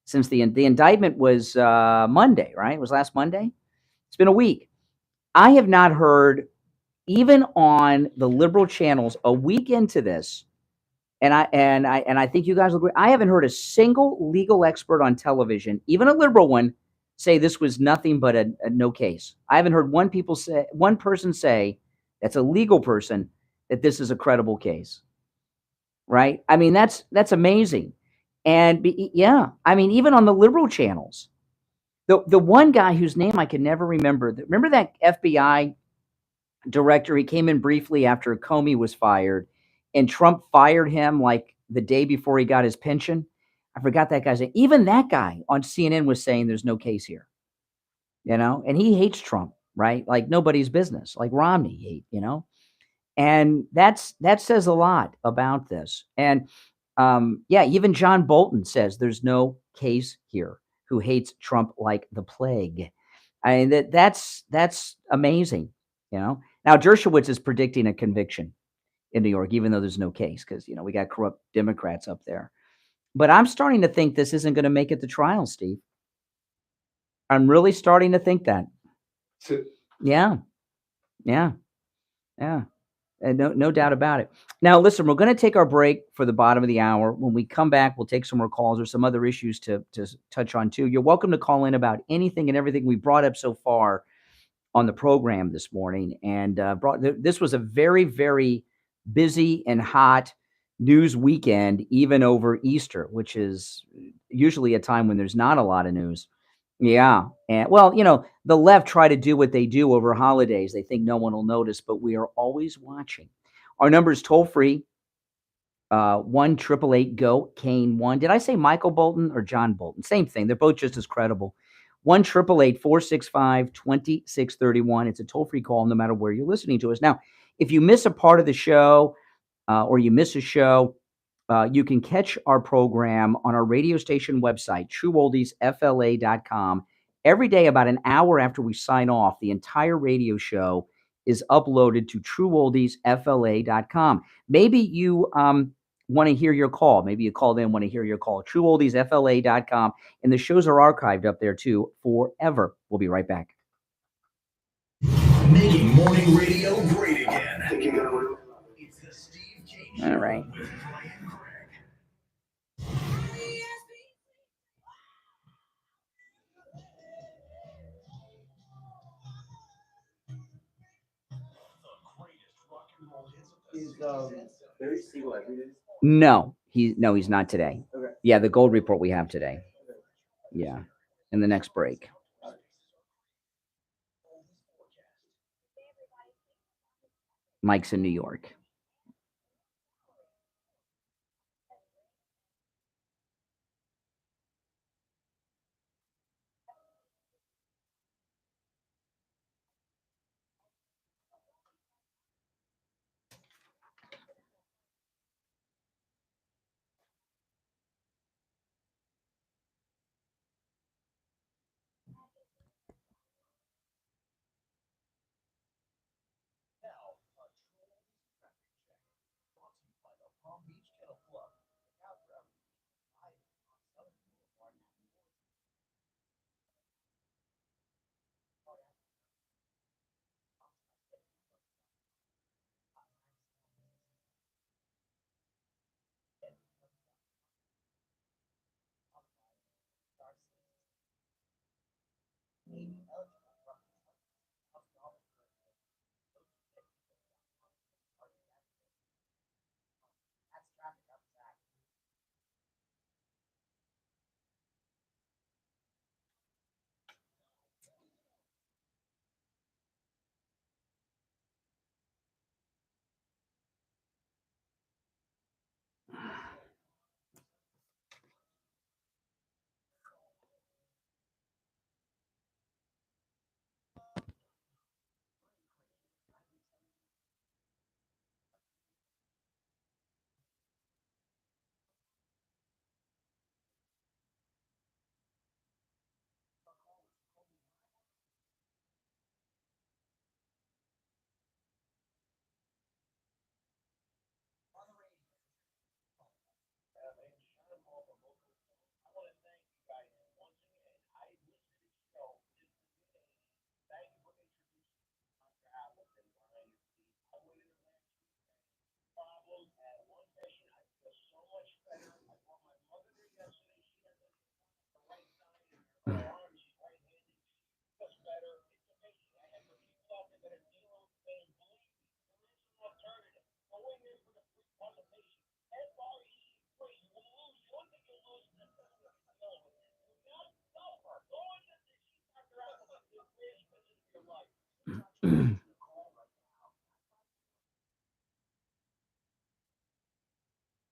since the indictment was Monday, right? It was last Monday. It's been a week. I have not heard, even on the liberal channels, a week into this, and I think you guys will agree, I haven't heard a single legal expert on television, even a liberal one, say this was nothing but a no case. I haven't heard one person say that's a legal person that this is a credible case. Right? I mean, that's amazing. And yeah, I mean, even on the liberal channels, the one guy whose name I can never remember. Remember that FBI director? He came in briefly after Comey was fired, and Trump fired him like the day before he got his pension. I forgot that guy's name. Even that guy on CNN was saying there's no case here, and he hates Trump, right? Like nobody's business, like Romney hate, and that says a lot about this. And yeah, even John Bolton says there's no case here, who hates Trump like the plague. I mean, that's amazing, Now, Dershowitz is predicting a conviction in New York, even though there's no case because, we got corrupt Democrats up there. But I'm starting to think this isn't going to make it to trial, Steve. I'm really starting to think that. Yeah. Yeah. Yeah. And no doubt about it. Now, listen, we're going to take our break for the bottom of the hour. When we come back, we'll take some more calls or some other issues to touch on too. You're welcome to call in about anything and everything we brought up so far on the program this morning. And this was a very, very busy and hot news weekend, even over Easter, which is usually a time when there's not a lot of news. Yeah. And well, the left try to do what they do over holidays. They think no one will notice, but we are always watching. Our number is toll free. 1-888-GO-CANE-1. Did I say Michael Bolton or John Bolton? Same thing. They're both just as credible. 1-888-465-2631. It's a toll free call no matter where you're listening to us. Now, if you miss a part of the show or you miss a show, you can catch our program on our radio station website, trueoldiesfla.com. Every day, about an hour after we sign off, the entire radio show is uploaded to trueoldiesfla.com. Maybe you want to hear your call. Maybe you called in, want to hear your call. trueoldiesfla.com. And the shows are archived up there, too, forever. We'll be right back. Making morning radio great again. It's the Steve Kane Show. All right. Is Barry Siegel every day? No, he's not today. Okay. Yeah, the gold report we have today. Yeah, in the next break. Mike's in New York.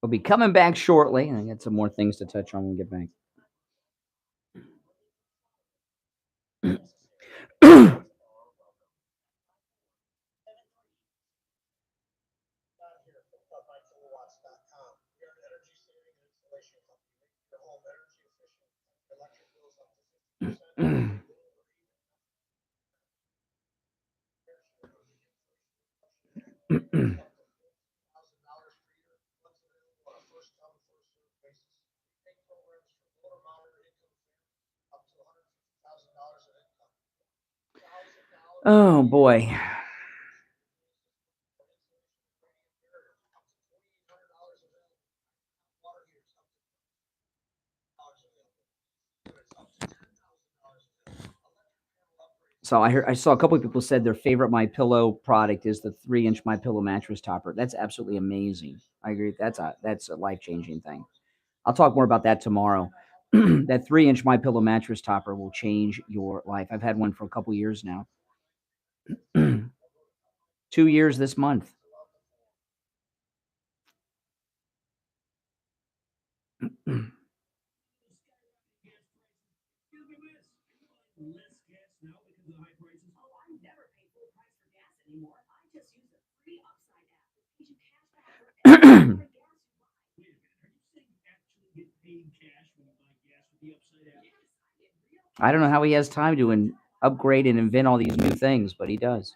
We'll be coming back shortly. I got some more things to touch on when we get back. Oh boy. So I saw a couple of people said their favorite My Pillow product is the 3-inch My Pillow mattress topper. That's absolutely amazing. I agree. That's a life-changing thing. I'll talk more about that tomorrow. That 3-inch My Pillow mattress topper will change your life. I've had one for a couple years now. 2 years this month. I don't know how he has time to upgrade and invent all these new things, but he does.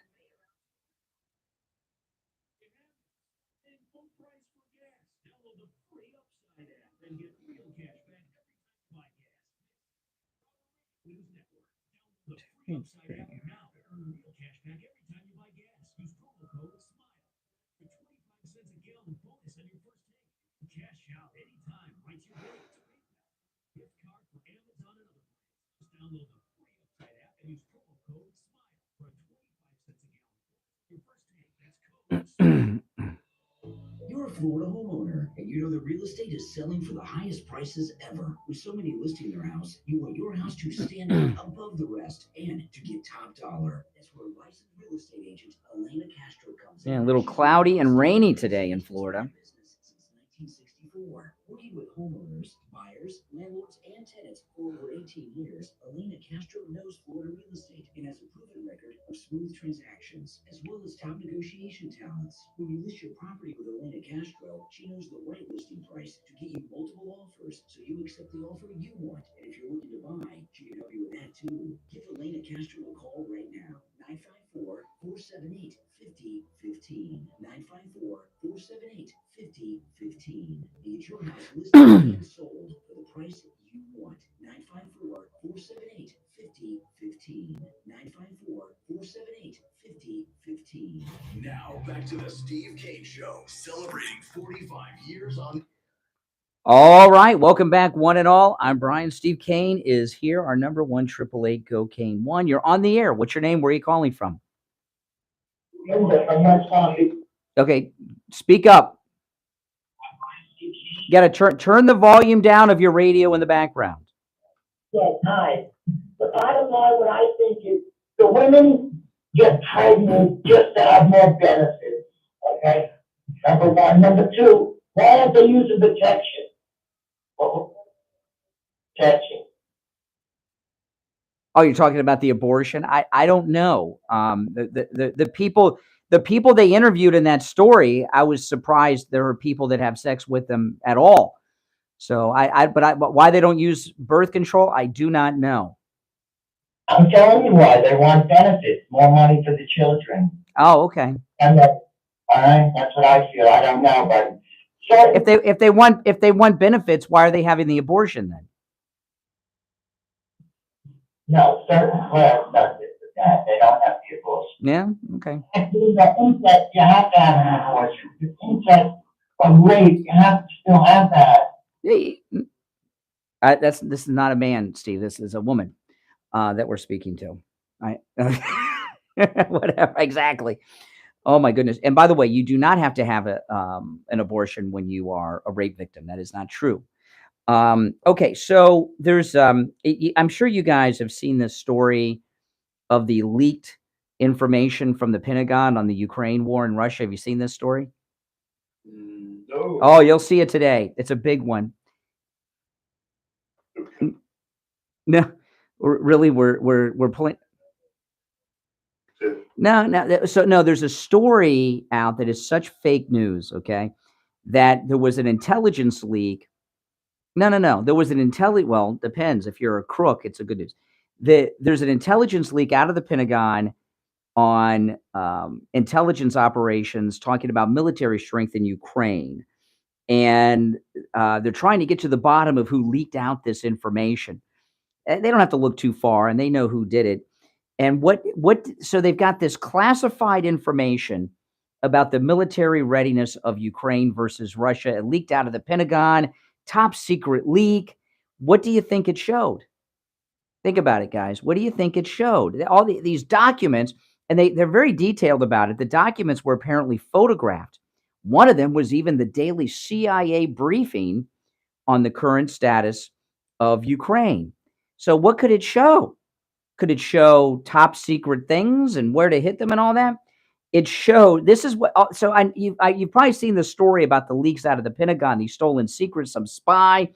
You're a Florida homeowner, and you know that real estate is selling for the highest prices ever. With so many listing their house, you want your house to stand out above the rest and to get top dollar. That's where licensed real estate agent Elena Castro comes in. Yeah, a little cloudy and rainy today in Florida. Since 1964, working with homeowners, buyers, landlords, and tenants for over 18 years, Elena Castro knows Florida real estate and has a proven record of smooth transactions, as well as top negotiation talents. When you list your property with Elena Castro, she knows the right listing price to get you multiple offers, so you accept the offer you want. And if you're looking to buy, she can help you with that too. Give Elena Castro a call right now. 954-478-5015. 954-478-5015. Get your house listed and sold for the price you want. 954-478-5015. 954-478-5015. Now back to the Steve Kane Show, celebrating 45 years on. All right, welcome back, one and all. I'm Brian. Steve Kane is here. Our number 1-888-GO-KANE-1. You're on the air. What's your name? Where are you calling from? Okay, speak up. You got to turn the volume down of your radio in the background. Yes, hi. The bottom line, what I think is the women get pregnant just to have more benefits. Okay, number one. Number two, why aren't they using protection? Protection. Oh, you're talking about the abortion? I don't know. The people they interviewed in that story, I was surprised there are people that have sex with them at all. So but why they don't use birth control, I do not know. I'm telling you why. They want benefits, more money for the children. Oh, okay. And all right, that's what I feel. I don't know, but so if they want benefits, why are they having the abortion then? no, certain class does it with that. They don't have the abortion. Yeah. Okay. Incest, you have to have an abortion. The incest of rape, you have to still have that. This is not a man, Steve. This is a woman that we're speaking to. Whatever. Exactly. Oh my goodness. And by the way, you do not have to have an abortion when you are a rape victim. That is not true. Okay, so there's I'm sure you guys have seen this story of the leaked information from the Pentagon on the Ukraine war in Russia. Have you seen this story? No. Oh, you'll see it today. It's a big one. No, really, we're pulling. No. So no, there's a story out that is such fake news. Okay, that there was an intelligence leak. No. There was an well, depends. If you're a crook, it's a good news. There's an intelligence leak out of the Pentagon on intelligence operations talking about military strength in Ukraine. And they're trying to get to the bottom of who leaked out this information. They don't have to look too far, and they know who did it. And so they've got this classified information about the military readiness of Ukraine versus Russia. It leaked out of the Pentagon, top secret leak. What do you think it showed? Think about it, guys. What do you think it showed? All these documents, and they're very detailed about it. The documents were apparently photographed. One of them was even the daily CIA briefing on the current status of Ukraine. So what could it show? Could it show top secret things and where to hit them and all that? It showed, this is what, so you've probably seen the story about the leaks out of the Pentagon, these stolen secrets, some spy.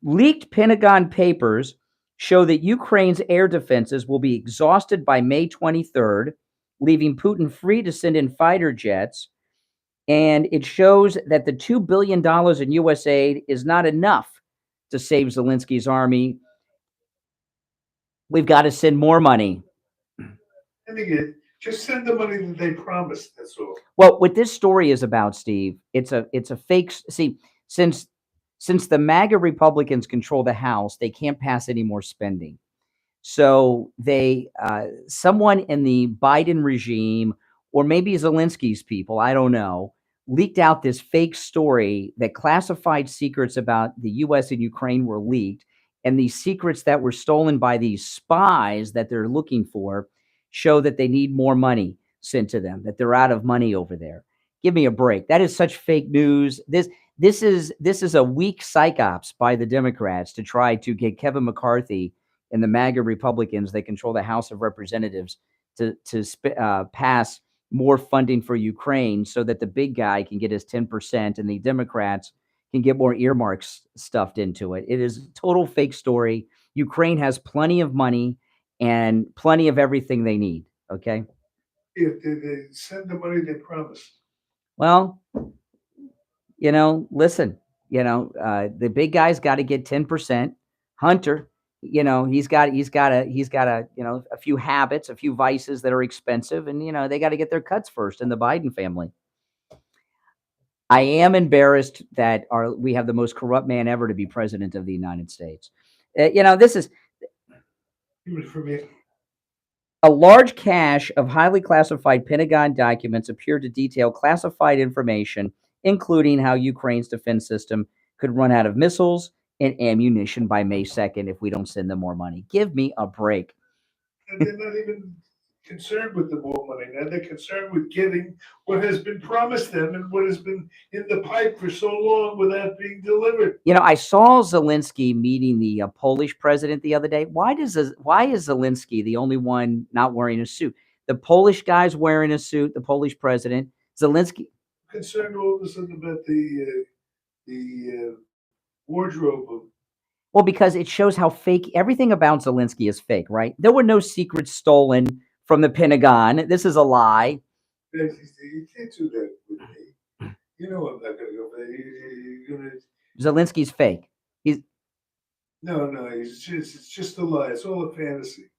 Leaked Pentagon papers show that Ukraine's air defenses will be exhausted by May 23rd, leaving Putin free to send in fighter jets. And it shows that the $2 billion in U.S. aid is not enough to save Zelensky's army. We've got to send more money. And again, just send the money that they promised. That's all. Well, what this story is about, Steve, it's a fake. See, since the MAGA Republicans control the House, they can't pass any more spending. So someone in the Biden regime, or maybe Zelensky's people, I don't know, leaked out this fake story that classified secrets about the U.S. and Ukraine were leaked. And these secrets that were stolen by these spies that they're looking for show that they need more money sent to them, that they're out of money over there. Give me a break. That is such fake news. This is a weak psyops by the Democrats to try to get Kevin McCarthy and the MAGA Republicans that control the House of Representatives to pass more funding for Ukraine so that the big guy can get his 10% and the Democrats can get more earmarks stuffed into it. It is a total fake story. Ukraine has plenty of money and plenty of everything they need. Okay. If they send the money they promised. Well, listen, the big guy's got to get 10%. Hunter, he's got a few habits, a few vices that are expensive, and they got to get their cuts first in the Biden family. I am embarrassed that we have the most corrupt man ever to be president of the United States. This is for me. A large cache of highly classified Pentagon documents appear to detail classified information, including how Ukraine's defense system could run out of missiles and ammunition by May 2nd if we don't send them more money. Give me a break. And they're not even concerned with the more money. Now they're concerned with getting what has been promised them and what has been in the pipe for so long without being delivered. I saw Zelensky meeting the Polish president the other day. Why is Zelensky the only one not wearing a suit? The Polish guy's wearing a suit, the Polish president. Zelensky. Concerned all of a sudden about the wardrobe of. Well, because it shows how fake everything about Zelensky is fake, right? There were no secrets stolen from the Pentagon. This is a lie. You can't do that with me. I'm not going to go there. You're gonna. Zelensky's fake. No, it's just a lie. It's all a fantasy.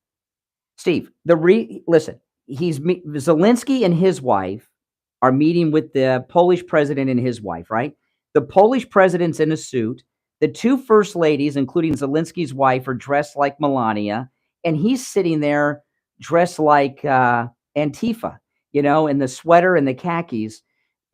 Steve, listen. Zelensky and his wife are meeting with the Polish president and his wife, right? The Polish president's in a suit. The two first ladies, including Zelensky's wife, are dressed like Melania, and he's sitting there dressed like Antifa, in the sweater and the khakis,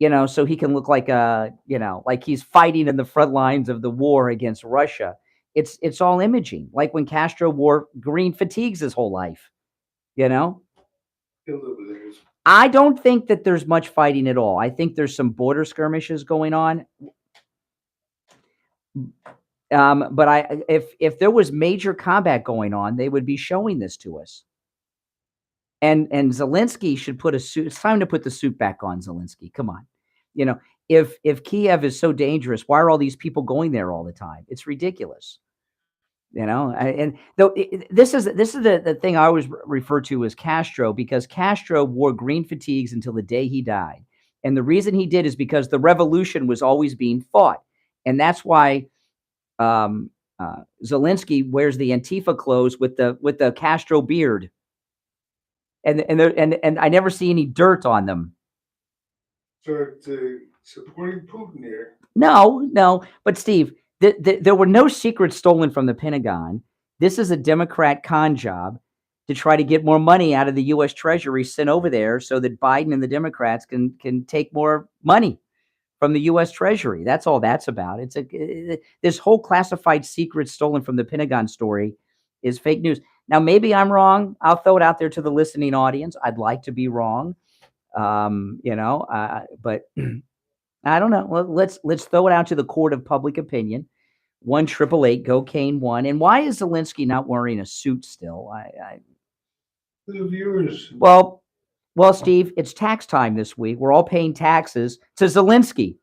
so he can look like like he's fighting in the front lines of the war against Russia. It's all imaging, like when Castro wore green fatigues his whole life, I don't think that there's much fighting at all. I think there's some border skirmishes going on. But if there was major combat going on, they would be showing this to us. And Zelensky should put a suit. It's time to put the suit back on, Zelensky. Come on. If Kiev is so dangerous, why are all these people going there all the time? It's ridiculous. And though this is the thing I always refer to as Castro, because Castro wore green fatigues until the day he died. And the reason he did is because the revolution was always being fought. And that's why Zelensky wears the Antifa clothes with the Castro beard, and I never see any dirt on them. So supporting Putin here. No. But Steve, there were no secrets stolen from the Pentagon. This is a Democrat con job. to try to get more money out of the U.S. Treasury sent over there so that Biden and the Democrats can take more money from the U.S. Treasury. That's all that's about. This whole classified secret stolen from the Pentagon story is fake news. Now, maybe I'm wrong. I'll throw it out there to the listening audience. I'd like to be wrong, but I don't know. Well, let's throw it out to the court of public opinion. 1-888-GO-CANE-1. And why is Zelensky not wearing a suit still? The viewers. Well, Steve, it's tax time this week. We're all paying taxes to Zelensky.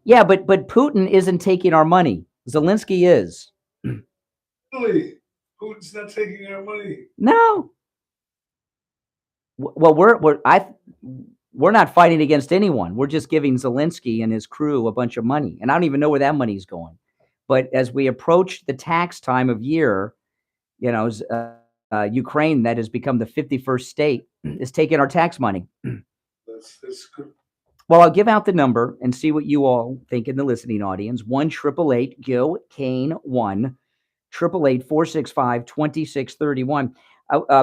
Yeah, but Putin isn't taking our money. Zelensky is. Really? Putin's not taking our money. No. Well, we're not fighting against anyone. We're just giving Zelensky and his crew a bunch of money, and I don't even know where that money's going. But as we approach the tax time of year, Ukraine, that has become the 51st state, is taking our tax money. That's good. Well, I'll give out the number and see what you all think in the listening audience. 1-888-GO-CANE-1, 888-465-2631.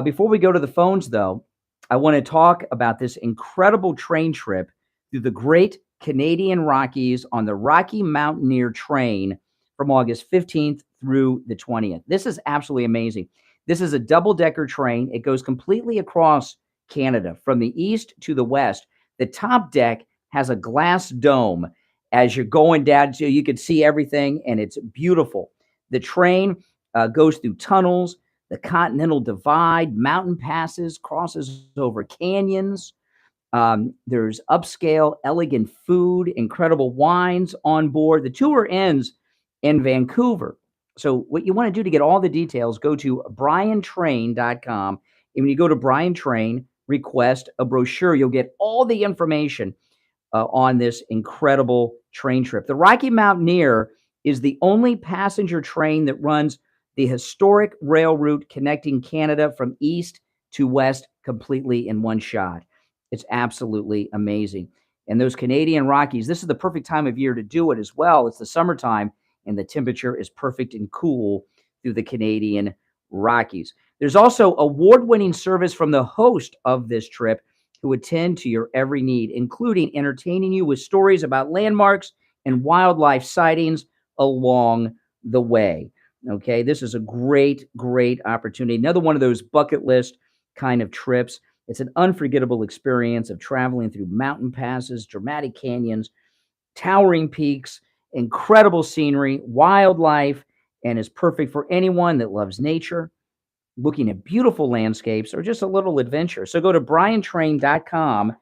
Before we go to the phones, though, I want to talk about this incredible train trip through the Great Canadian Rockies on the Rocky Mountaineer train from August 15th through the 20th. This is absolutely amazing. This is a double-decker train. It goes completely across Canada from the east to the west. The top deck has a glass dome. As you're going down, so you can see everything, and it's beautiful. The train goes through tunnels, the Continental Divide, mountain passes, crosses over canyons. There's upscale, elegant food, incredible wines on board. The tour ends in Vancouver. So what you want to do to get all the details, go to briantrain.com. And when you go to Brian Train, request a brochure, you'll get all the information on this incredible train trip. The Rocky Mountaineer is the only passenger train that runs the historic rail route connecting Canada from east to west completely in one shot. It's absolutely amazing. And those Canadian Rockies, this is the perfect time of year to do it as well. It's the summertime, and the temperature is perfect and cool through the Canadian Rockies. There's also award-winning service from the host of this trip who attend to your every need, including entertaining you with stories about landmarks and wildlife sightings along the way. Okay, this is a great, great opportunity. Another one of those bucket list kind of trips. It's an unforgettable experience of traveling through mountain passes, dramatic canyons, towering peaks, incredible scenery, wildlife, and is perfect for anyone that loves nature, looking at beautiful landscapes, or just a little adventure. So go to briantrain.com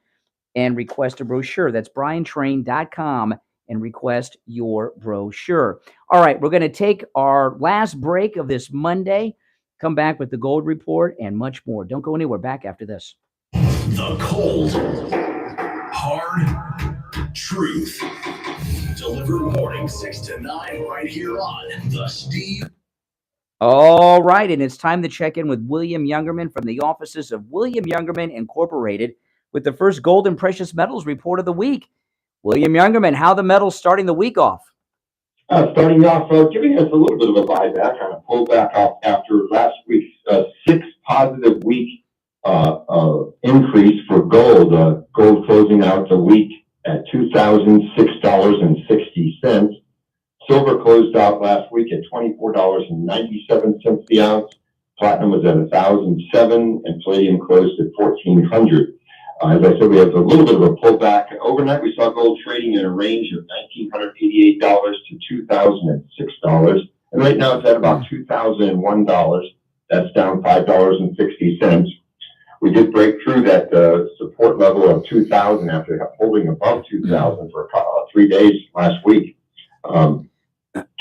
and request a brochure. That's briantrain.com and request your brochure. All right, we're going to take our last break of this Monday, come back with the Gold Report and much more. Don't go anywhere. Back after this. The cold, hard truth. Delivered morning 6 to 9 right here on The Steve. All right, and it's time to check in with William Youngerman from the offices of William Youngerman Incorporated with the first gold and precious metals report of the week. William Youngerman, how the metals starting the week off? Starting off, giving us a little bit of a buyback, kind of pulled back off after last week's 6 positive week increase for gold. Gold closing out the week at $2,006.60. Silver closed out last week at $24.97 the ounce. Platinum was at $1,007, and palladium closed at $1,400. As I said, we have a little bit of a pullback. Overnight, we saw gold trading in a range of $1,988 to $2,006. And right now, it's at about $2,001. That's down $5.60. We did break through that support level of 2,000 after holding above 2,000 for 3 days last week.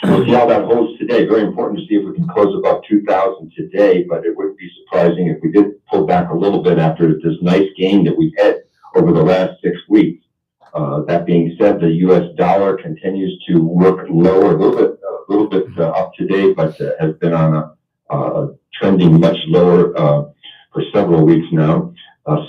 We'll see how that holds today. Very important to see if we can close above 2,000 today, but it wouldn't be surprising if we did pull back a little bit after this nice gain that we've had over the last 6 weeks. That being said, the U.S. dollar continues to work lower, a little bit up today, but has been on a trending much lower for several weeks now.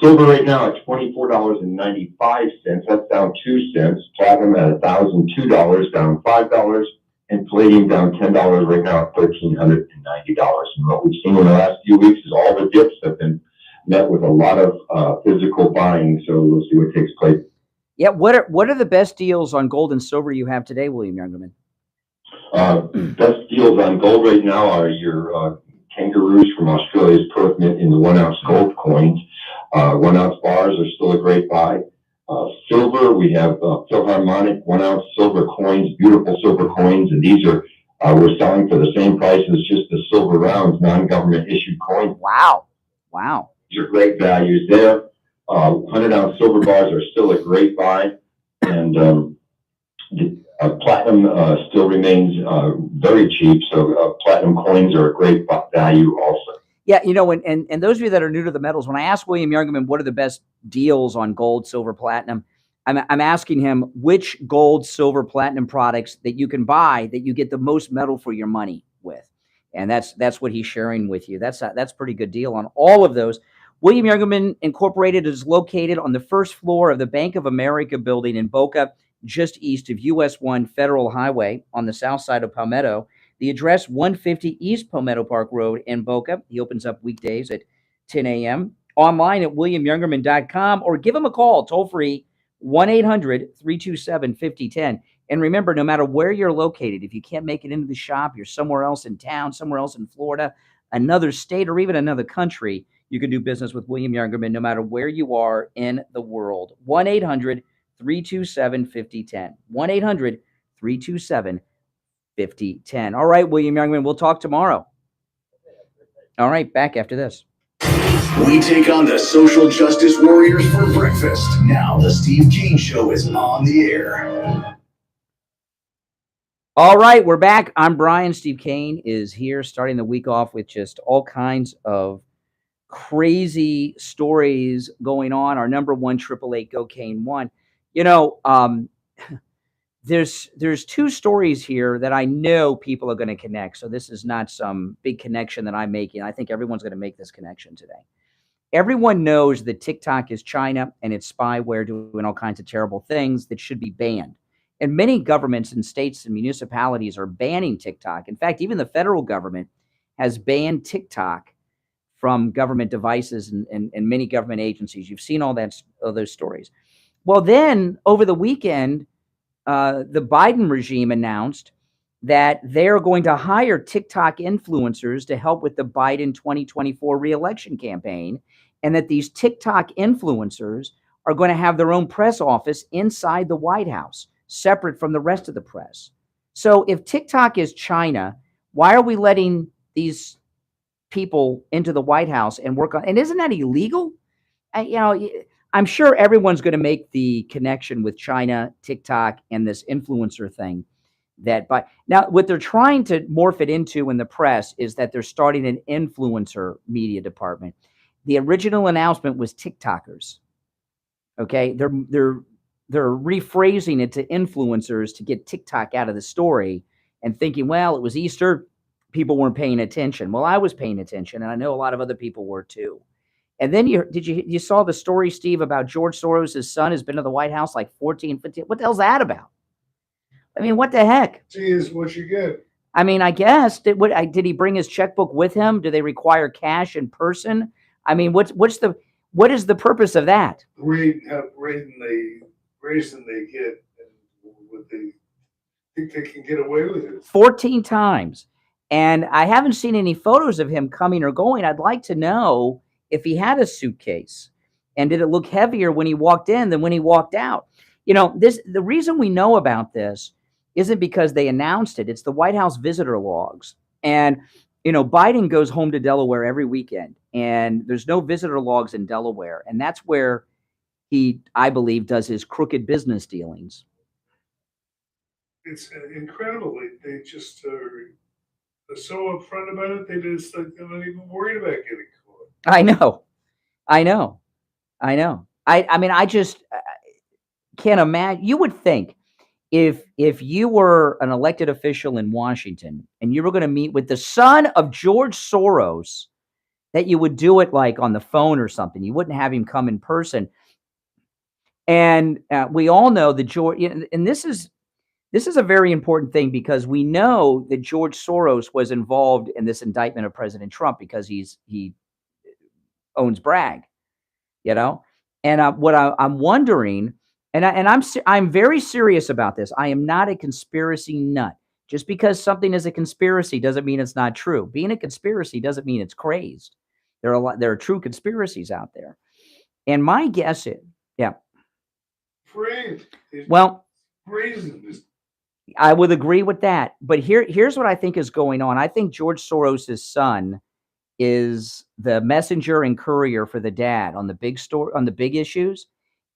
Silver right now at $24.95. That's down 2 cents. Platinum at $1,002, down $5. and palladium down $10 right now at $1,390. And what we've seen in the last few weeks is all the dips have been met with a lot of physical buying. So we'll see what takes place. Yeah, what are the best deals on gold and silver you have today, William Youngerman? Best deals on gold right now are your kangaroos from Australia's Perth Mint in the 1 ounce gold coins. 1 ounce bars are still a great buy. Silver, we have Philharmonic 1 ounce silver coins, beautiful silver coins, and these are we're selling for the same price as just the silver rounds, non-government issued coins. Wow, wow. These are great values there. 100 ounce silver bars are still a great buy, and platinum still remains very cheap. So platinum coins are a great value also. Yeah, you know, and those of you that are new to the metals, when I ask William Youngerman what are the best deals on gold, silver, platinum, I'm asking him which gold, silver, platinum products that you can buy that you get the most metal for your money with, and that's what he's sharing with you. That's a pretty good deal on all of those. William Youngerman Incorporated is located on the first floor of the Bank of America building in Boca, just east of US 1 Federal Highway on the south side of Palmetto. The address, 150 East Palmetto Park Road in Boca. He opens up weekdays at 10 a.m. Online at williamyoungerman.com, or give him a call, toll-free, 1-800-327-5010. And remember, no matter where you're located, if you can't make it into the shop, you're somewhere else in town, somewhere else in Florida, another state, or even another country, you can do business with William Youngerman no matter where you are in the world. 1-800-327-5010. 1-800-327-5010. All right, William Youngerman, we'll talk tomorrow. All right, back after this. We take on the social justice warriors for breakfast. Now the Steve Kane Show is on the air. All right, we're back. I'm Brian. Steve Kane is here, starting the week off with just all kinds of crazy stories going on. Our number one, 888-GO-KANE-1. You know, there's two stories here that I know people are going to connect. So this is not some big connection that I'm making. I think everyone's going to make this connection today. Everyone knows that TikTok is China and it's spyware doing all kinds of terrible things that should be banned. And many governments and states and municipalities are banning TikTok. In fact, even the federal government has banned TikTok from government devices and many government agencies. You've seen all those stories. Well, then over the weekend, the Biden regime announced that they're going to hire TikTok influencers to help with the Biden 2024 reelection campaign, and that these TikTok influencers are going to have their own press office inside the White House, separate from the rest of the press. So if TikTok is China, why are we letting these people into the White House and work on? And isn't that illegal? I'm sure everyone's going to make the connection with China, TikTok, and this influencer thing. But now what they're trying to morph it into in the press is that they're starting an influencer media department. The original announcement was TikTokers. Okay, they're rephrasing it to influencers to get TikTok out of the story and thinking, well, it was Easter, people weren't paying attention. Well, I was paying attention, and I know a lot of other people were too. And then you saw the story, Steve, about George Soros' son has been to the White House like 14, 15. What the hell's that about? I mean, what the heck? See, is what you get. I mean, I guess did he bring his checkbook with him? Do they require cash in person? I mean, what is the purpose of that? Raising they get, what they think they can get away with it. 14 times. And I haven't seen any photos of him coming or going. I'd like to know if he had a suitcase, and did it look heavier when he walked in than when he walked out? You know, the reason we know about this isn't because they announced it. It's the White House visitor logs. And, you know, Biden goes home to Delaware every weekend, and there's no visitor logs in Delaware. And that's where he, I believe, does his crooked business dealings. It's incredible. They just are so upfront about it. They're not even worried about getting caught. I know. I mean, I just can't imagine. You would think if you were an elected official in Washington and you were going to meet with the son of George Soros, that you would do it like on the phone or something. You wouldn't have him come in person. And we all know that George, and this is This is a very important thing because we know that George Soros was involved in this indictment of President Trump because he owns Bragg, you know. And what I'm wondering, I'm very serious about this. I am not a conspiracy nut. Just because something is a conspiracy doesn't mean it's not true. Being a conspiracy doesn't mean it's crazed. There are true conspiracies out there. And my guess is, yeah. Well, I would agree with that. But here's what I think is going on. I think George Soros's son is the messenger and courier for the dad on the big issues,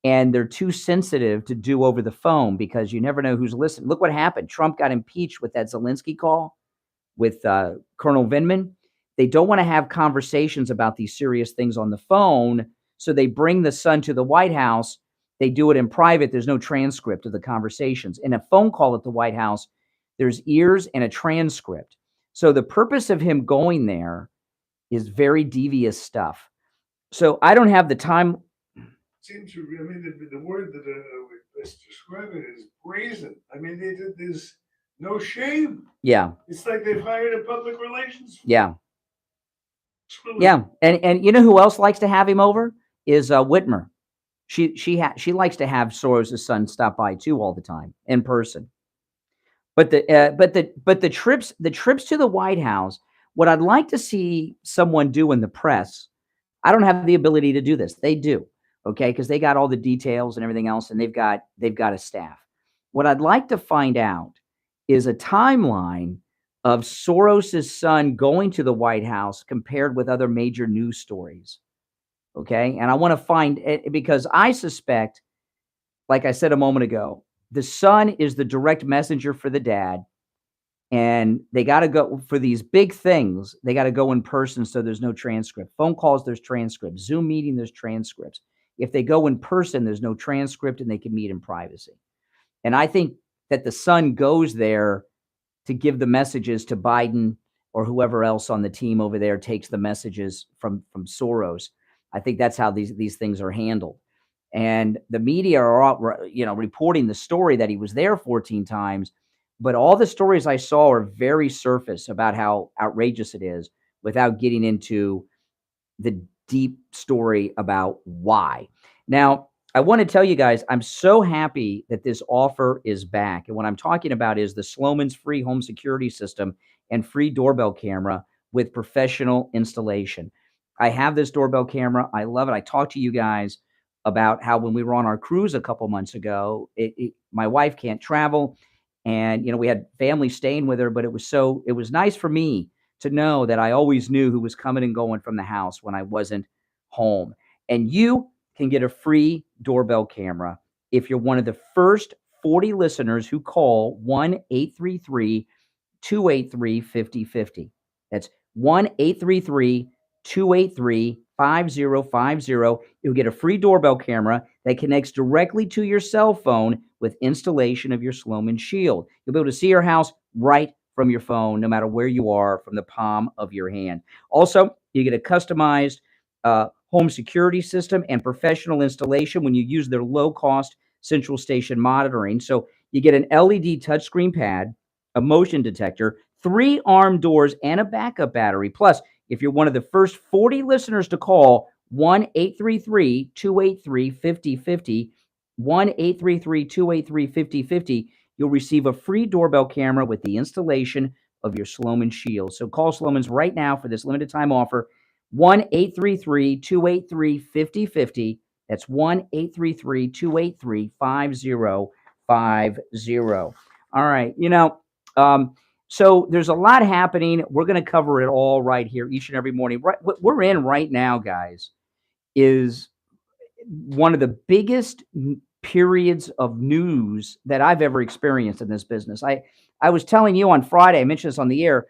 and they're too sensitive to do over the phone because you never know who's listening. Look what happened. Trump got impeached with that Zelensky call with Colonel Vindman. They don't want to have conversations about these serious things on the phone, so they bring the son to the White House. They do it in private. There's no transcript of the conversations. In a phone call at the White House, there's ears and a transcript. So the purpose of him going there is very devious stuff. So I don't have the time. Seems to, I mean, the word that let's describe it is brazen. I mean, there's no shame. Yeah. It's like they've hired a public relations. Yeah. Yeah. And you know who else likes to have him over is Whitmer. She likes to have Soros' son stop by too all the time in person. But the trips to the White House, what I'd like to see someone do in the press, I don't have the ability to do this. They do, okay, because they got all the details and everything else, and they've got a staff. What I'd like to find out is a timeline of Soros' son going to the White House compared with other major news stories. Okay, and I want to find it because I suspect, like I said a moment ago, the son is the direct messenger for the dad. And they got to go for these big things. They got to go in person. So there's no transcript. Phone calls, there's transcripts. Zoom meeting, there's transcripts. If they go in person, there's no transcript and they can meet in privacy. And I think that the son goes there to give the messages to Biden or whoever else on the team over there takes the messages from Soros. I think that's how these things are handled. And the media are all, reporting the story that he was there 14 times. But all the stories I saw are very surface about how outrageous it is without getting into the deep story about why. Now, I want to tell you guys, I'm so happy that this offer is back. And what I'm talking about is the Sloman's free home security system and free doorbell camera with professional installation. I have this doorbell camera. I love it. I talked to you guys about how when we were on our cruise a couple months ago, my wife can't travel. And, we had family staying with her, but it was nice for me to know that I always knew who was coming and going from the house when I wasn't home. And you can get a free doorbell camera if you're one of the first 40 listeners who call 1-833-283-5050. That's 1-833-283-5050. You'll get a free doorbell camera that connects directly to your cell phone with installation of your Sloman Shield. You'll be able to see your house right from your phone, no matter where you are, from the palm of your hand. Also, you get a customized home security system and professional installation when you use their low-cost central station monitoring. So you get an LED touchscreen pad, a motion detector, 3 arm doors, and a backup battery. Plus, if you're one of the first 40 listeners to call 1-833-283-5050, 1-833-283-5050, you'll receive a free doorbell camera with the installation of your Sloman Shield. So call Sloman's right now for this limited time offer, 1-833-283-5050. That's 1-833-283-5050. All right. So there's a lot happening. We're going to cover it all right here each and every morning. Right, what we're in right now, guys, is one of the biggest periods of news that I've ever experienced in this business. I was telling you on Friday, I mentioned this on the air,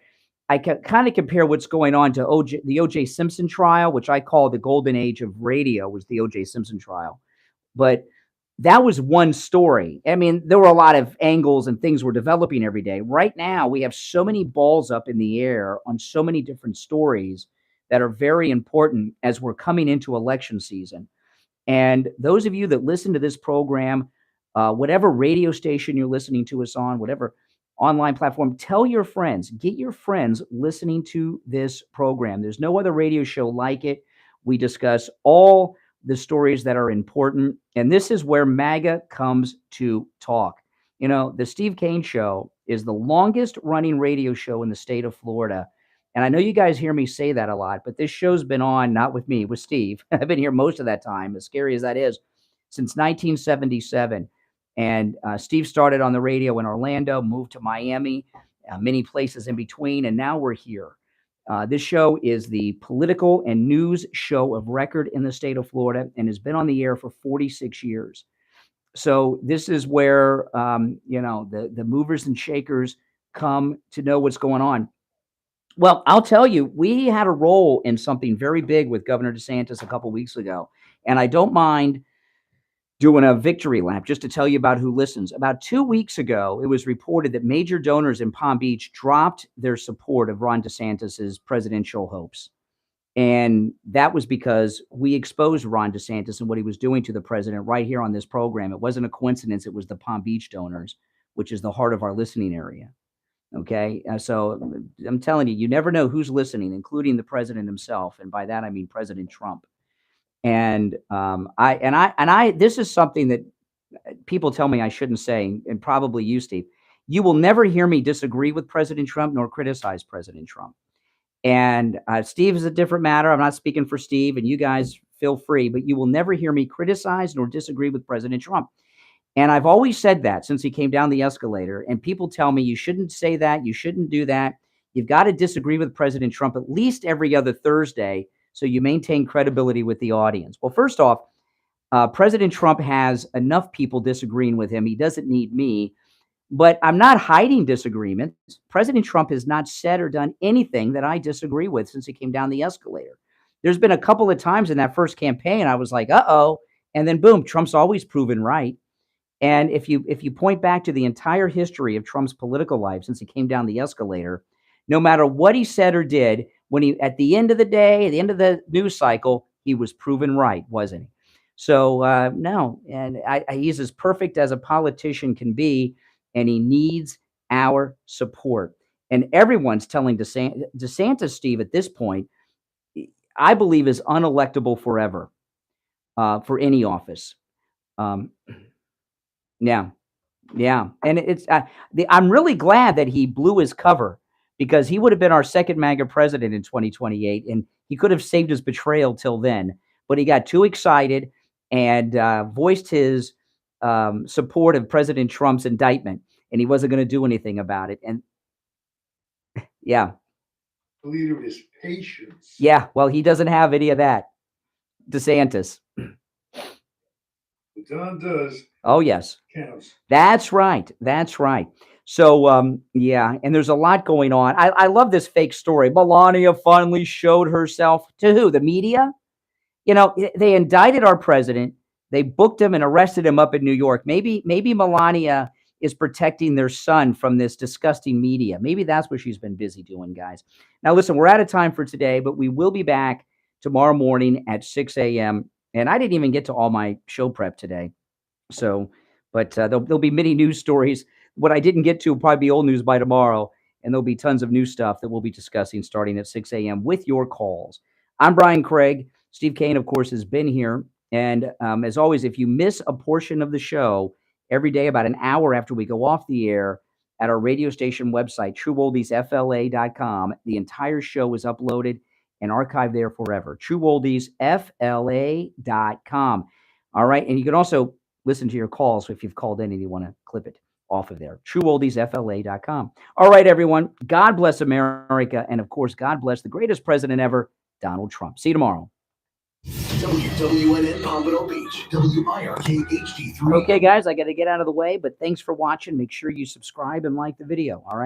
I kind of compare what's going on to the O.J. Simpson trial, which I call the golden age of radio, was the O.J. Simpson trial. But that was one story. I mean, there were a lot of angles and things were developing every day. Right now, we have so many balls up in the air on so many different stories that are very important as we're coming into election season. And those of you that listen to this program, whatever radio station you're listening to us on, whatever online platform, tell your friends, get your friends listening to this program. There's no other radio show like it. We discuss all the stories that are important, and this is where MAGA comes to talk. You know, the Steve Kane Show is the longest running radio show in the state of Florida. And I know you guys hear me say that a lot, but this show's been on, not with me, with Steve. I've been here most of that time, as scary as that is, since 1977. And Steve started on the radio in Orlando, moved to Miami, many places in between, and now we're here. This show is the political and news show of record in the state of Florida and has been on the air for 46 years. So this is where, you know, the movers and shakers come to know what's going on. Well, I'll tell you, we had a role in something very big with Governor DeSantis a couple weeks ago, and I don't mind doing a victory lap just to tell you about who listens. About 2 weeks ago, it was reported that major donors in Palm Beach dropped their support of Ron DeSantis's presidential hopes. And that was because we exposed Ron DeSantis and what he was doing to the president right here on this program. It wasn't a coincidence. It was the Palm Beach donors, which is the heart of our listening area. Okay. So I'm telling you, you never know who's listening, including the president himself. And by that, I mean President Trump. And this is something that people tell me I shouldn't say, and probably you, Steve. You will never hear me disagree with President Trump nor criticize President Trump. And Steve is a different matter. I'm not speaking for Steve, and you guys feel free, but you will never hear me criticize nor disagree with President Trump. And I've always said that since he came down the escalator. And people tell me you shouldn't say that, you shouldn't do that. You've got to disagree with President Trump at least every other Thursday so you maintain credibility with the audience. Well, first off, President Trump has enough people disagreeing with him. He doesn't need me. But I'm not hiding disagreements. President Trump has not said or done anything that I disagree with since he came down the escalator. There's been a couple of times in that first campaign I was like, uh-oh. And then boom, Trump's always proven right. And if you point back to the entire history of Trump's political life since he came down the escalator, no matter what he said or did, when he, at the end of the day, at the end of the news cycle, he was proven right, wasn't he? So no, and he's as perfect as a politician can be, and he needs our support. And everyone's telling DeSantis, Steve, at this point, I believe is unelectable forever for any office. Yeah. And it's I'm really glad that he blew his cover, because he would have been our second MAGA president in 2028, and he could have saved his betrayal till then. But he got too excited and voiced his support of President Trump's indictment, and he wasn't going to do anything about it. And yeah. The leader is patience. Yeah, well, he doesn't have any of that. DeSantis. John does. Oh, yes. Counts. That's right. That's right. So, yeah, and there's a lot going on. I love this fake story. Melania finally showed herself to who? The media? You know, they indicted our president. They booked him and arrested him up in New York. Maybe Melania is protecting their son from this disgusting media. Maybe that's what she's been busy doing, guys. Now, listen, we're out of time for today, but we will be back tomorrow morning at 6 a.m. And I didn't even get to all my show prep today. So, but there'll be many news stories. What I didn't get to will probably be old news by tomorrow. And there'll be tons of new stuff that we'll be discussing starting at 6 a.m. with your calls. I'm Brian Craig. Steve Kane, of course, has been here. And as always, if you miss a portion of the show every day, about an hour after we go off the air at our radio station website, trueoldiesfla.com, the entire show is uploaded and archived there forever. trueoldiesfla.com. All right. And you can also listen to your calls if you've called in and you want to clip it off of there. trueoldiesfla.com. All right, everyone. God bless America. And of course, God bless the greatest president ever, Donald Trump. See you tomorrow. WWNN Pompano Beach, WIRK HD3. Okay, guys, I got to get out of the way, but thanks for watching. Make sure you subscribe and like the video. All right.